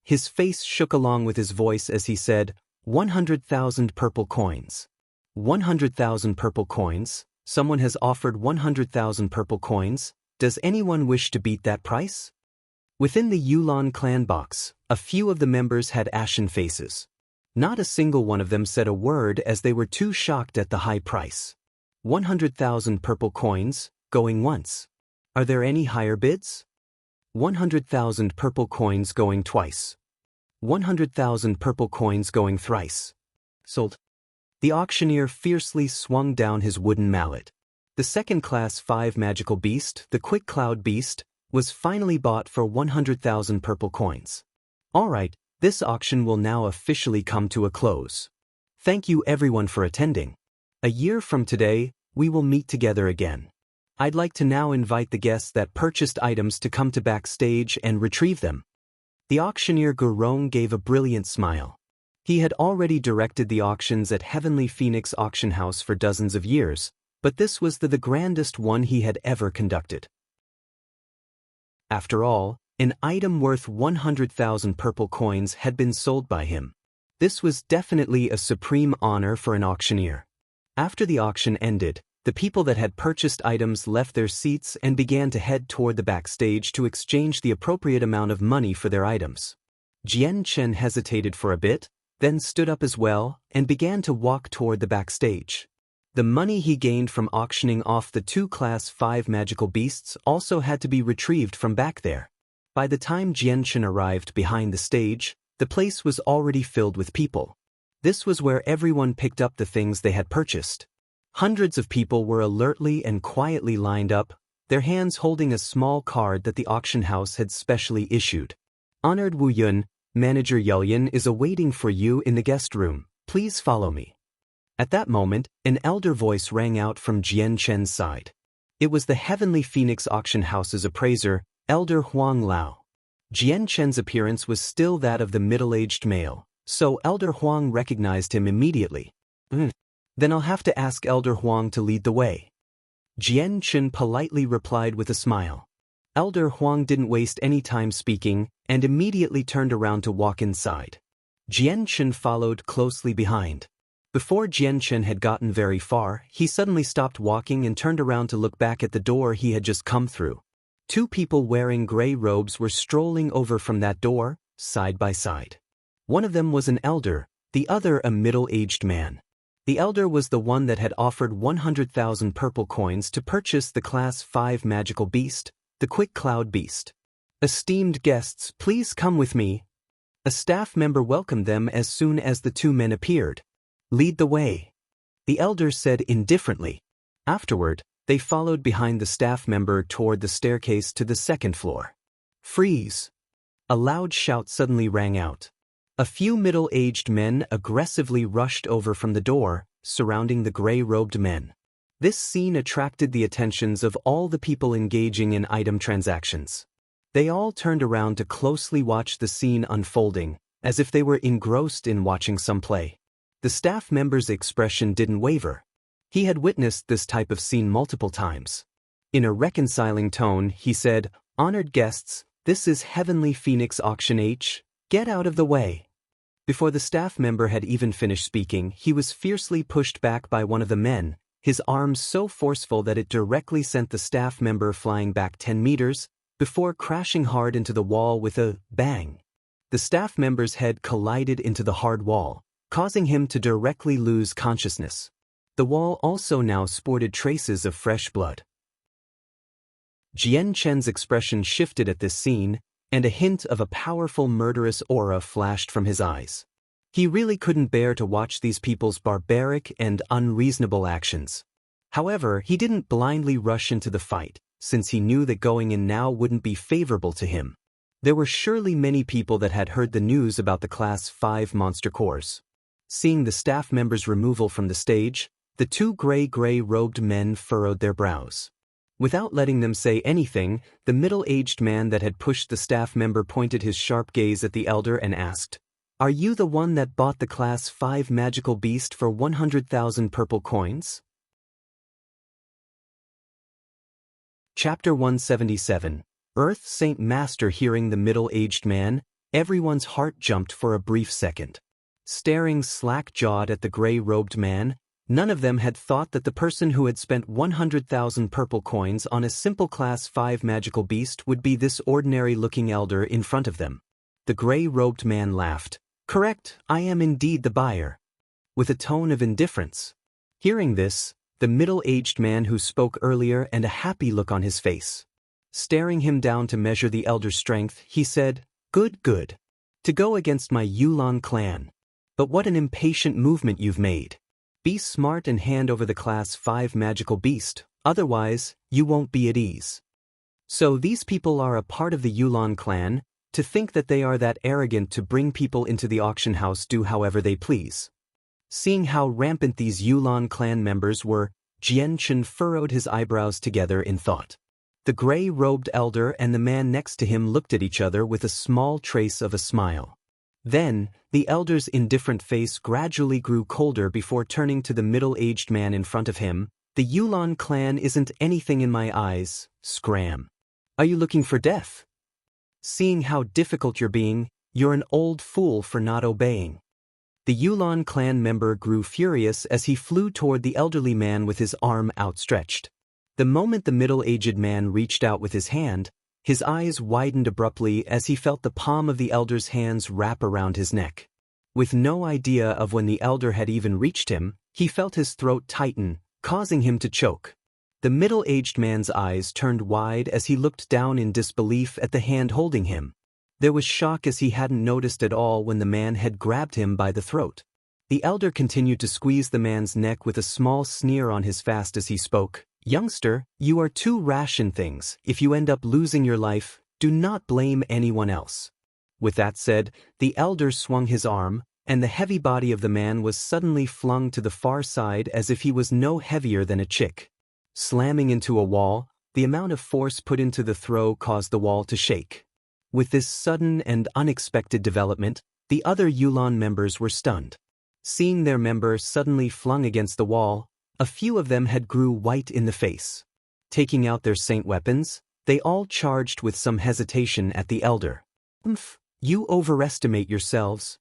His face shook along with his voice as he said, 100,000 purple coins. 100,000 purple coins? Someone has offered 100,000 purple coins? Does anyone wish to beat that price? Within the Yulan clan box, a few of the members had ashen faces. Not a single one of them said a word as they were too shocked at the high price. 100,000 purple coins, going once. Are there any higher bids? 100,000 purple coins going twice. 100,000 purple coins going thrice. Sold. The auctioneer fiercely swung down his wooden mallet. The second Class 5 magical beast, the Quick Cloud Beast, was finally bought for 100,000 purple coins. Alright, this auction will now officially come to a close. Thank you everyone for attending. A year from today, we will meet together again. I'd like to now invite the guests that purchased items to come to backstage and retrieve them. The auctioneer Gurong gave a brilliant smile. He had already directed the auctions at Heavenly Phoenix Auction House for dozens of years, but this was the grandest one he had ever conducted. After all, an item worth 100,000 purple coins had been sold by him. This was definitely a supreme honor for an auctioneer. After the auction ended, the people that had purchased items left their seats and began to head toward the backstage to exchange the appropriate amount of money for their items. Jian Chen hesitated for a bit, then stood up as well and began to walk toward the backstage. The money he gained from auctioning off the two Class 5 magical beasts also had to be retrieved from back there. By the time Jian Chen arrived behind the stage, the place was already filled with people. This was where everyone picked up the things they had purchased. Hundreds of people were alertly and quietly lined up, their hands holding a small card that the auction house had specially issued. Honored Wu Yun, Manager Yelyan is awaiting for you in the guest room. Please follow me. At that moment, an elder voice rang out from Jian Chen's side. It was the Heavenly Phoenix Auction House's appraiser, Elder Huang Lao. Jian Chen's appearance was still that of the middle-aged male, so Elder Huang recognized him immediately. Then I'll have to ask Elder Huang to lead the way. Jian Chen politely replied with a smile. Elder Huang didn't waste any time speaking and immediately turned around to walk inside. Jian Chen followed closely behind. Before Jian Chen had gotten very far, he suddenly stopped walking and turned around to look back at the door he had just come through. Two people wearing gray robes were strolling over from that door, side by side. One of them was an elder, the other a middle-aged man. The elder was the one that had offered 100,000 purple coins to purchase the Class 5 magical beast, the Quick Cloud Beast. Esteemed guests, please come with me. A staff member welcomed them as soon as the two men appeared. Lead the way, the elder said indifferently. Afterward, they followed behind the staff member toward the staircase to the second floor. Freeze! A loud shout suddenly rang out. A few middle-aged men aggressively rushed over from the door, surrounding the gray-robed men. This scene attracted the attentions of all the people engaging in item transactions. They all turned around to closely watch the scene unfolding, as if they were engrossed in watching some play. The staff member's expression didn't waver. He had witnessed this type of scene multiple times. In a reconciling tone, he said, "Honored guests, this is Heavenly Phoenix Auction H. Get out of the way." Before the staff member had even finished speaking, he was fiercely pushed back by one of the men, his arms so forceful that it directly sent the staff member flying back 10 meters, before crashing hard into the wall with a bang. The staff member's head collided into the hard wall, causing him to directly lose consciousness. The wall also now sported traces of fresh blood. Jian Chen's expression shifted at this scene, and a hint of a powerful murderous aura flashed from his eyes. He really couldn't bear to watch these people's barbaric and unreasonable actions. However, he didn't blindly rush into the fight, since he knew that going in now wouldn't be favorable to him. There were surely many people that had heard the news about the Class 5 monster cores. Seeing the staff member's removal from the stage, the two gray-robed men furrowed their brows. Without letting them say anything, the middle-aged man that had pushed the staff member pointed his sharp gaze at the elder and asked, "Are you the one that bought the Class 5 magical beast for 100,000 purple coins?" Chapter 177. Earth Saint Master. Hearing the middle-aged man, everyone's heart jumped for a brief second. Staring slack-jawed at the gray-robed man, none of them had thought that the person who had spent 100,000 purple coins on a simple Class 5 magical beast would be this ordinary-looking elder in front of them. The gray-robed man laughed. "Correct, I am indeed the buyer," with a tone of indifference. Hearing this, the middle-aged man who spoke earlier and a happy look on his face. Staring him down to measure the elder's strength, he said, Good. To go against my Yulan clan. But what an impatient movement you've made. Be smart and hand over the Class 5 magical beast, otherwise, you won't be at ease." So these people are a part of the Yulan clan. To think that they are that arrogant to bring people into the auction house do however they please. Seeing how rampant these Yulan clan members were, Jian Chen furrowed his eyebrows together in thought. The gray-robed elder and the man next to him looked at each other with a small trace of a smile. Then, the elder's indifferent face gradually grew colder before turning to the middle-aged man in front of him. "The Yulan clan isn't anything in my eyes, scram. Are you looking for death? Seeing how difficult you're being, you're an old fool for not obeying." The Yulan clan member grew furious as he flew toward the elderly man with his arm outstretched. The moment the middle-aged man reached out with his hand, his eyes widened abruptly as he felt the palm of the elder's hands wrap around his neck. With no idea of when the elder had even reached him, he felt his throat tighten, causing him to choke. The middle-aged man's eyes turned wide as he looked down in disbelief at the hand holding him. There was shock as he hadn't noticed at all when the man had grabbed him by the throat. The elder continued to squeeze the man's neck with a small sneer on his face as he spoke. "Youngster, you are too rash in things. If you end up losing your life, do not blame anyone else." With that said, the elder swung his arm, and the heavy body of the man was suddenly flung to the far side as if he was no heavier than a chick. Slamming into a wall, the amount of force put into the throw caused the wall to shake. With this sudden and unexpected development, the other Yulan members were stunned. Seeing their member suddenly flung against the wall, a few of them had grew white in the face. Taking out their saint weapons, they all charged with some hesitation at the elder. You overestimate yourselves."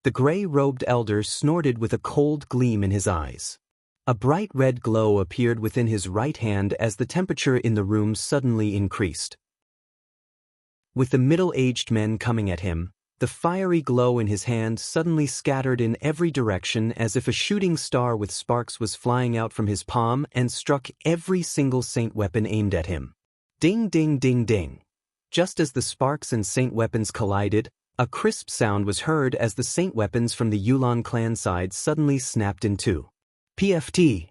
The gray-robed elder snorted with a cold gleam in his eyes. A bright red glow appeared within his right hand as the temperature in the room suddenly increased. With the middle-aged men coming at him, the fiery glow in his hand suddenly scattered in every direction as if a shooting star with sparks was flying out from his palm and struck every single saint weapon aimed at him. Ding ding ding ding. Just as the sparks and saint weapons collided, a crisp sound was heard as the saint weapons from the Yulan clan side suddenly snapped in two. PFT.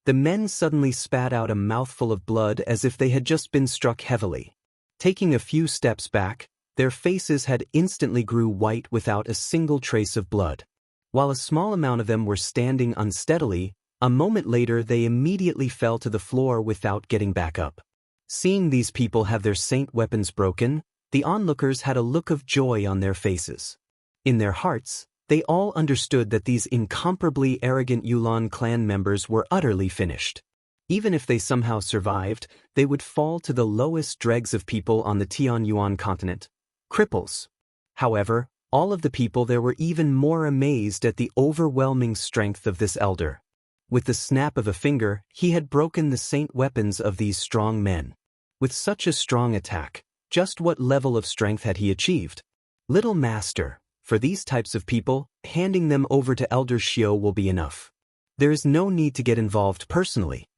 The men suddenly spat out a mouthful of blood as if they had just been struck heavily. Taking a few steps back, their faces had instantly grew white without a single trace of blood. While a small amount of them were standing unsteadily, a moment later they immediately fell to the floor without getting back up. Seeing these people have their saint weapons broken, the onlookers had a look of joy on their faces. In their hearts, they all understood that these incomparably arrogant Yulan clan members were utterly finished. Even if they somehow survived, they would fall to the lowest dregs of people on the Tianyuan continent. Cripples. However, all of the people there were even more amazed at the overwhelming strength of this elder. With the snap of a finger, he had broken the saint weapons of these strong men. With such a strong attack, just what level of strength had he achieved? Little master, for these types of people, handing them over to Elder Xiao will be enough. There is no need to get involved personally.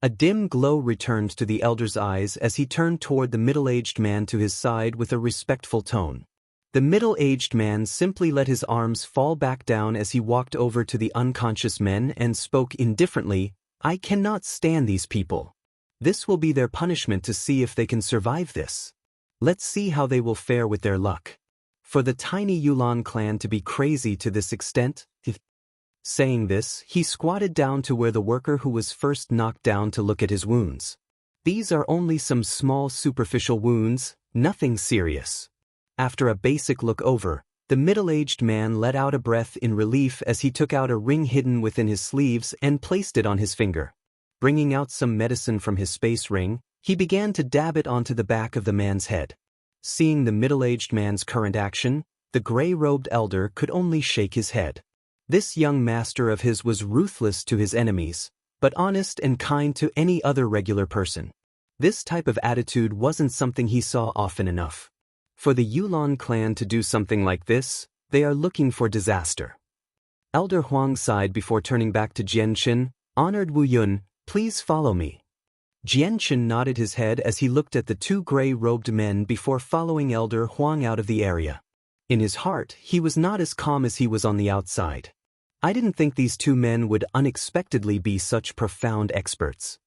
A dim glow returned to the elder's eyes as he turned toward the middle-aged man to his side with a respectful tone. The middle-aged man simply let his arms fall back down as he walked over to the unconscious men and spoke indifferently, "I cannot stand these people. This will be their punishment to see if they can survive this. Let's see how they will fare with their luck. For the tiny Yulan clan to be crazy to this extent." Saying this, he squatted down to where the worker who was first knocked down to look at his wounds. These are only some small superficial wounds, nothing serious. After a basic look over, the middle-aged man let out a breath in relief as he took out a ring hidden within his sleeves and placed it on his finger. Bringing out some medicine from his space ring, he began to dab it onto the back of the man's head. Seeing the middle-aged man's current action, the gray-robed elder could only shake his head. This young master of his was ruthless to his enemies, but honest and kind to any other regular person. This type of attitude wasn't something he saw often enough. For the Yulan clan to do something like this, they are looking for disaster. Elder Huang sighed before turning back to Jianchen. "Honored Wu Yun, please follow me." Jianchen nodded his head as he looked at the two gray-robed men before following Elder Huang out of the area. In his heart, he was not as calm as he was on the outside. I didn't think these two men would unexpectedly be such profound experts.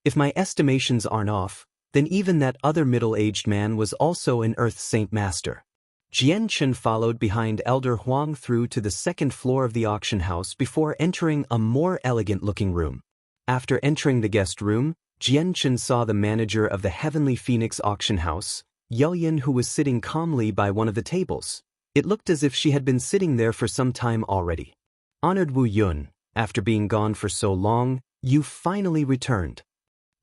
If my estimations aren't off, then even that other middle-aged man was also an Earth Saint Master. Jianchen followed behind Elder Huang through to the second floor of the auction house before entering a more elegant-looking room. After entering the guest room, Jianchen saw the manager of the Heavenly Phoenix auction house, Yelyin, who was sitting calmly by one of the tables. It looked as if she had been sitting there for some time already. "Honored Wu Yun, after being gone for so long, you finally returned."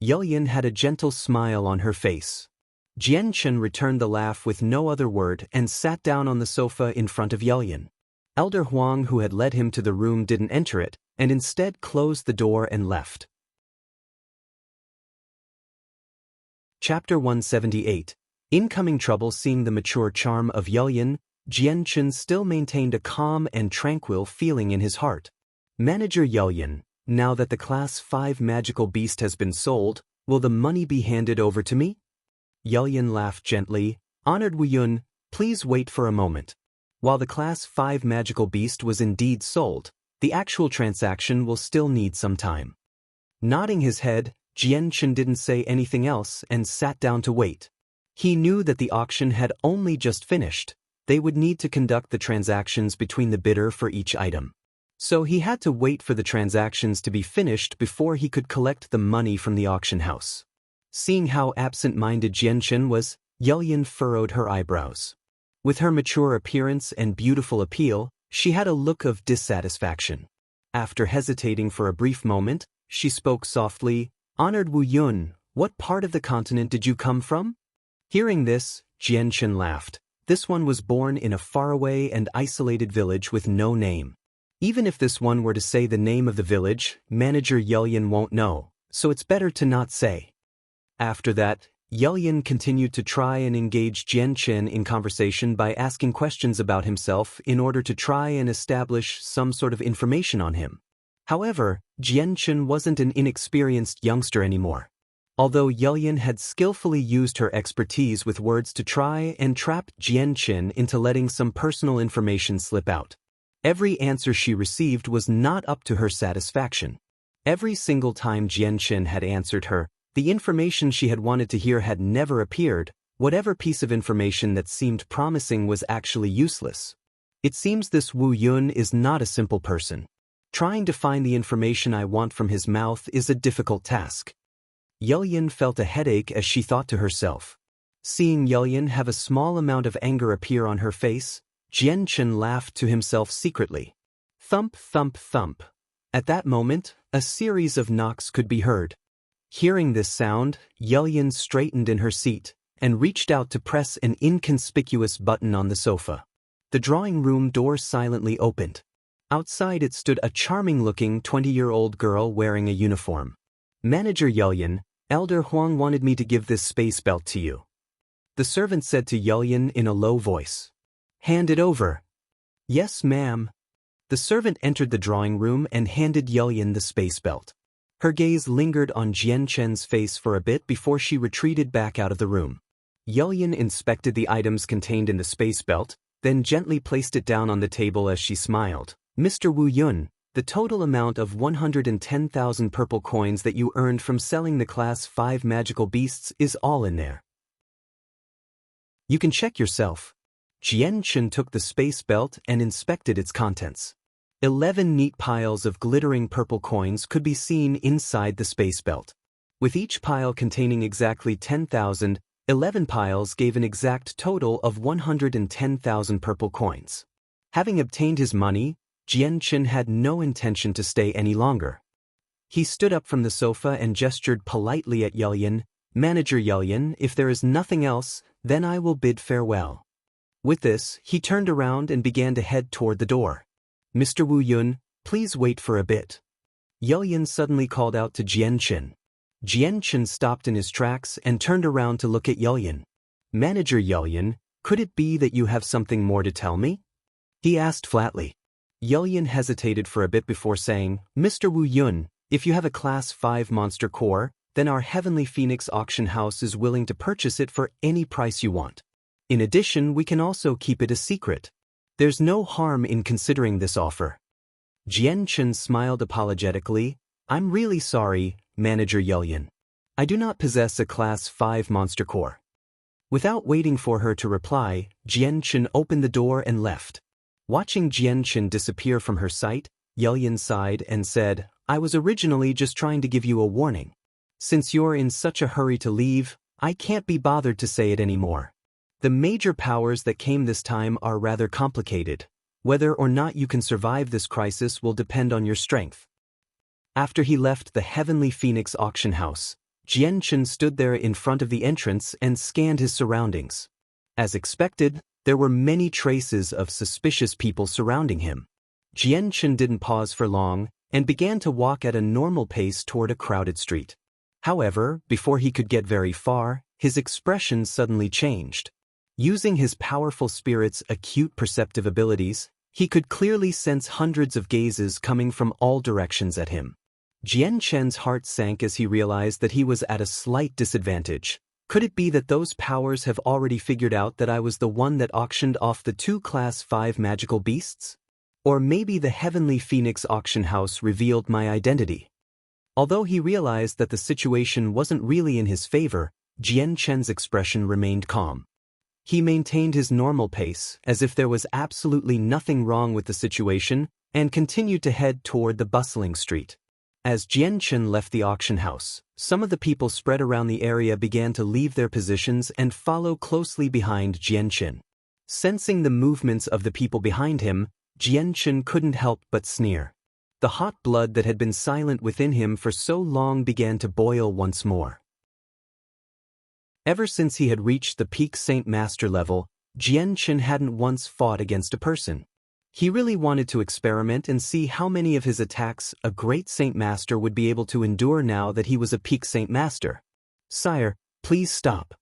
Yelyin had a gentle smile on her face. Jianchen returned the laugh with no other word and sat down on the sofa in front of Yelyin. Elder Huang, who had led him to the room, didn't enter it, and instead closed the door and left. Chapter 178. Incoming trouble. Seeing the mature charm of Yelyin, Jianchen still maintained a calm and tranquil feeling in his heart. "Manager Yelyin, now that the Class 5 magical beast has been sold, will the money be handed over to me?" Yelyin laughed gently. "Honored Wu Yun, please wait for a moment." While the Class 5 magical beast was indeed sold, the actual transaction will still need some time. Nodding his head, Jianchen didn't say anything else and sat down to wait. He knew that the auction had only just finished. They would need to conduct the transactions between the bidder for each item. So he had to wait for the transactions to be finished before he could collect the money from the auction house. Seeing how absent-minded Jianchen was, Yelyin furrowed her eyebrows. With her mature appearance and beautiful appeal, she had a look of dissatisfaction. After hesitating for a brief moment, she spoke softly, "Honored Wu Yun, what part of the continent did you come from?" Hearing this, Jianchen laughed. This one was born in a faraway and isolated village with no name. Even if this one were to say the name of the village, Manager Yelyin won't know, so it's better to not say. After that, Yelyin continued to try and engage Jianchen in conversation by asking questions about himself in order to try and establish some sort of information on him. However, Jianchen wasn't an inexperienced youngster anymore. Although Yelyin had skillfully used her expertise with words to try and trap Jianchen into letting some personal information slip out, every answer she received was not up to her satisfaction. Every single time Jianchen had answered her, the information she had wanted to hear had never appeared. Whatever piece of information that seemed promising was actually useless. It seems this Wu Yun is not a simple person. Trying to find the information I want from his mouth is a difficult task. Yelyin felt a headache as she thought to herself. Seeing Yelyin have a small amount of anger appear on her face, Jianchen laughed to himself secretly. Thump, thump, thump. At that moment, a series of knocks could be heard. Hearing this sound, Yelyin straightened in her seat and reached out to press an inconspicuous button on the sofa. The drawing room door silently opened. Outside it stood a charming-looking 20-year-old girl wearing a uniform. "Manager Yelyin, Elder Huang wanted me to give this space belt to you," the servant said to Yelyin in a low voice. "Hand it over." "Yes, ma'am." The servant entered the drawing room and handed Yelyin the space belt. Her gaze lingered on Jianchen's face for a bit before she retreated back out of the room. Yelyin inspected the items contained in the space belt, then gently placed it down on the table as she smiled. "Mr. Wu Yun, the total amount of 110,000 purple coins that you earned from selling the Class 5 magical beasts is all in there. You can check yourself." Jianchen took the space belt and inspected its contents. 11 neat piles of glittering purple coins could be seen inside the space belt. With each pile containing exactly 10,000, 11 piles gave an exact total of 110,000 purple coins. Having obtained his money, Jianchen had no intention to stay any longer. He stood up from the sofa and gestured politely at Yelyin. "Manager Yelyin, if there is nothing else, then I will bid farewell." With this, he turned around and began to head toward the door. "Mr. Wu Yun, please wait for a bit." Yelyin suddenly called out to Jianchen. Jianchen stopped in his tracks and turned around to look at Yelyin. "Manager Yelyin, could it be that you have something more to tell me?" he asked flatly. Yelyin hesitated for a bit before saying, "Mr. Wu Yun, if you have a Class 5 monster core, then our Heavenly Phoenix auction house is willing to purchase it for any price you want. In addition, we can also keep it a secret. There's no harm in considering this offer." Jianchen smiled apologetically. "I'm really sorry, Manager Yelyin. I do not possess a Class 5 monster core." Without waiting for her to reply, Jianchen opened the door and left. Watching Jianchen disappear from her sight, Yelyin sighed and said, "I was originally just trying to give you a warning. Since you're in such a hurry to leave, I can't be bothered to say it anymore. The major powers that came this time are rather complicated. Whether or not you can survive this crisis will depend on your strength." After he left the Heavenly Phoenix auction house, Jianchen stood there in front of the entrance and scanned his surroundings. As expected, there were many traces of suspicious people surrounding him. Jianchen didn't pause for long and began to walk at a normal pace toward a crowded street. However, before he could get very far, his expression suddenly changed. Using his powerful spirit's acute perceptive abilities, he could clearly sense hundreds of gazes coming from all directions at him. Jianchen's heart sank as he realized that he was at a slight disadvantage. Could it be that those powers have already figured out that I was the one that auctioned off the 2 Class 5 magical beasts? Or maybe the Heavenly Phoenix auction house revealed my identity. Although he realized that the situation wasn't really in his favor, Jianchen's expression remained calm. He maintained his normal pace, as if there was absolutely nothing wrong with the situation, and continued to head toward the bustling street. As Jianchen left the auction house, Some of the people spread around the area began to leave their positions and follow closely behind Jianchen. Sensing the movements of the people behind him, Jianchen couldn't help but sneer. The hot blood that had been silent within him for so long began to boil once more. Ever since he had reached the peak Saint Master level, Jianchen hadn't once fought against a person. He really wanted to experiment and see how many of his attacks a great Saint Master would be able to endure now that he was a peak Saint Master. "Sire, please stop."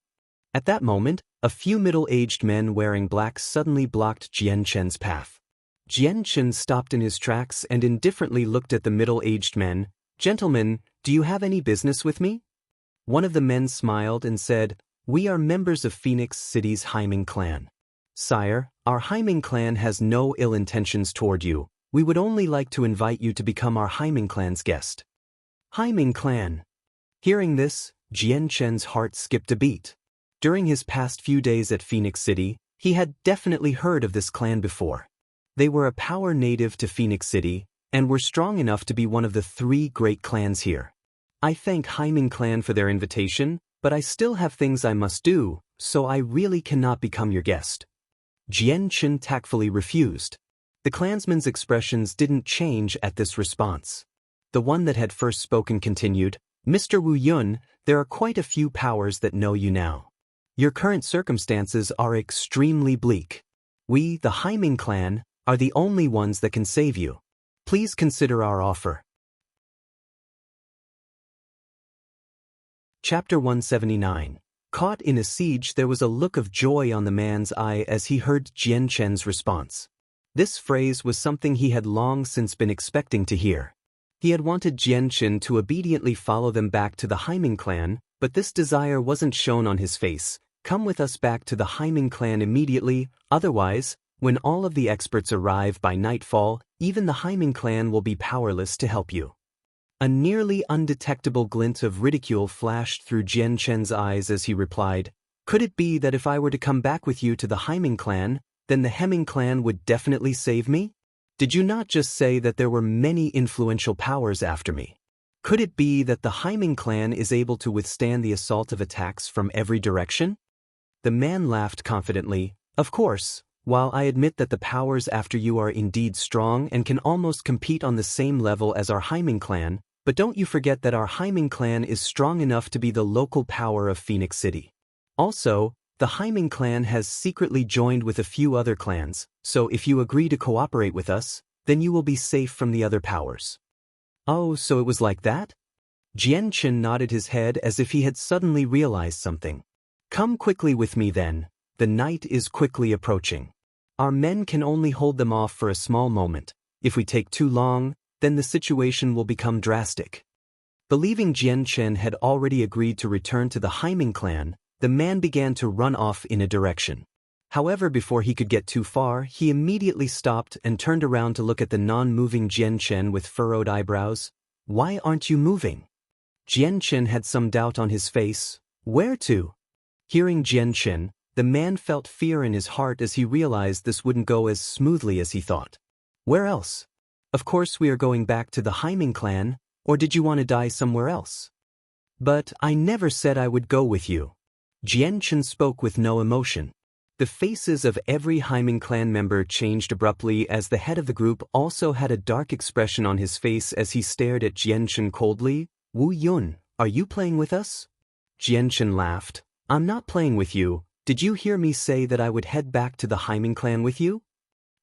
At that moment, a few middle-aged men wearing black suddenly blocked Jianchen's path. Jianchen stopped in his tracks and indifferently looked at the middle-aged men. "Gentlemen, do you have any business with me?" One of the men smiled and said, "We are members of Phoenix City's Haiming clan. Sire, our Haiming clan has no ill intentions toward you. We would only like to invite you to become our Haiming clan's guest." Haiming clan. Hearing this, Jianchen's heart skipped a beat. During his past few days at Phoenix City, he had definitely heard of this clan before. They were a power native to Phoenix City, and were strong enough to be one of the 3 great clans here. "I thank Haiming clan for their invitation, but I still have things I must do, so I really cannot become your guest." Jianchen tactfully refused. The clansman's expressions didn't change at this response. The one that had first spoken continued, "Mr. Wu Yun, there are quite a few powers that know you now. Your current circumstances are extremely bleak. We, the Haiming clan, are the only ones that can save you. Please consider our offer." Chapter 179. Caught in a siege. There was a look of joy on the man's eye as he heard Jianchen's response. This phrase was something he had long since been expecting to hear. He had wanted Jianchen to obediently follow them back to the Haiming clan, but this desire wasn't shown on his face. "Come with us back to the Haiming clan immediately, otherwise, when all of the experts arrive by nightfall, even the Haiming clan will be powerless to help you." A nearly undetectable glint of ridicule flashed through Jianchen's eyes as he replied, "Could it be that if I were to come back with you to the Haiming clan, then the Hemming clan would definitely save me? Did you not just say that there were many influential powers after me? Could it be that the Haiming clan is able to withstand the assault of attacks from every direction?" The man laughed confidently. "Of course, while I admit that the powers after you are indeed strong and can almost compete on the same level as our Haiming clan, but don't you forget that our Haiming clan is strong enough to be the local power of Phoenix City. Also, the Haiming clan has secretly joined with a few other clans, so if you agree to cooperate with us, then you will be safe from the other powers." "Oh, so it was like that?" Jianchen nodded his head as if he had suddenly realized something. "Come quickly with me then. The night is quickly approaching. Our men can only hold them off for a small moment. If we take too long, then the situation will become drastic." Believing Jianchen had already agreed to return to the Haiming clan, the man began to run off in a direction. However, before he could get too far, he immediately stopped and turned around to look at the non-moving Jianchen with furrowed eyebrows. "Why aren't you moving?" Jianchen had some doubt on his face. "Where to?" Hearing Jianchen, the man felt fear in his heart as he realized this wouldn't go as smoothly as he thought. "Where else? Of course we are going back to the Haiming clan, or did you want to die somewhere else?" "But I never said I would go with you." Jianchen spoke with no emotion. The faces of every Haiming clan member changed abruptly as the head of the group also had a dark expression on his face as he stared at Jianchen coldly. "Wu Yun, are you playing with us?" Jianchen laughed. "I'm not playing with you. Did you hear me say that I would head back to the Haiming clan with you?"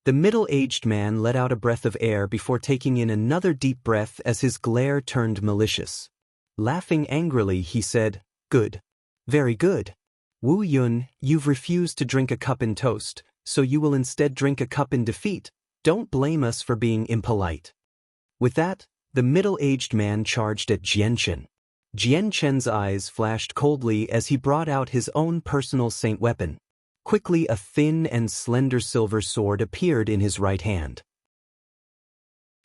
The middle-aged man let out a breath of air before taking in another deep breath as his glare turned malicious. Laughing angrily, he said, "Good. Very good. Wu Yun, you've refused to drink a cup in toast, so you will instead drink a cup in defeat. Don't blame us for being impolite." With that, the middle-aged man charged at Jianchen. Jianchen's eyes flashed coldly as he brought out his own personal saint weapon. Quickly, a thin and slender silver sword appeared in his right hand.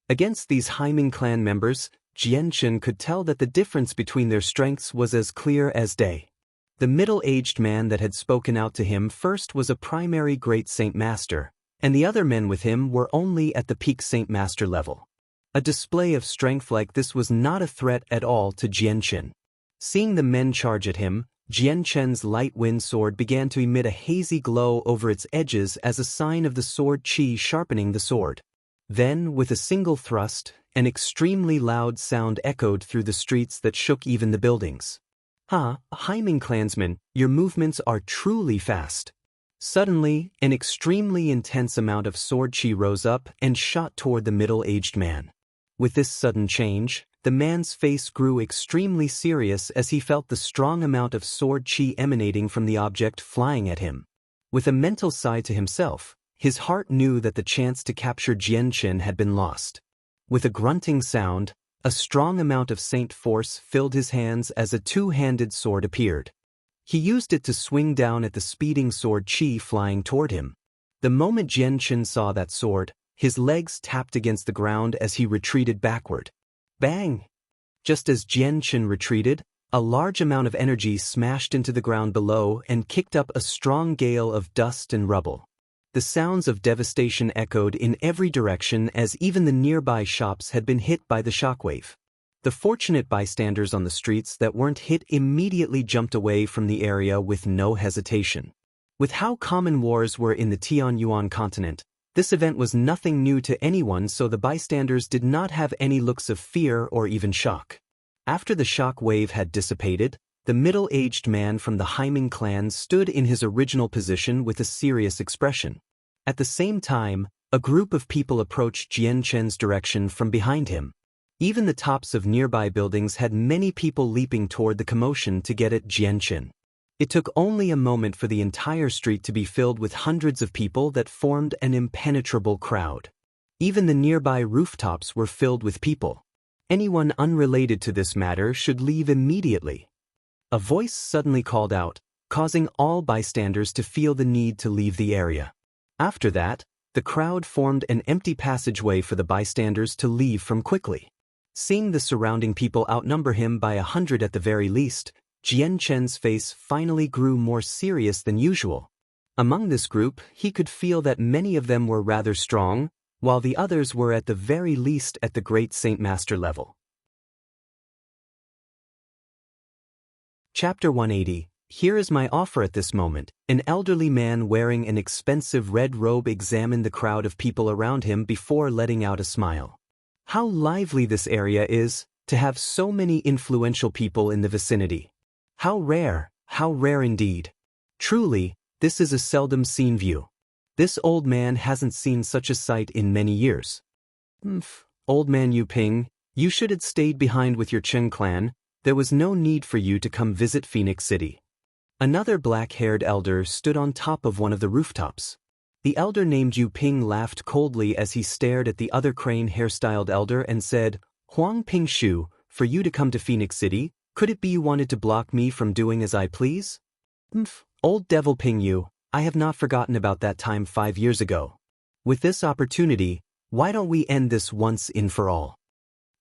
Against these Haiming clan members, Jianchen could tell that the difference between their strengths was as clear as day. The middle-aged man that had spoken out to him first was a primary Great Saint Master, and the other men with him were only at the peak Saint Master level. A display of strength like this was not a threat at all to Jianchen. Seeing the men charge at him, Jian Chen's light wind sword began to emit a hazy glow over its edges as a sign of the sword qi sharpening the sword. Then, with a single thrust, an extremely loud sound echoed through the streets that shook even the buildings. Haiming clansman, your movements are truly fast. Suddenly, an extremely intense amount of sword qi rose up and shot toward the middle-aged man. With this sudden change, the man's face grew extremely serious as he felt the strong amount of sword qi emanating from the object flying at him. With a mental sigh to himself, his heart knew that the chance to capture Jianchen had been lost. With a grunting sound, a strong amount of saint force filled his hands as a two-handed sword appeared. He used it to swing down at the speeding sword qi flying toward him. The moment Jianchen saw that sword, his legs tapped against the ground as he retreated backward. Bang! Just as Jianchen retreated, a large amount of energy smashed into the ground below and kicked up a strong gale of dust and rubble. The sounds of devastation echoed in every direction as even the nearby shops had been hit by the shockwave. The fortunate bystanders on the streets that weren't hit immediately jumped away from the area with no hesitation. With how common wars were in the Tianyuan continent, this event was nothing new to anyone, so the bystanders did not have any looks of fear or even shock. After the shock wave had dissipated, the middle-aged man from the Haiming clan stood in his original position with a serious expression. At the same time, a group of people approached Jianchen's direction from behind him. Even the tops of nearby buildings had many people leaping toward the commotion to get at Jianchen. It took only a moment for the entire street to be filled with hundreds of people that formed an impenetrable crowd. Even the nearby rooftops were filled with people. Anyone unrelated to this matter should leave immediately. A voice suddenly called out, causing all bystanders to feel the need to leave the area. After that, the crowd formed an empty passageway for the bystanders to leave from quickly. Seeing the surrounding people outnumber him by 100 at the very least, Jianchen's face finally grew more serious than usual. Among this group, he could feel that many of them were rather strong, while the others were at the very least at the Great Saint Master level. Chapter 180. Here is my offer at this moment. An elderly man wearing an expensive red robe examined the crowd of people around him before letting out a smile. How lively this area is, to have so many influential people in the vicinity. How rare indeed. Truly, this is a seldom seen view. This old man hasn't seen such a sight in many years. Old man Yu Ping, you should have stayed behind with your Chen clan. There was no need for you to come visit Phoenix City. Another black-haired elder stood on top of one of the rooftops. The elder named Yu Ping laughed coldly as he stared at the other crane-hairstyled elder and said, Huang Pingshu, for you to come to Phoenix City, could it be you wanted to block me from doing as I please? Old devil Ping Yu, I have not forgotten about that time 5 years ago. With this opportunity, why don't we end this once and for all?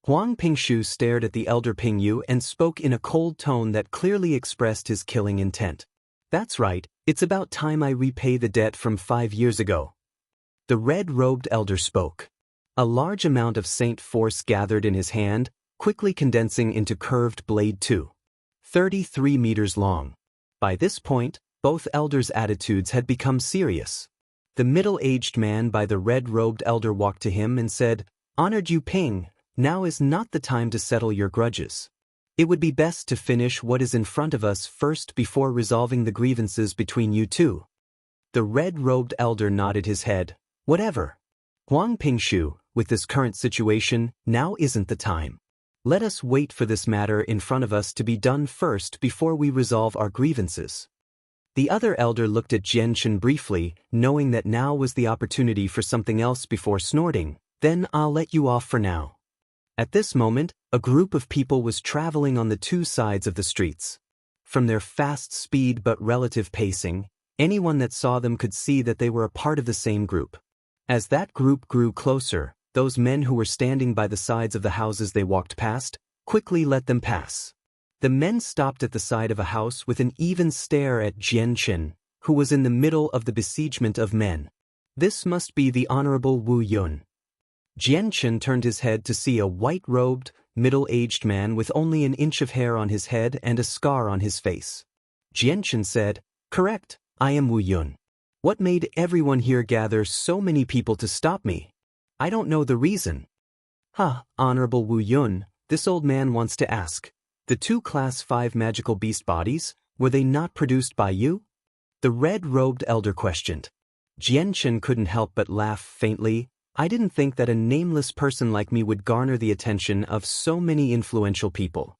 Huang Pingshu stared at the elder Ping Yu and spoke in a cold tone that clearly expressed his killing intent. That's right, it's about time I repay the debt from 5 years ago. The red-robed elder spoke. A large amount of saint force gathered in his hand, quickly condensing into curved blade 33 meters long. By this point, both elders' attitudes had become serious. The middle-aged man by the red-robed elder walked to him and said, Honored Yu Ping, now is not the time to settle your grudges. It would be best to finish what is in front of us first before resolving the grievances between you two. The red-robed elder nodded his head. Whatever. Huang Pingshu, with this current situation, now isn't the time. Let us wait for this matter in front of us to be done first before we resolve our grievances. The other elder looked at Jianchen briefly, knowing that now was the opportunity for something else before snorting. Then I'll let you off for now. At this moment, a group of people was traveling on the two sides of the streets. From their fast speed but relative pacing, anyone that saw them could see that they were a part of the same group. As that group grew closer, those men who were standing by the sides of the houses they walked past quickly let them pass. The men stopped at the side of a house with an even stare at Jianchen, who was in the middle of the besiegement of men. This must be the Honorable Wu Yun. Jianchen turned his head to see a white-robed, middle-aged man with only an inch of hair on his head and a scar on his face. Jianchen said, "Correct, I am Wu Yun. What made everyone here gather so many people to stop me? I don't know the reason." Honorable Wu Yun, this old man wants to ask. The two Class 5 magical beast bodies, were they not produced by you? The red-robed elder questioned. Jianchen couldn't help but laugh faintly. I didn't think that a nameless person like me would garner the attention of so many influential people.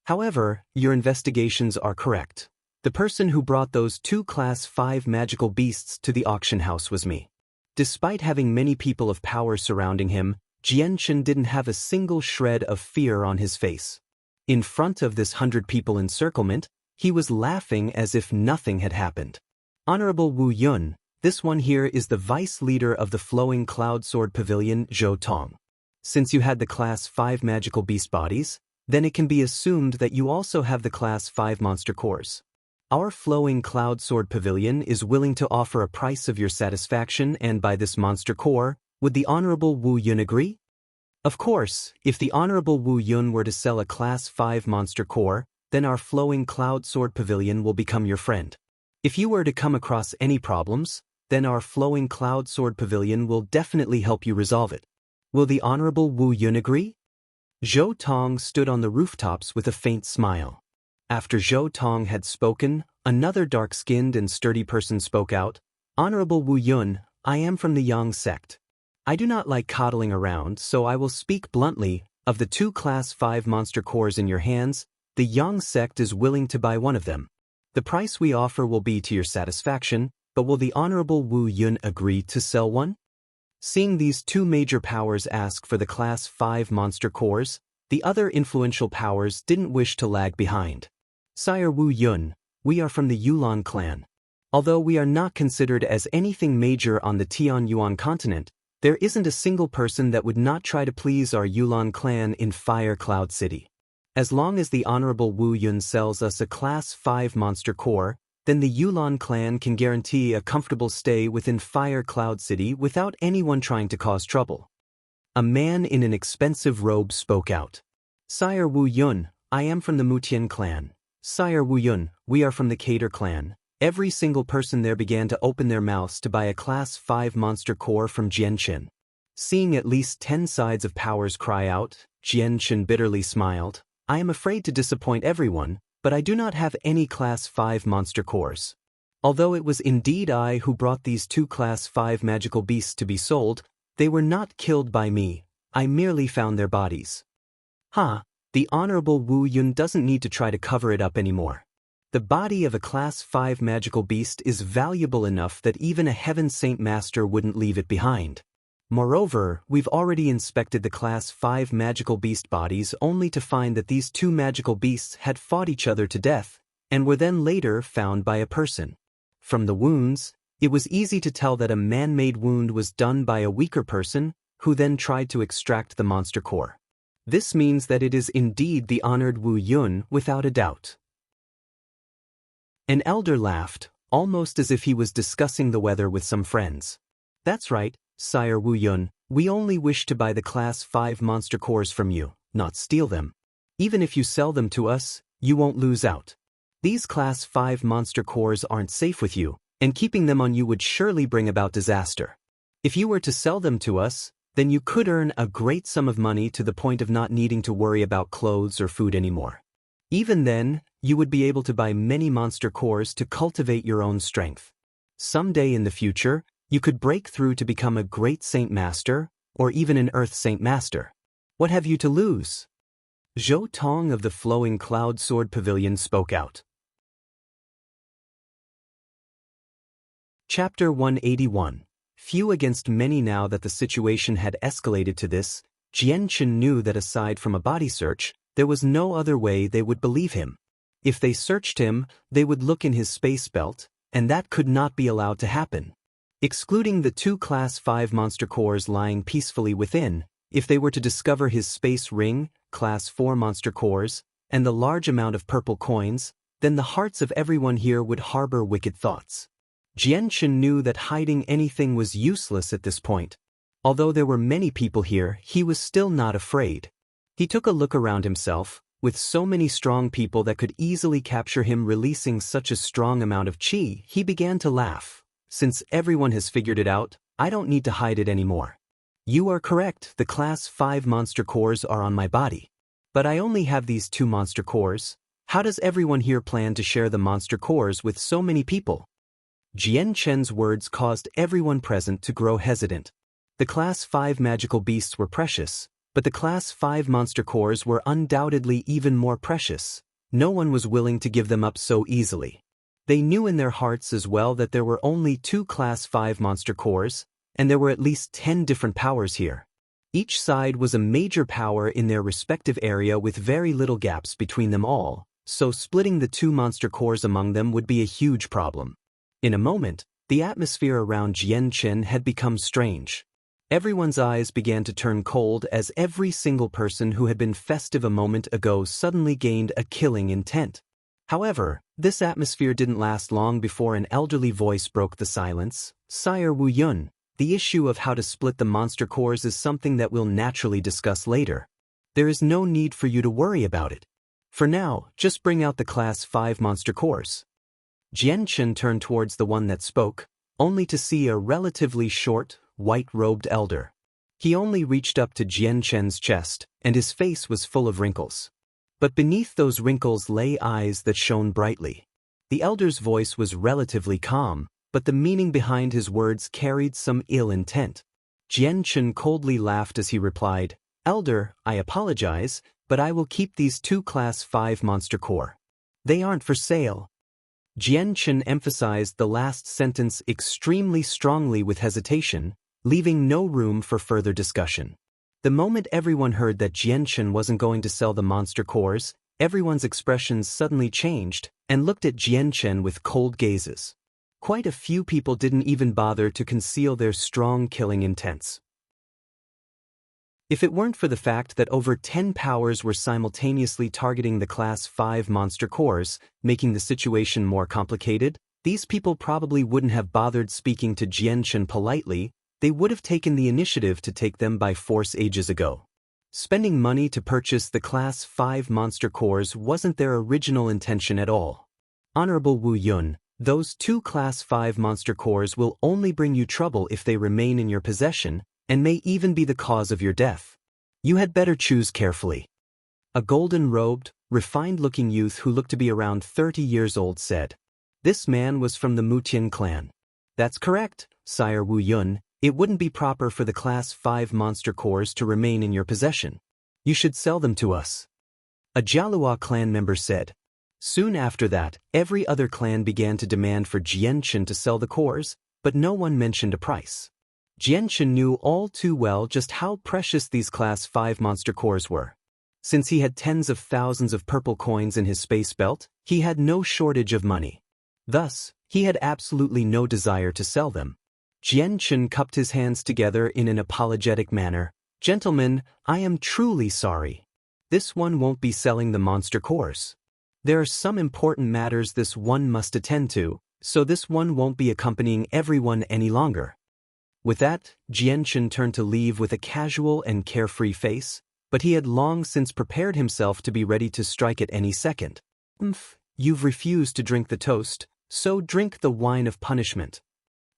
However, your investigations are correct. The person who brought those two Class 5 magical beasts to the auction house was me. Despite having many people of power surrounding him, Jianchen didn't have a single shred of fear on his face. In front of this 100 people encirclement, he was laughing as if nothing had happened. Honorable Wu Yun, this one here is the vice leader of the Flowing Cloud Sword Pavilion, Zhou Tong. Since you had the Class 5 magical beast bodies, then it can be assumed that you also have the Class 5 monster cores. Our Flowing Cloud Sword Pavilion is willing to offer a price of your satisfaction and by this monster core, would the Honorable Wu Yun agree? Of course, if the Honorable Wu Yun were to sell a Class 5 monster core, then our Flowing Cloud Sword Pavilion will become your friend. If you were to come across any problems, then our Flowing Cloud Sword Pavilion will definitely help you resolve it. Will the Honorable Wu Yun agree? Zhou Tong stood on the rooftops with a faint smile. After Zhou Tong had spoken, another dark-skinned and sturdy person spoke out. Honorable Wu Yun, I am from the Yang sect. I do not like coddling around, so I will speak bluntly. Of the two Class 5 monster cores in your hands, the Yang sect is willing to buy one of them. The price we offer will be to your satisfaction, but will the Honorable Wu Yun agree to sell one? Seeing these two major powers ask for the Class 5 monster cores, the other influential powers didn't wish to lag behind. Sire Wu Yun, we are from the Yulan clan. Although we are not considered as anything major on the Tianyuan continent, there isn't a single person that would not try to please our Yulan clan in Fire Cloud City. As long as the Honorable Wu Yun sells us a Class 5 monster core, then the Yulan clan can guarantee a comfortable stay within Fire Cloud City without anyone trying to cause trouble. A man in an expensive robe spoke out. Sire Wu Yun, I am from the Mutian clan. Sire Wu Yun, we are from the Cater clan. Every single person there began to open their mouths to buy a Class 5 monster core from Jianchen. Seeing at least 10 sides of powers cry out, Jianchen bitterly smiled. I am afraid to disappoint everyone, but I do not have any Class 5 monster cores. Although it was indeed I who brought these two Class 5 magical beasts to be sold, they were not killed by me. I merely found their bodies. The Honorable Wu Yun doesn't need to try to cover it up anymore. The body of a Class 5 magical beast is valuable enough that even a Heaven Saint Master wouldn't leave it behind. Moreover, we've already inspected the Class 5 magical beast bodies only to find that these two magical beasts had fought each other to death, and were then later found by a person. From the wounds, it was easy to tell that a man-made wound was done by a weaker person, who then tried to extract the monster core. This means that it is indeed the honored Wu Yun without a doubt. An elder laughed, almost as if he was discussing the weather with some friends. That's right, Sire Wu Yun, we only wish to buy the Class 5 monster cores from you, not steal them. Even if you sell them to us, you won't lose out. These Class 5 monster cores aren't safe with you, and keeping them on you would surely bring about disaster. If you were to sell them to us, then you could earn a great sum of money to the point of not needing to worry about clothes or food anymore. Even then, you would be able to buy many monster cores to cultivate your own strength. Someday in the future, you could break through to become a great Saint Master, or even an Earth Saint Master. What have you to lose? Zhou Tong of the Flowing Cloud Sword Pavilion spoke out. Chapter 181. Few against many. Now that the situation had escalated to this, Jianchen knew that aside from a body search, there was no other way they would believe him. If they searched him, they would look in his space belt, and that could not be allowed to happen. Excluding the two Class 5 monster cores lying peacefully within, if they were to discover his space ring, Class 4 monster cores, and the large amount of purple coins, then the hearts of everyone here would harbor wicked thoughts. Jianchen knew that hiding anything was useless at this point. Although there were many people here, he was still not afraid. He took a look around himself. With so many strong people that could easily capture him releasing such a strong amount of chi, he began to laugh. Since everyone has figured it out, I don't need to hide it anymore. You are correct, the class 5 monster cores are on my body. But I only have these 2 monster cores. How does everyone here plan to share the monster cores with so many people? Jian Chen's words caused everyone present to grow hesitant. The class 5 magical beasts were precious, but the class 5 monster cores were undoubtedly even more precious. No one was willing to give them up so easily. They knew in their hearts as well that there were only 2 class 5 monster cores, and there were at least 10 different powers here. Each side was a major power in their respective area with very little gaps between them all, so splitting the 2 monster cores among them would be a huge problem. In a moment, the atmosphere around Jian Chen had become strange. Everyone's eyes began to turn cold as every single person who had been festive a moment ago suddenly gained a killing intent. However, this atmosphere didn't last long before an elderly voice broke the silence. Sire Wu Yun, the issue of how to split the monster cores is something that we'll naturally discuss later. There is no need for you to worry about it. For now, just bring out the class 5 monster cores. Jian Chen turned towards the one that spoke, only to see a relatively short, white-robed elder. He only reached up to Jian Chen's chest, and his face was full of wrinkles. But beneath those wrinkles lay eyes that shone brightly. The elder's voice was relatively calm, but the meaning behind his words carried some ill intent. Jian Chen coldly laughed as he replied, "Elder, I apologize, but I will keep these 2 class 5 monster core. They aren't for sale." Jian Chen emphasized the last sentence extremely strongly with hesitation, leaving no room for further discussion. The moment everyone heard that Jian Chen wasn't going to sell the monster cores, everyone's expressions suddenly changed and looked at Jian Chen with cold gazes. Quite a few people didn't even bother to conceal their strong killing intents. If it weren't for the fact that over 10 powers were simultaneously targeting the class 5 monster cores, making the situation more complicated, these people probably wouldn't have bothered speaking to Jian Chen politely. They would have taken the initiative to take them by force ages ago. Spending money to purchase the class 5 monster cores wasn't their original intention at all. Honorable Wu Yun, those 2 class 5 monster cores will only bring you trouble if they remain in your possession, and may even be the cause of your death. You had better choose carefully. A golden-robed, refined-looking youth who looked to be around 30 years old said. This man was from the Mutian clan. That's correct, Sire Wu Yun. It wouldn't be proper for the class 5 monster cores to remain in your possession. You should sell them to us. A Jialua clan member said. Soon after that, every other clan began to demand for Jian Chen to sell the cores, but no one mentioned a price. Jian Chen knew all too well just how precious these class 5 monster cores were. Since he had tens of thousands of purple coins in his space belt, he had no shortage of money. Thus, he had absolutely no desire to sell them. Jian Chen cupped his hands together in an apologetic manner. Gentlemen, I am truly sorry. This one won't be selling the monster cores. There are some important matters this one must attend to, so this one won't be accompanying everyone any longer. With that, Jian Chen turned to leave with a casual and carefree face, but he had long since prepared himself to be ready to strike at any second. You've refused to drink the toast, so drink the wine of punishment.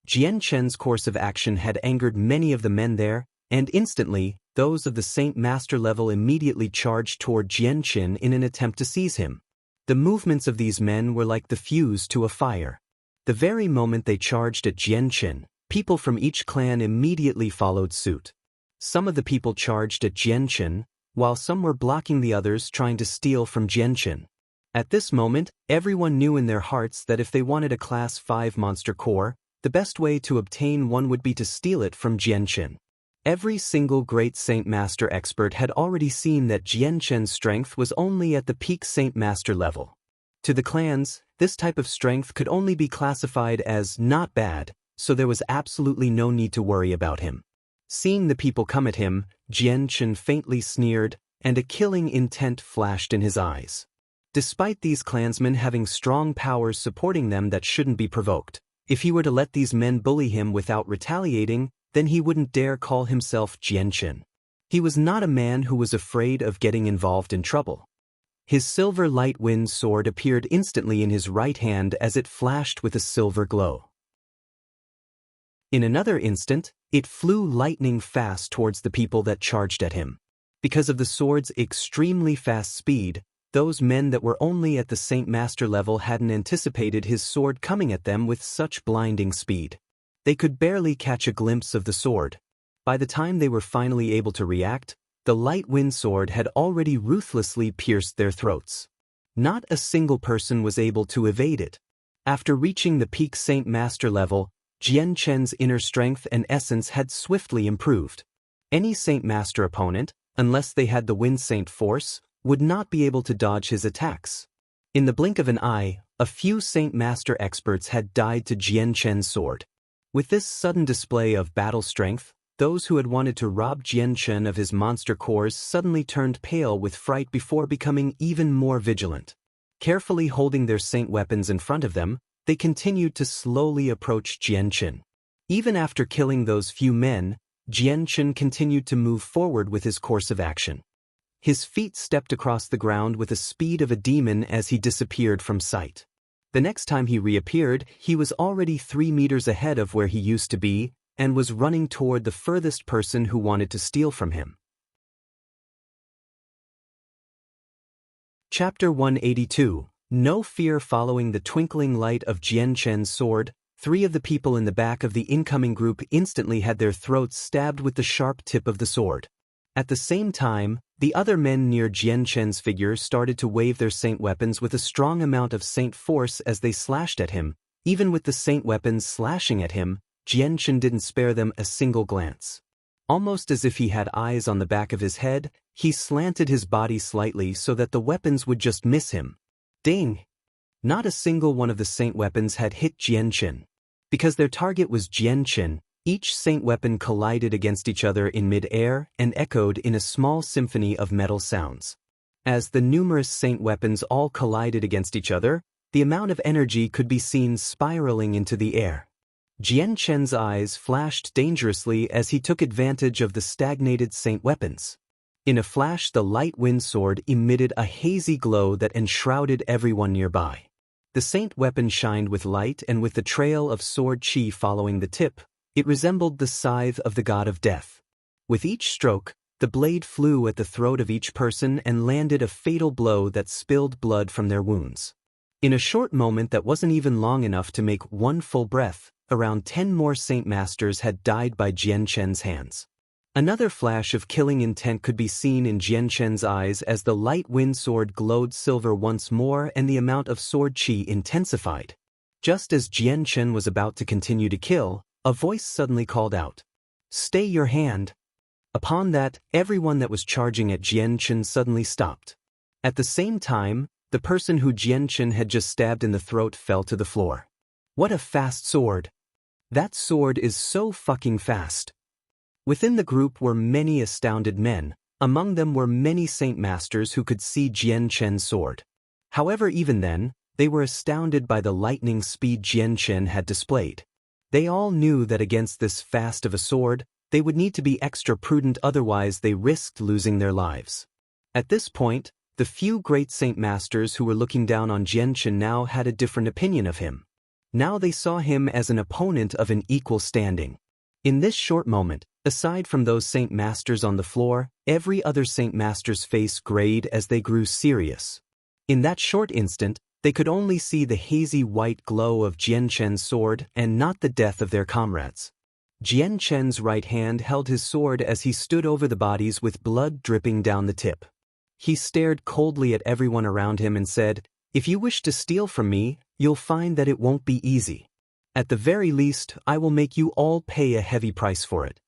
Jian Chen's course of action had angered many of the men there, and instantly, those of the Saint Master level immediately charged toward Jian Chen in an attempt to seize him. The movements of these men were like the fuse to a fire. The very moment they charged at Jian Chen, people from each clan immediately followed suit. Some of the people charged at Jian Chen, while some were blocking the others trying to steal from Jian Chen. At this moment, everyone knew in their hearts that if they wanted a Class 5 monster core, the best way to obtain one would be to steal it from Jian Chen. Every single great Saint Master expert had already seen that Jian Chen's strength was only at the peak Saint Master level. To the clans, this type of strength could only be classified as not bad, so there was absolutely no need to worry about him. Seeing the people come at him, Jian Chen faintly sneered, and a killing intent flashed in his eyes. Despite these clansmen having strong powers supporting them that shouldn't be provoked, if he were to let these men bully him without retaliating, then he wouldn't dare call himself Jianchen. He was not a man who was afraid of getting involved in trouble. His silver light wind sword appeared instantly in his right hand as it flashed with a silver glow. In another instant, it flew lightning fast towards the people that charged at him. Because of the sword's extremely fast speed, those men that were only at the Saint Master level hadn't anticipated his sword coming at them with such blinding speed. They could barely catch a glimpse of the sword. By the time they were finally able to react, the light wind sword had already ruthlessly pierced their throats. Not a single person was able to evade it. After reaching the peak Saint Master level, Jianchen's inner strength and essence had swiftly improved. Any Saint Master opponent, unless they had the Wind Saint force, would not be able to dodge his attacks. In the blink of an eye, a few Saint Master experts had died to Jianchen's sword. With this sudden display of battle strength, those who had wanted to rob Jianchen of his monster cores suddenly turned pale with fright before becoming even more vigilant. Carefully holding their saint weapons in front of them, they continued to slowly approach Jianchen. Even after killing those few men, Jianchen continued to move forward with his course of action. His feet stepped across the ground with the speed of a demon as he disappeared from sight. The next time he reappeared, he was already 3 meters ahead of where he used to be, and was running toward the furthest person who wanted to steal from him. Chapter 182. No fear. Following the twinkling light of Jianchen's sword, 3 of the people in the back of the incoming group instantly had their throats stabbed with the sharp tip of the sword. At the same time, the other men near Jianchen's figure started to wave their saint weapons with a strong amount of saint force as they slashed at him. Even with the saint weapons slashing at him, Jianchen didn't spare them a single glance. Almost as if he had eyes on the back of his head, he slanted his body slightly so that the weapons would just miss him. Ding! Not a single one of the saint weapons had hit Jianchen. Because their target was Jianchen, each saint weapon collided against each other in mid-air and echoed in a small symphony of metal sounds. As the numerous saint weapons all collided against each other, the amount of energy could be seen spiraling into the air. Jianchen's eyes flashed dangerously as he took advantage of the stagnated saint weapons. In a flash, the light wind sword emitted a hazy glow that enshrouded everyone nearby. The saint weapon shined with light, and with the trail of sword chi following the tip, it resembled the scythe of the god of death. With each stroke, the blade flew at the throat of each person and landed a fatal blow that spilled blood from their wounds. In a short moment that wasn't even long enough to make one full breath, around 10 more Saint Masters had died by Jianchen's hands. Another flash of killing intent could be seen in Jianchen's eyes as the light wind sword glowed silver once more and the amount of sword chi intensified. Just as Jianchen was about to continue to kill, a voice suddenly called out, "Stay your hand." Upon that, everyone that was charging at Jianchen suddenly stopped. At the same time, the person who Jianchen had just stabbed in the throat fell to the floor. What a fast sword! That sword is so fucking fast. Within the group were many astounded men. Among them were many Saint Masters who could see Jianchen's sword. However, even then, they were astounded by the lightning speed Jianchen had displayed. They all knew that against this fast of a sword, they would need to be extra prudent, otherwise they risked losing their lives. At this point, the few great Saint Masters who were looking down on Jianchen now had a different opinion of him. Now they saw him as an opponent of an equal standing. In this short moment, aside from those Saint Masters on the floor, every other Saint Master's face grayed as they grew serious. In that short instant, they could only see the hazy white glow of Jianchen's sword and not the death of their comrades. Jianchen's right hand held his sword as he stood over the bodies with blood dripping down the tip. He stared coldly at everyone around him and said, "If you wish to steal from me, you'll find that it won't be easy. At the very least, I will make you all pay a heavy price for it."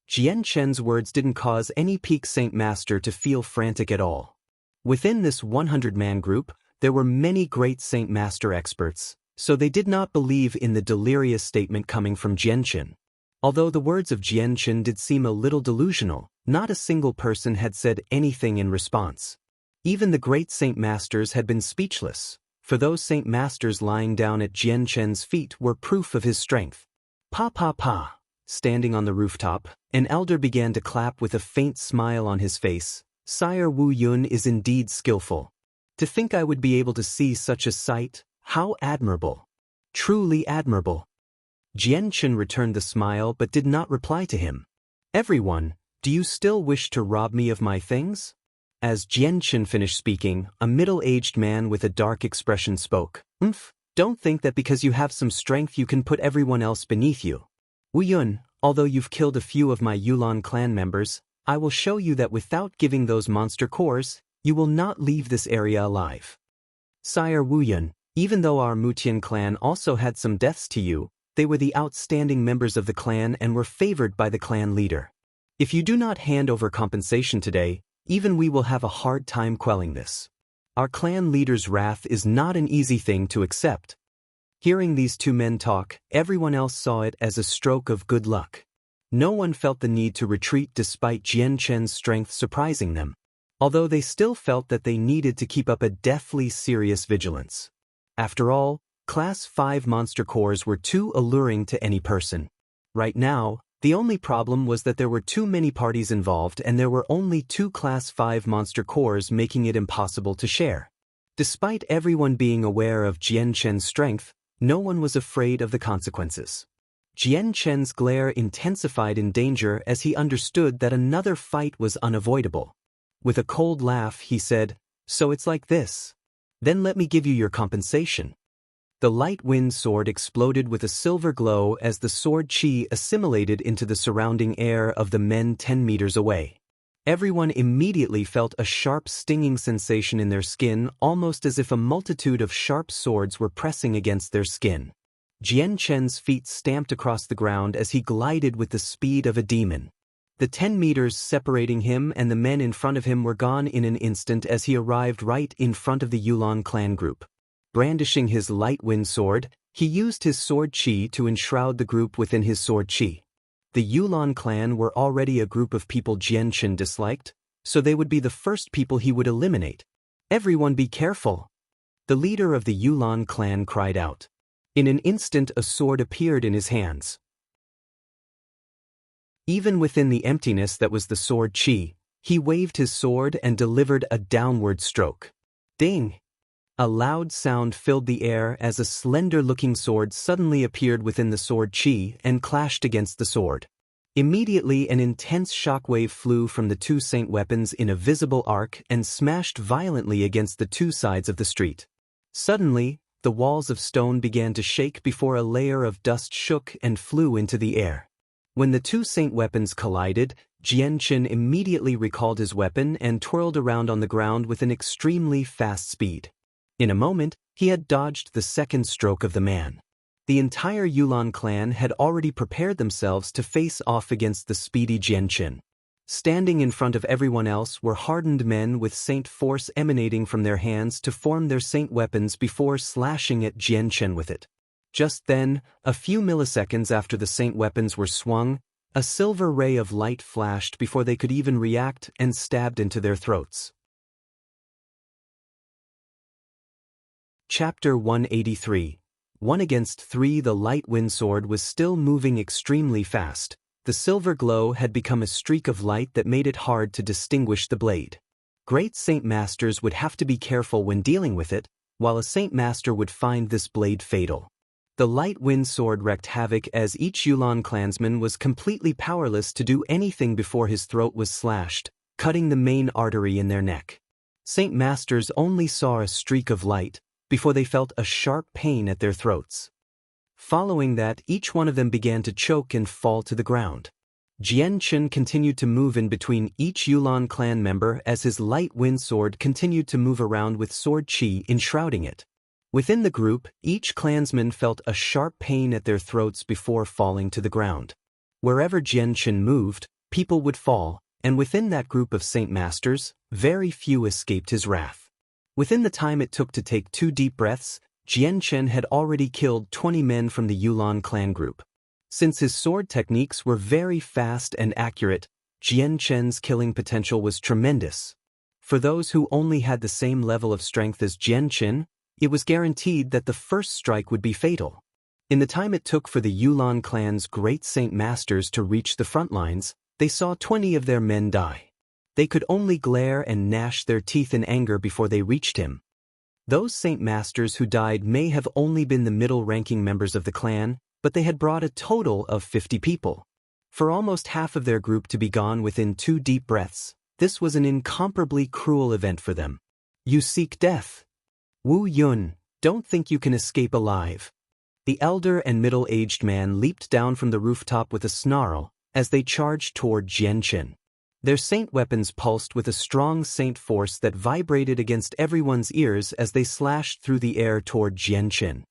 Jianchen's words didn't cause any peak Saint Master to feel frantic at all. Within this 100-man group, there were many great Saint Master experts, so they did not believe in the delirious statement coming from Jianchen. Although the words of Jianchen did seem a little delusional, not a single person had said anything in response. Even the great Saint Masters had been speechless, for those Saint Masters lying down at Jianchen's feet were proof of his strength. Pa pa pa. Standing on the rooftop, an elder began to clap with a faint smile on his face. Sire Wu Yun is indeed skillful. To think I would be able to see such a sight, how admirable. Truly admirable. Jian Chen returned the smile but did not reply to him. Everyone, do you still wish to rob me of my things? As Jian Chen finished speaking, a middle-aged man with a dark expression spoke. Don't think that because you have some strength you can put everyone else beneath you. Wu Yun, although you've killed a few of my Yulan clan members, I will show you that without giving those monster cores, you will not leave this area alive. Sire Wu Yun, even though our Mutian clan also had some deaths to you, they were the outstanding members of the clan and were favored by the clan leader. If you do not hand over compensation today, even we will have a hard time quelling this. Our clan leader's wrath is not an easy thing to accept. Hearing these two men talk, everyone else saw it as a stroke of good luck. No one felt the need to retreat despite Jian Chen's strength surprising them, although they still felt that they needed to keep up a deathly serious vigilance. After all, Class 5 monster cores were too alluring to any person. Right now, the only problem was that there were too many parties involved and there were only 2 Class 5 monster cores, making it impossible to share. Despite everyone being aware of Jian Chen's strength, no one was afraid of the consequences. Jian Chen's glare intensified in danger as he understood that another fight was unavoidable. With a cold laugh, he said, "So it's like this. Then let me give you your compensation." The light wind sword exploded with a silver glow as the sword chi assimilated into the surrounding air of the men 10 meters away. Everyone immediately felt a sharp stinging sensation in their skin, almost as if a multitude of sharp swords were pressing against their skin. Jian Chen's feet stamped across the ground as he glided with the speed of a demon. The 10 meters separating him and the men in front of him were gone in an instant as he arrived right in front of the Yulan clan group. Brandishing his light wind sword, he used his sword chi to enshroud the group within his sword chi. The Yulan clan were already a group of people Jian Chen disliked, so they would be the first people he would eliminate. Everyone be careful! The leader of the Yulan clan cried out. In an instant a sword appeared in his hands. Even within the emptiness that was the sword chi, he waved his sword and delivered a downward stroke. Ding! A loud sound filled the air as a slender-looking sword suddenly appeared within the sword chi and clashed against the sword. Immediately an intense shockwave flew from the 2 saint weapons in a visible arc and smashed violently against the 2 sides of the street. Suddenly, the walls of stone began to shake before a layer of dust shook and flew into the air. When the 2 saint weapons collided, Jian Chen immediately recalled his weapon and twirled around on the ground with an extremely fast speed. In a moment, he had dodged the second stroke of the man. The entire Yulan clan had already prepared themselves to face off against the speedy Jian Chen. Standing in front of everyone else were hardened men with saint force emanating from their hands to form their saint weapons before slashing at Jian Chen with it. Just then, a few milliseconds after the saint weapons were swung, a silver ray of light flashed before they could even react and stabbed into their throats. Chapter 183. 1 against 3. The light wind sword was still moving extremely fast. The silver glow had become a streak of light that made it hard to distinguish the blade. Great Saint Masters would have to be careful when dealing with it, while a Saint Master would find this blade fatal. The light wind sword wreaked havoc as each Yulan clansman was completely powerless to do anything before his throat was slashed, cutting the main artery in their neck. Saint Masters only saw a streak of light before they felt a sharp pain at their throats. Following that, each one of them began to choke and fall to the ground. Jian Chen continued to move in between each Yulan clan member as his light wind sword continued to move around with sword chi enshrouding it. Within the group, each clansman felt a sharp pain at their throats before falling to the ground. Wherever Jian Chen moved, people would fall, and within that group of Saint Masters, very few escaped his wrath. Within the time it took to take 2 deep breaths, Jian Chen had already killed 20 men from the Yulan clan group. Since his sword techniques were very fast and accurate, Jian Chen's killing potential was tremendous. For those who only had the same level of strength as Jian Chen, it was guaranteed that the first strike would be fatal. In the time it took for the Yulan clan's great Saint Masters to reach the front lines, they saw 20 of their men die. They could only glare and gnash their teeth in anger before they reached him. Those Saint Masters who died may have only been the middle-ranking members of the clan, but they had brought a total of 50 people. For almost half of their group to be gone within 2 deep breaths, this was an incomparably cruel event for them. You seek death. Wu Yun, don't think you can escape alive. The elder and middle-aged man leaped down from the rooftop with a snarl as they charged toward Jianchen. Their saint weapons pulsed with a strong saint force that vibrated against everyone's ears as they slashed through the air toward Jianchen.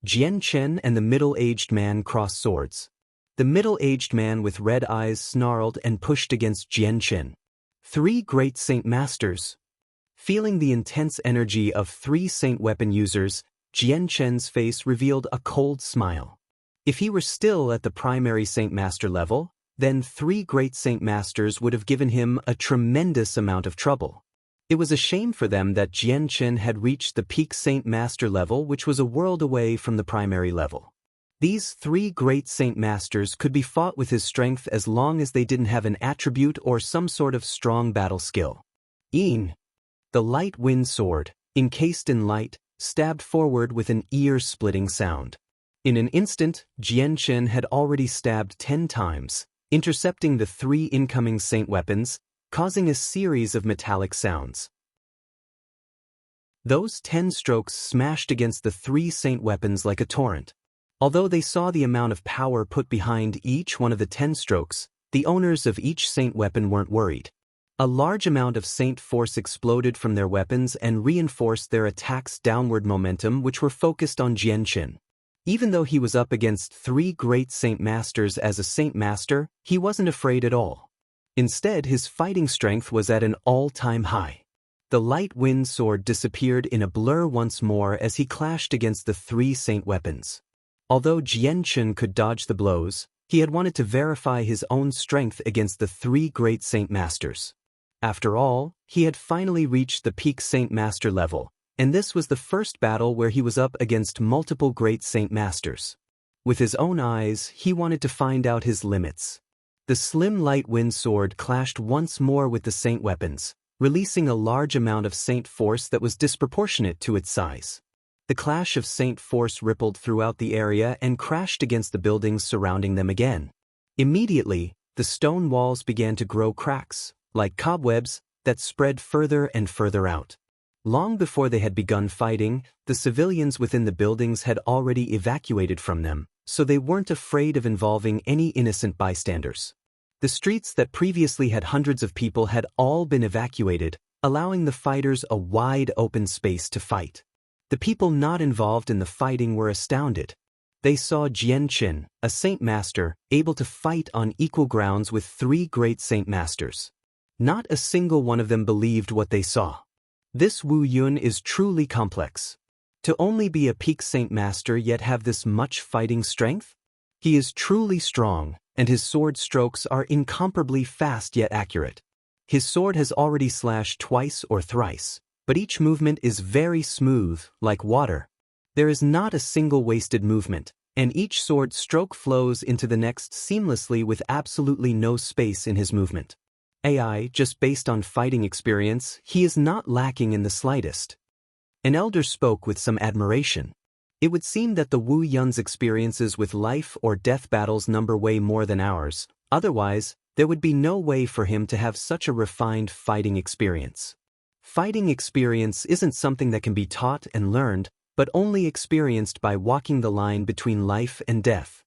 Jianchen and the middle-aged man crossed swords. The middle-aged man with red eyes snarled and pushed against Jianchen. 3 great saint masters. Feeling the intense energy of 3 saint weapon users, Jianchen's face revealed a cold smile. If he were still at the primary saint master level, then 3 great saint masters would have given him a tremendous amount of trouble. It was a shame for them that Jianchen had reached the peak saint master level, which was a world away from the primary level. These 3 great saint masters could be fought with his strength as long as they didn't have an attribute or some sort of strong battle skill. Yin. The light wind sword, encased in light, stabbed forward with an ear-splitting sound. In an instant, Jianchen had already stabbed 10 times, intercepting the 3 incoming saint weapons, causing a series of metallic sounds. Those 10 strokes smashed against the 3 saint weapons like a torrent. Although they saw the amount of power put behind each one of the 10 strokes, the owners of each saint weapon weren't worried. A large amount of saint force exploded from their weapons and reinforced their attack's downward momentum, which were focused on Jianchen. Even though he was up against 3 great saint masters as a saint master, he wasn't afraid at all. Instead, his fighting strength was at an all-time high. The light wind sword disappeared in a blur once more as he clashed against the 3 saint weapons. Although Jianchen could dodge the blows, he had wanted to verify his own strength against the 3 great saint masters. After all, he had finally reached the peak saint master level, and this was the first battle where he was up against multiple great saint masters. With his own eyes, he wanted to find out his limits. The slim light wind sword clashed once more with the saint weapons, releasing a large amount of saint force that was disproportionate to its size. The clash of saint force rippled throughout the area and crashed against the buildings surrounding them again. Immediately, the stone walls began to grow cracks, like cobwebs, that spread further and further out. Long before they had begun fighting, the civilians within the buildings had already evacuated from them, so they weren't afraid of involving any innocent bystanders. The streets that previously had hundreds of people had all been evacuated, allowing the fighters a wide open space to fight. The people not involved in the fighting were astounded. They saw Jianchen, a saint master, able to fight on equal grounds with 3 great saint masters. Not a single one of them believed what they saw. This Wu Yun is truly complex. To only be a peak saint master yet have this much fighting strength? He is truly strong, and his sword strokes are incomparably fast yet accurate. His sword has already slashed twice or thrice, but each movement is very smooth, like water. There is not a single wasted movement, and each sword stroke flows into the next seamlessly with absolutely no space in his movement. AI, just based on fighting experience, he is not lacking in the slightest. An elder spoke with some admiration. It would seem that the Wu Yun's experiences with life or death battles number way more than ours, otherwise, there would be no way for him to have such a refined fighting experience. Fighting experience isn't something that can be taught and learned, but only experienced by walking the line between life and death.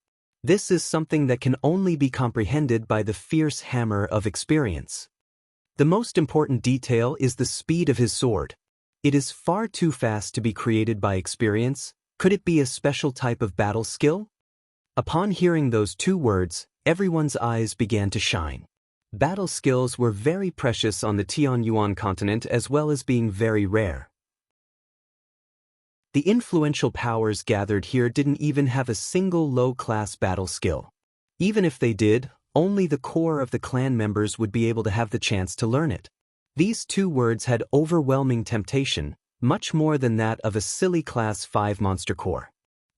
This is something that can only be comprehended by the fierce hammer of experience. The most important detail is the speed of his sword. It is far too fast to be created by experience. Could it be a special type of battle skill? Upon hearing those 2 words, everyone's eyes began to shine. Battle skills were very precious on the Tianyuan continent as well as being very rare. The influential powers gathered here didn't even have a single low-class battle skill. Even if they did, only the core of the clan members would be able to have the chance to learn it. These 2 words had overwhelming temptation, much more than that of a silly Class 5 monster core.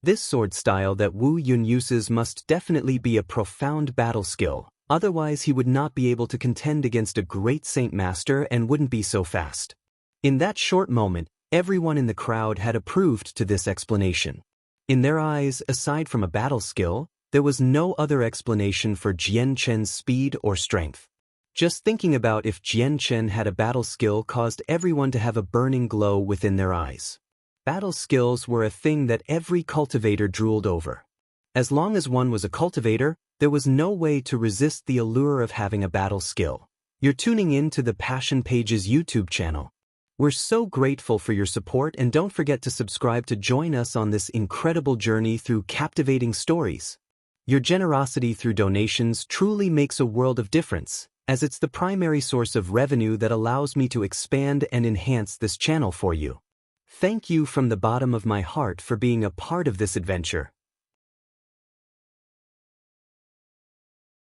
This sword style that Wu Yun uses must definitely be a profound battle skill, otherwise he would not be able to contend against a great Saint Master and wouldn't be so fast. In that short moment, everyone in the crowd had approved to this explanation. In their eyes, aside from a battle skill, there was no other explanation for Jian Chen's speed or strength. Just thinking about if Jian Chen had a battle skill caused everyone to have a burning glow within their eyes. Battle skills were a thing that every cultivator drooled over. As long as one was a cultivator, there was no way to resist the allure of having a battle skill. You're tuning in to the Passion Pages YouTube channel. We're so grateful for your support, and don't forget to subscribe to join us on this incredible journey through captivating stories. Your generosity through donations truly makes a world of difference, as it's the primary source of revenue that allows me to expand and enhance this channel for you. Thank you from the bottom of my heart for being a part of this adventure.